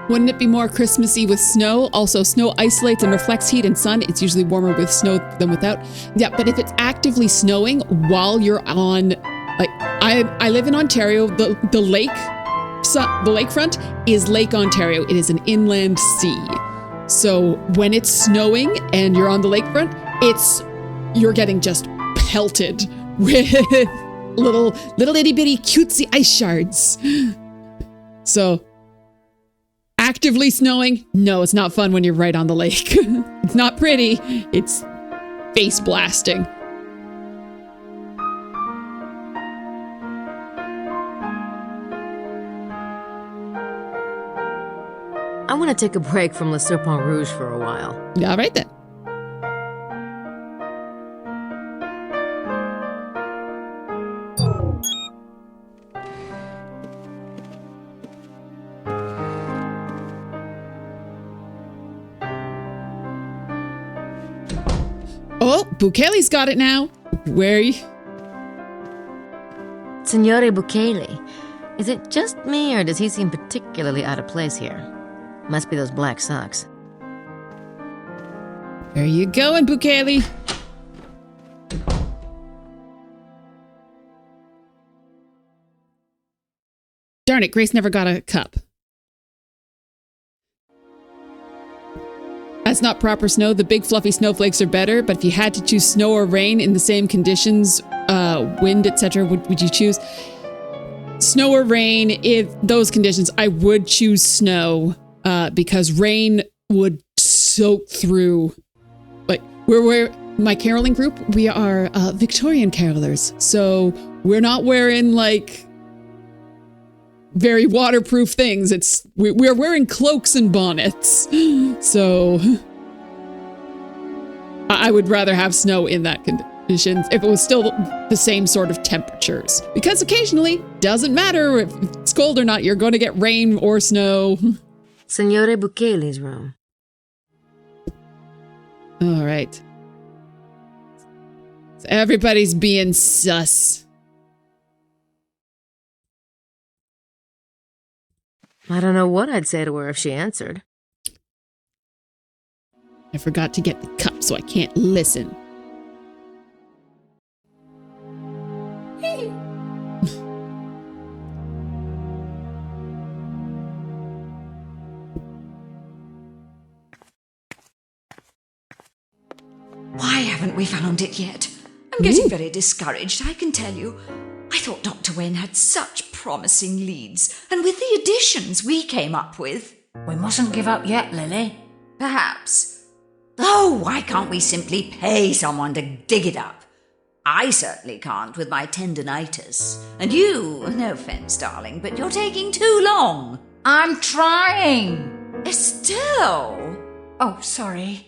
Wouldn't it be more Christmassy with snow? Also, snow isolates and reflects heat and sun. It's usually warmer with snow than without. Yeah, but if it's actively snowing while you're on, like, I live in Ontario. The lakefront is Lake Ontario. It is an inland sea. So when it's snowing and you're on the lakefront, you're getting just pelted with little itty bitty cutesy ice shards. So actively snowing, no, it's not fun when you're right on the lake. It's not pretty. It's face blasting. I want to take a break from Le Serpent Rouge for a while. All right then. Oh, Bukele's got it now. Where are you? Signore Bukele, is it just me or does he seem particularly out of place here? Must be those black socks. Where you going, Bukele? Darn it, Grace never got a cup. That's not proper snow. The big fluffy snowflakes are better, but if you had to choose snow or rain in the same conditions, wind, etc., would you choose snow or rain? If those conditions, I would choose snow, because rain would soak through. Like, we're my caroling group, we are Victorian carolers, so we're not wearing like very waterproof things. We're wearing cloaks and bonnets. So I would rather have snow in that conditions if it was still the same sort of temperatures. Because occasionally, doesn't matter if it's cold or not, you're going to get rain or snow. Signore Bukele's room. All right. So everybody's being sus. I don't know what I'd say to her if she answered. I forgot to get the cup, so I can't listen. Why haven't we found it yet? I'm getting very discouraged, I can tell you. I thought Dr. Wen had such promising leads, and with the additions we came up with... We mustn't give up yet, Lily. Perhaps. Oh, why can't we simply pay someone to dig it up? I certainly can't with my tendinitis. And you, no offense, darling, but you're taking too long. I'm trying. Estelle! Oh, sorry.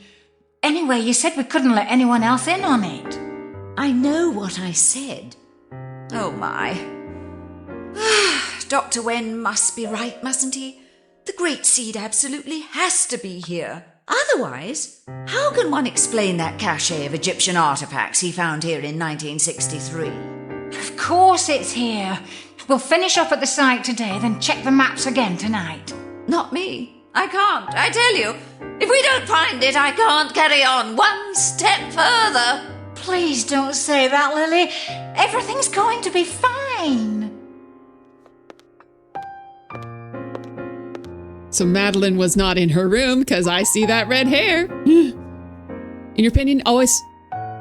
Anyway, you said we couldn't let anyone else in on it. I know what I said. Oh, my. Dr. Wen must be right, mustn't he? The Great Seed absolutely has to be here. Otherwise, how can one explain that cache of Egyptian artifacts he found here in 1963? Of course it's here. We'll finish up at the site today, then check the maps again tonight. Not me. I can't, I tell you. If we don't find it, I can't carry on one step further. Please don't say that, Lily. Everything's going to be fine. So Madeline was not in her room because I see that red hair. In your opinion, always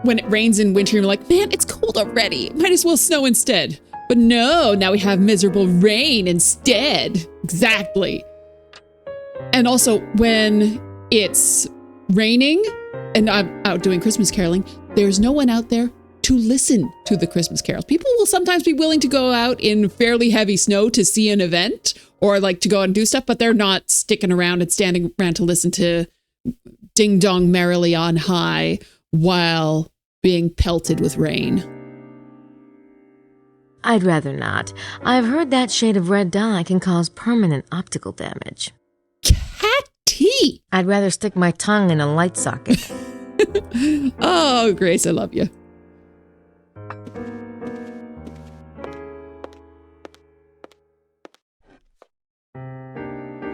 when it rains in winter, you're like, man, it's cold already. Might as well snow instead. But no, now we have miserable rain instead. Exactly. And also when it's raining and I'm out doing Christmas caroling, there's no one out there to listen to the Christmas carols. People will sometimes be willing to go out in fairly heavy snow to see an event or like to go out and do stuff, but they're not sticking around and standing around to listen to Ding Dong Merrily on High while being pelted with rain. I'd rather not. I've heard that shade of red dye can cause permanent optical damage. Catty! I'd rather stick my tongue in a light socket. Oh, Grace, I love you.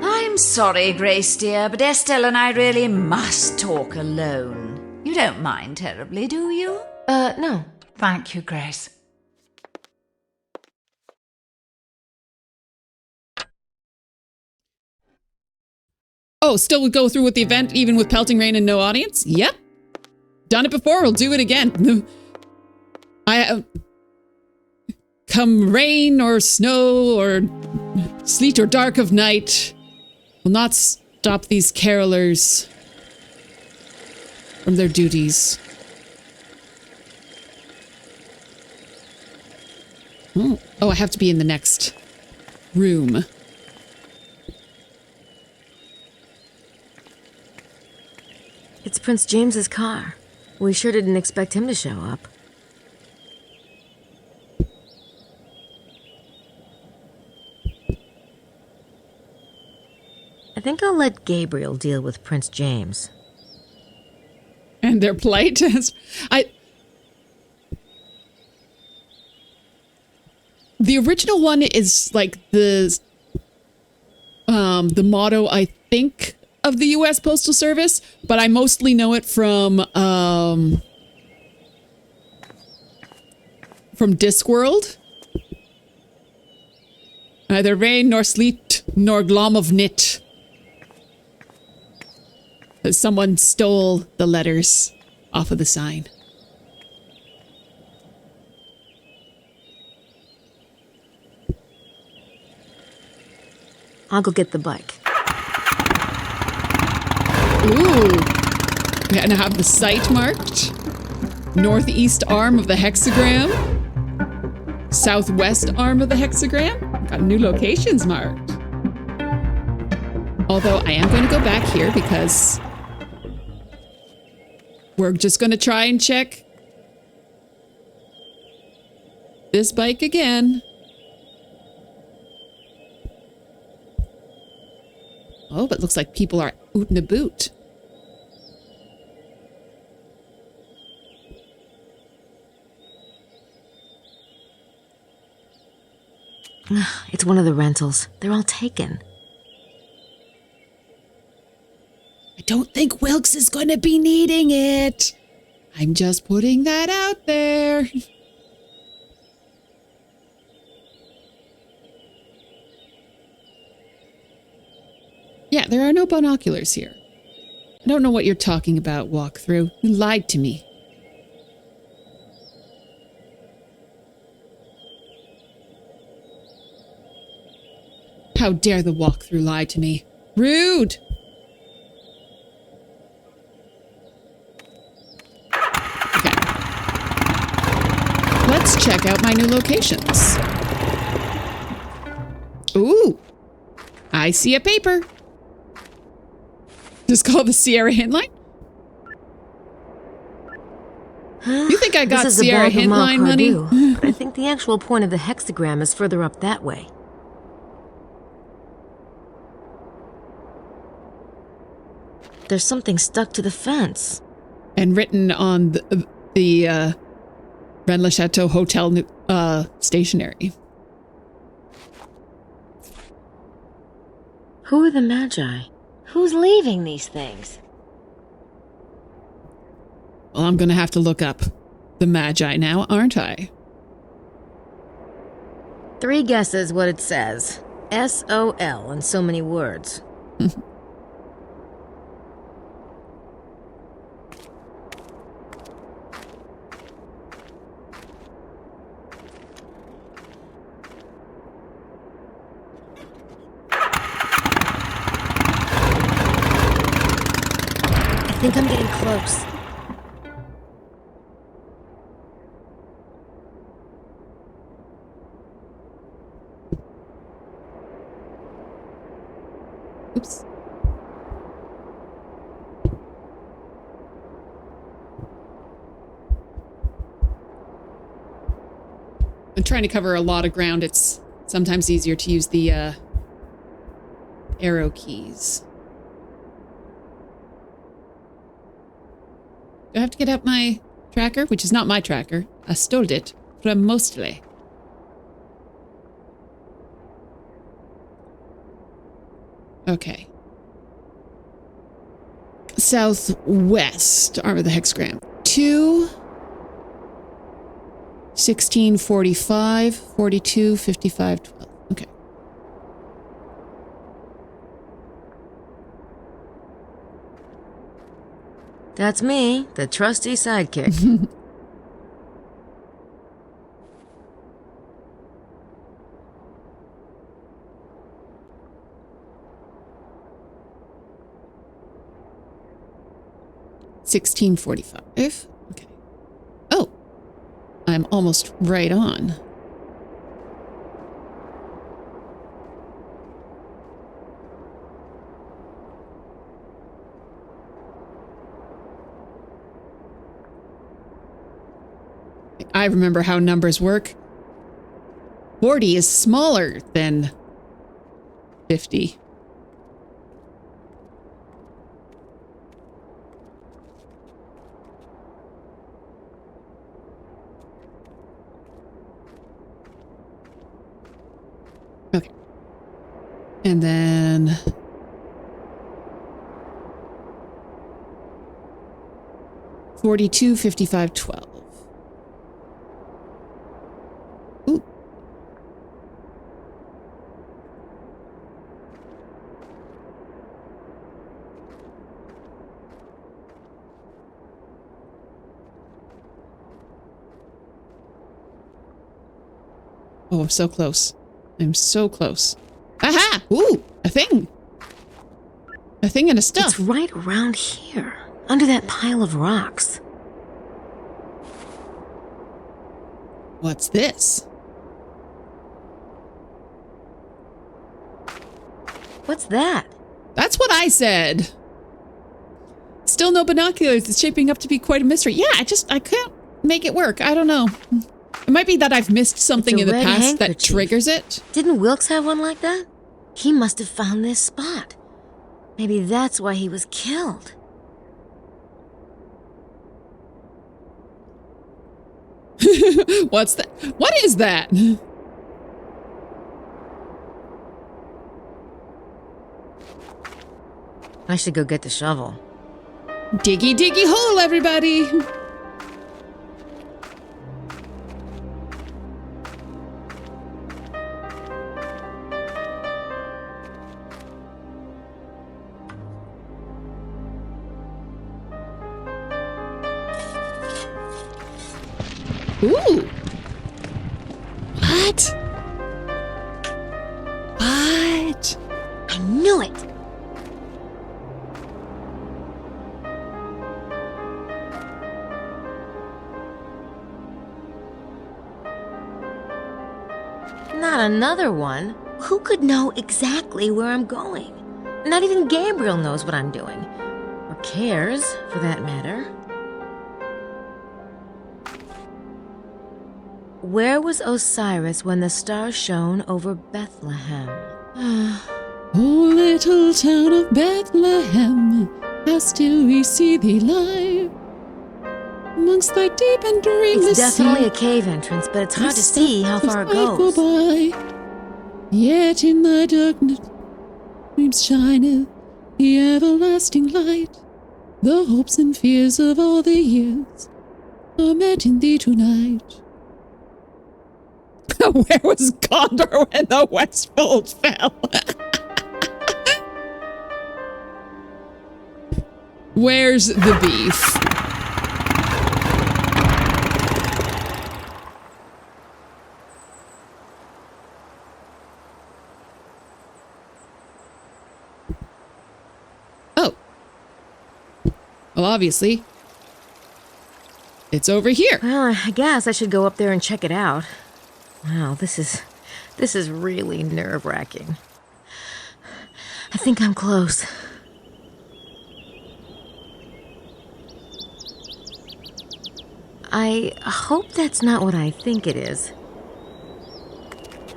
I'm sorry, Grace dear, but Estelle and I really must talk alone. You don't mind terribly, do you? No. Thank you, Grace. Oh, still would go through with the event even with pelting rain and no audience? Yep. Done it before, we'll do it again. Come rain or snow or sleet or dark of night, will not stop these carolers from their duties. Oh, I have to be in the next room. It's Prince James's car. We sure didn't expect him to show up. I think I'll let Gabriel deal with Prince James. And their plight? The original one is like the motto, I think, of the U.S. Postal Service, but I mostly know it from Discworld. Neither rain nor sleet nor glom of knit. Someone stole the letters off of the sign. I'll go get the bike. Ooh. And I have the site marked. Northeast arm of the hexagram. Southwest arm of the hexagram. Got new locations marked. Although I am going to go back here because we're just going to try and check this bike again. Oh, but it looks like people are oot and a boot. It's one of the rentals. They're all taken. I don't think Wilkes is going to be needing it. I'm just putting that out there. Yeah, there are no binoculars here. I don't know what you're talking about, walkthrough. You lied to me. How dare the walkthrough lie to me? Rude! Okay. Let's check out my new locations. Ooh! I see a paper. Just called the Sierra Hintline? You think I got Sierra Hintline money? I think the actual point of the hexagram is further up that way. There's something stuck to the fence. And written on the Rennes-Le-Chateau hotel stationery. Who are the Magi? Who's leaving these things? Well, I'm going to have to look up the Magi now, aren't I? 3 guesses what it says. S-O-L in so many words. I think I'm getting close. Oops. I'm trying to cover a lot of ground. It's sometimes easier to use the arrow keys. Do I have to get out my tracker? Which is not my tracker. I stole it from Mostly. Okay. Southwest arm of the hexagram. 2, 16, 45, 42, 55, 12. Okay. That's me, the trusty sidekick. $16.45. Okay. Oh, I'm almost right on. I remember how numbers work. 40 is smaller than 50. Okay. And then 42, 55, 12. Ooh. Oh, I'm so close. I'm so close. Aha! Ooh, a thing. A thing and a stuff. It's right around here, under that pile of rocks. What's this? What's that? That's what I said. Still no binoculars. It's shaping up to be quite a mystery. Yeah, I can't make it work. I don't know. It might be that I've missed something in the past that triggers it. Didn't Wilkes have one like that? He must have found this spot. Maybe that's why he was killed. What's that? What is that? I should go get the shovel. Diggy, diggy hole, everybody. Ooh. What? What? I knew it. Not another one. Who could know exactly where I'm going? Not even Gabriel knows what I'm doing. Or cares, for that matter. Where was Osiris when the star shone over Bethlehem? Oh, little town of Bethlehem, how still we see thee lie amongst thy deep and dreamless It's definitely a cave entrance, but it's hard to see how far it goes. Go by. Yet in thy darkness dreams shineth the everlasting light. The hopes and fears of all the years are met in thee tonight. Where was Gondor when the Westfold fell? Where's the beef? Oh. Well, obviously, it's over here. Well, I guess I should go up there and check it out. Wow, this is really nerve-wracking. I think I'm close. I hope that's not what I think it is.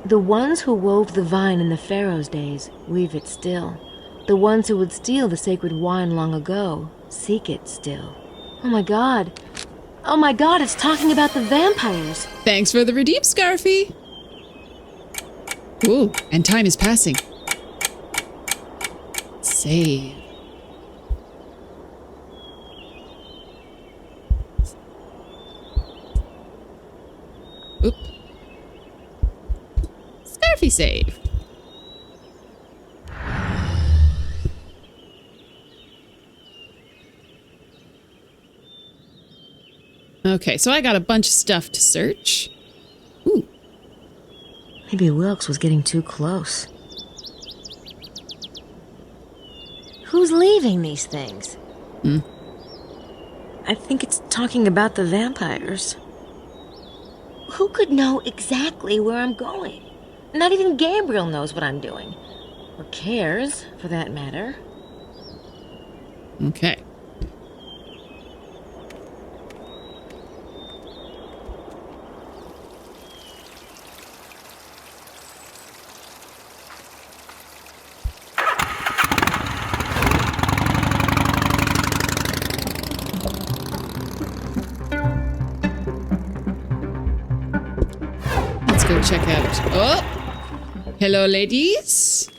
The ones who wove the vine in the Pharaoh's days weave it still. The ones who would steal the sacred wine long ago seek it still. Oh my god, it's talking about the vampires. Thanks for the redeem, Scarfy. Ooh, and time is passing. Save. Oop. Scarfy save. Okay, so I got a bunch of stuff to search. Ooh. Maybe Wilkes was getting too close. Who's leaving these things? I think it's talking about the vampires. Who could know exactly where I'm going? Not even Gabriel knows what I'm doing. Or cares, for that matter. Okay. Go check out. Oh! Hello, ladies.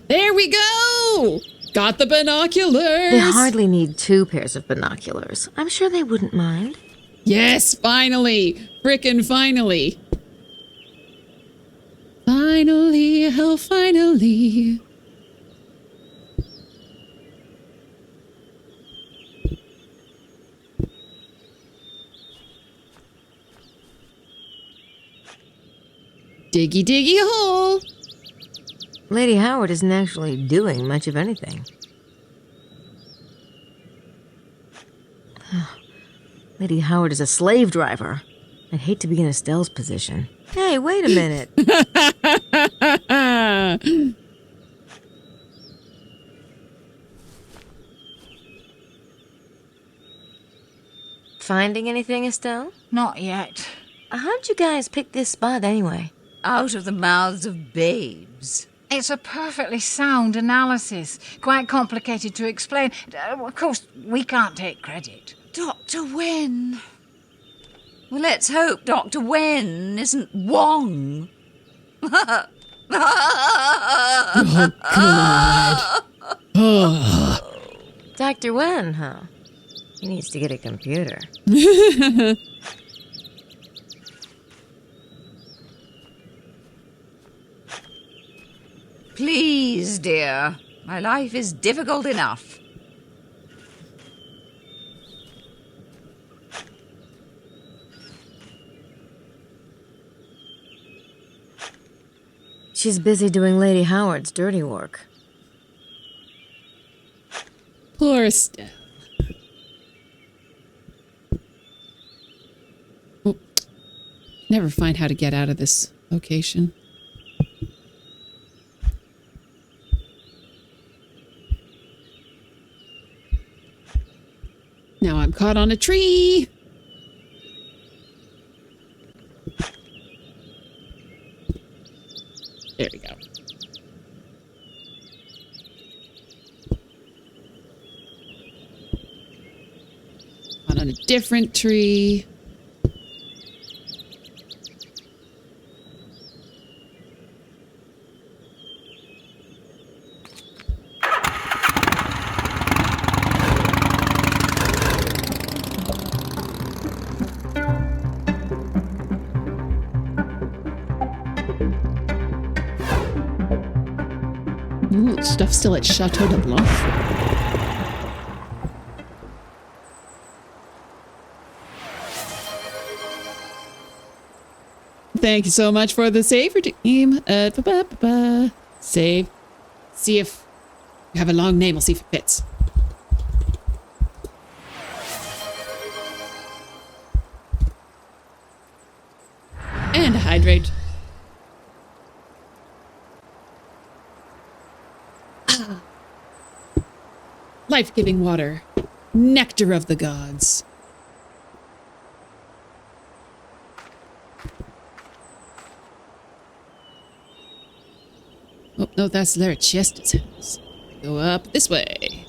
There we go! Got the binoculars. They hardly need 2 pairs of binoculars. I'm sure they wouldn't mind. Yes, finally. Frickin' finally. Finally, oh, finally. Diggy, diggy hole. Lady Howard isn't actually doing much of anything. Lady Howard is a slave driver. I'd hate to be in Estelle's position. Hey, wait a minute. Finding anything, Estelle? Not yet. How'd you guys pick this spot anyway? Out of the mouths of babes. It's a perfectly sound analysis. Quite complicated to explain. Of course, we can't take credit. Dr. Wen. Well, let's hope Dr. Wen isn't Wong. Oh, God. Oh. Dr. Wen, huh? He needs to get a computer. Please, dear. My life is difficult enough. She's busy doing Lady Howard's dirty work. Poor Estelle. Oh, never find how to get out of this location. Now I'm caught on a tree. There we go. On a different tree. Ooh, stuff still at Chateau de Blanc. Thank you so much for the save team. Save. See if you have a long name. We'll see if it fits. And hydrate. Life-giving water. Nectar of the gods. Oh, no, that's their Chester's house. Go up this way.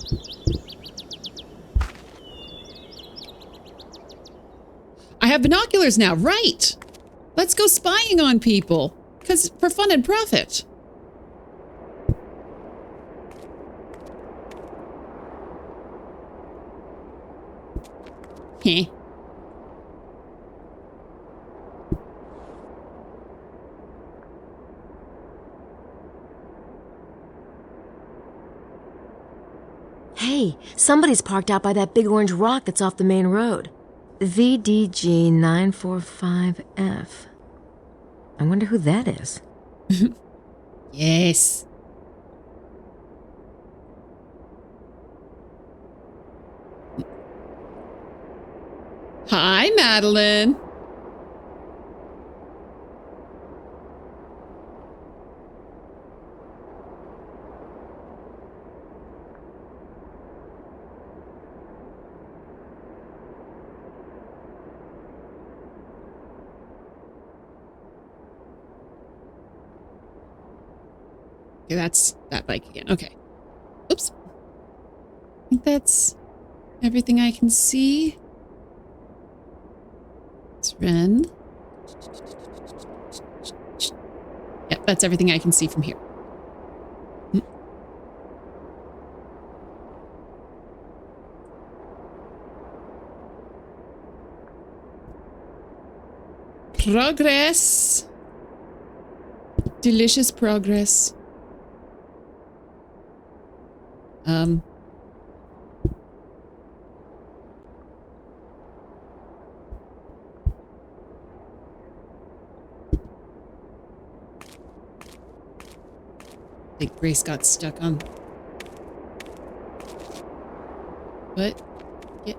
I have binoculars now, right? Let's go spying on people. Because for fun and profit. Heh. Hey, somebody's parked out by that big orange rock that's off the main road. VDG 945F. I wonder who that is. Yes. Hi, Madeline. Okay, that's that bike again. Okay. Oops. I think that's everything I can see. It's Ren. Yep, that's everything I can see from here. Progress. Delicious progress. I think Grace got stuck on. What? Yeah.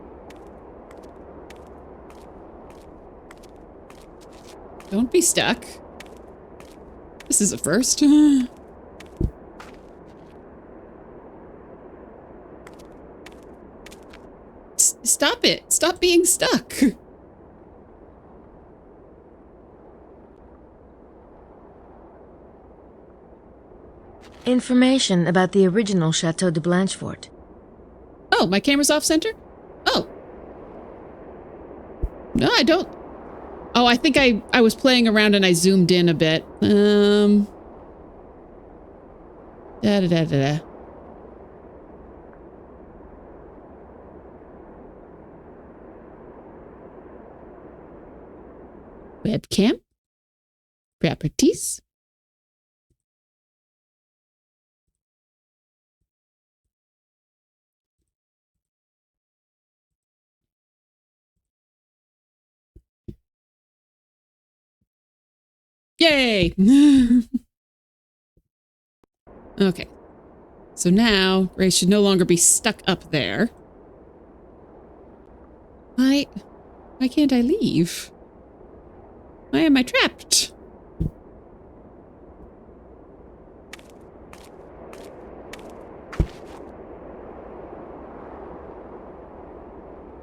Don't be stuck. This is a first. Stop it. Stop being stuck. Information about the original Chateau de Blanchefort. Oh, my camera's off center? Oh. No, I don't. Oh, I think I was playing around and I zoomed in a bit. Da-da-da-da-da. Webcam. Properties. Yay! Okay. So now, Grace should no longer be stuck up there. Why can't I leave? Why am I trapped?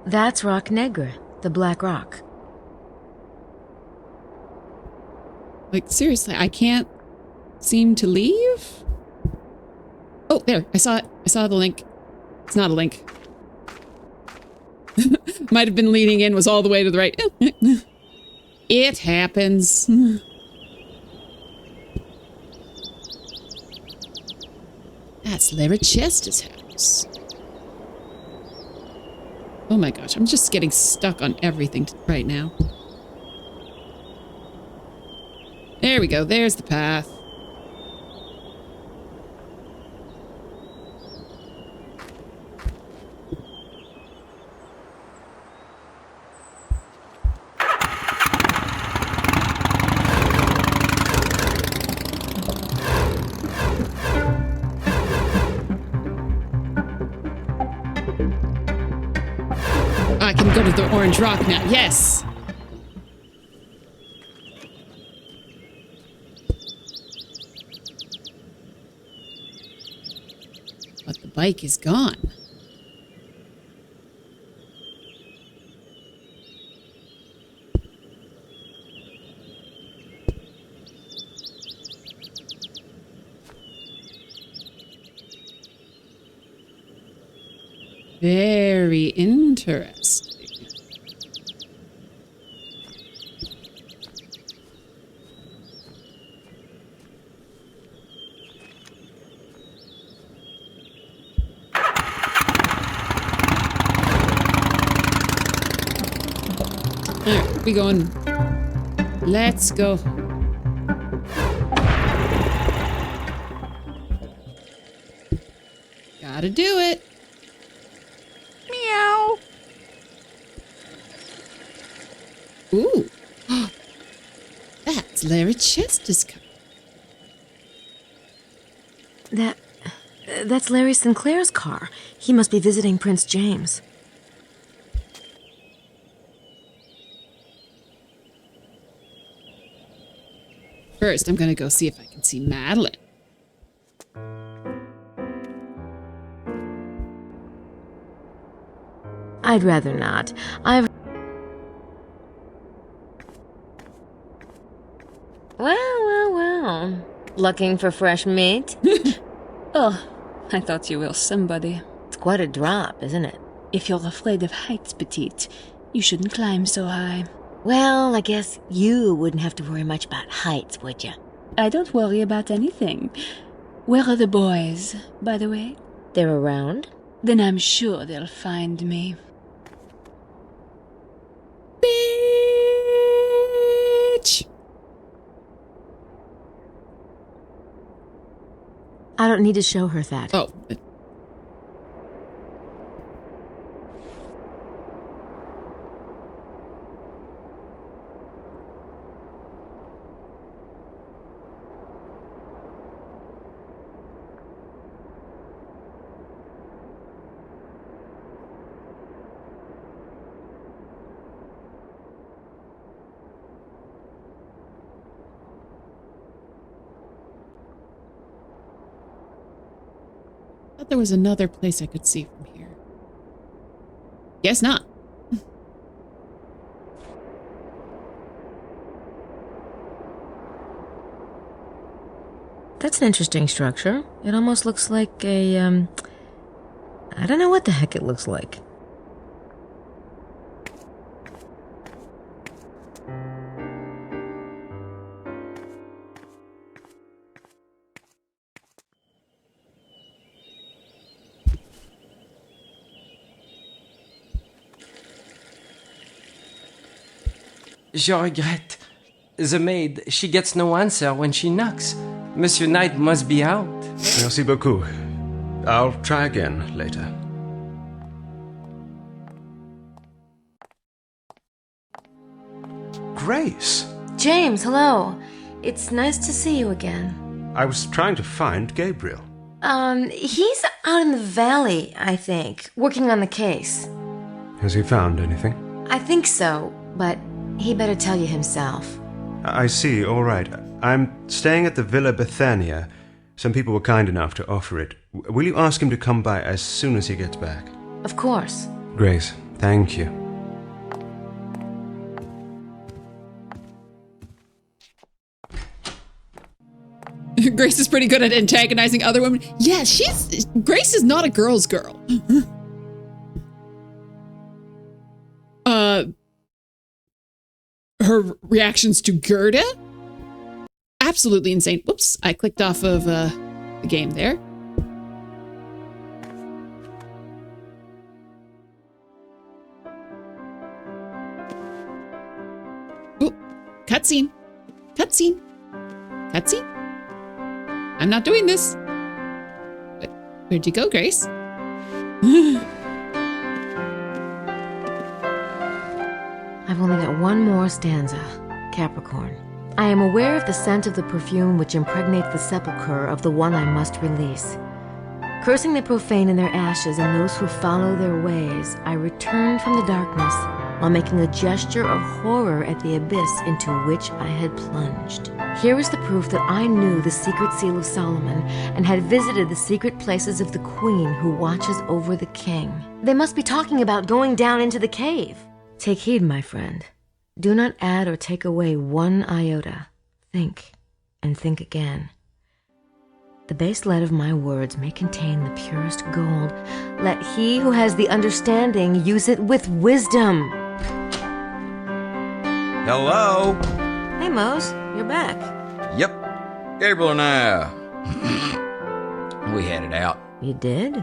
That's Rock Negre, the Black Rock. Like, seriously, I can't seem to leave? Oh, there. I saw it. I saw the link. It's not a link. Might have been leaning in, was all the way to the right. It happens. That's Larry Chester's house. Oh my gosh, I'm just getting stuck on everything right now. There we go. There's the path. I can go to the orange rock now. Yes. But the bike is gone. Very interesting. Alright, we going. Let's go. Gotta do it. Meow. Ooh. That's Larry Chester's car. That's Larry Sinclair's car. He must be visiting Prince James. First, I'm gonna go see if I can see Madeline. I'd rather not. Well. Looking for fresh meat? Oh, I thought you were somebody. It's quite a drop, isn't it? If you're afraid of heights, petite, you shouldn't climb so high. Well, I guess you wouldn't have to worry much about heights, would you? I don't worry about anything. Where are the boys, by the way? They're around? Then I'm sure they'll find me. I don't need to show her that. Oh. I thought there was another place I could see from here. Guess not. That's an interesting structure. It almost looks like a, I don't know what the heck it looks like. Je regrette. The maid, she gets no answer when she knocks. Monsieur Knight must be out. Merci beaucoup. I'll try again later. Grace! James, hello. It's nice to see you again. I was trying to find Gabriel. He's out in the valley, I think, working on the case. Has he found anything? I think so, but he better tell you himself. I see, all right. I'm staying at the Villa Bethania. Some people were kind enough to offer it. Will you ask him to come by as soon as he gets back? Of course. Grace, thank you. Grace is pretty good at antagonizing other women. Yeah, Grace is not a girl's girl. Her reactions to Gerda? Absolutely insane. Whoops, I clicked off of the game there. Ooh, cutscene. Cutscene. Cutscene. I'm not doing this. Where'd you go, Grace? I've only got one more stanza. Capricorn. I am aware of the scent of the perfume which impregnates the sepulchre of the one I must release. Cursing the profane in their ashes and those who follow their ways, I returned from the darkness while making a gesture of horror at the abyss into which I had plunged. Here is the proof that I knew the secret seal of Solomon and had visited the secret places of the queen who watches over the king. They must be talking about going down into the cave. Take heed, my friend. Do not add or take away one iota. Think, and think again. The base lead of my words may contain the purest gold. Let he who has the understanding use it with wisdom. Hello? Hey, Mose, you're back. Yep. Gabriel and I, we had it out. You did?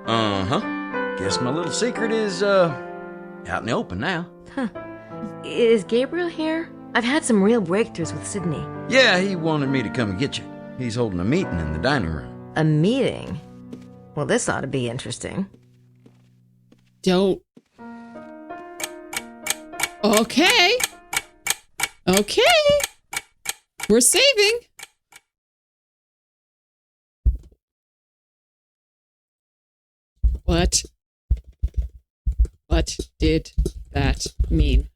Uh-huh. Guess my little secret is, out in the open now. Huh. Is Gabriel here? I've had some real breakthroughs with Sydney. Yeah, he wanted me to come and get you. He's holding a meeting in the dining room. A meeting? Well, this ought to be interesting. Don't. Okay. Okay. We're saving. What did that mean?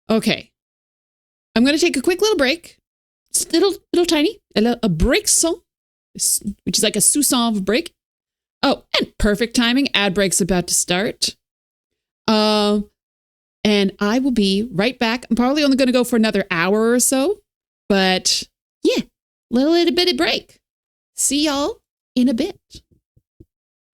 Okay. I'm going to take a quick little break. It's little tiny, a break song, which is like a sous-sove break. Oh, and perfect timing. Ad break's about to start. And I will be right back. I'm probably only going to go for another hour or so, but yeah, little bitty break. See y'all in a bit.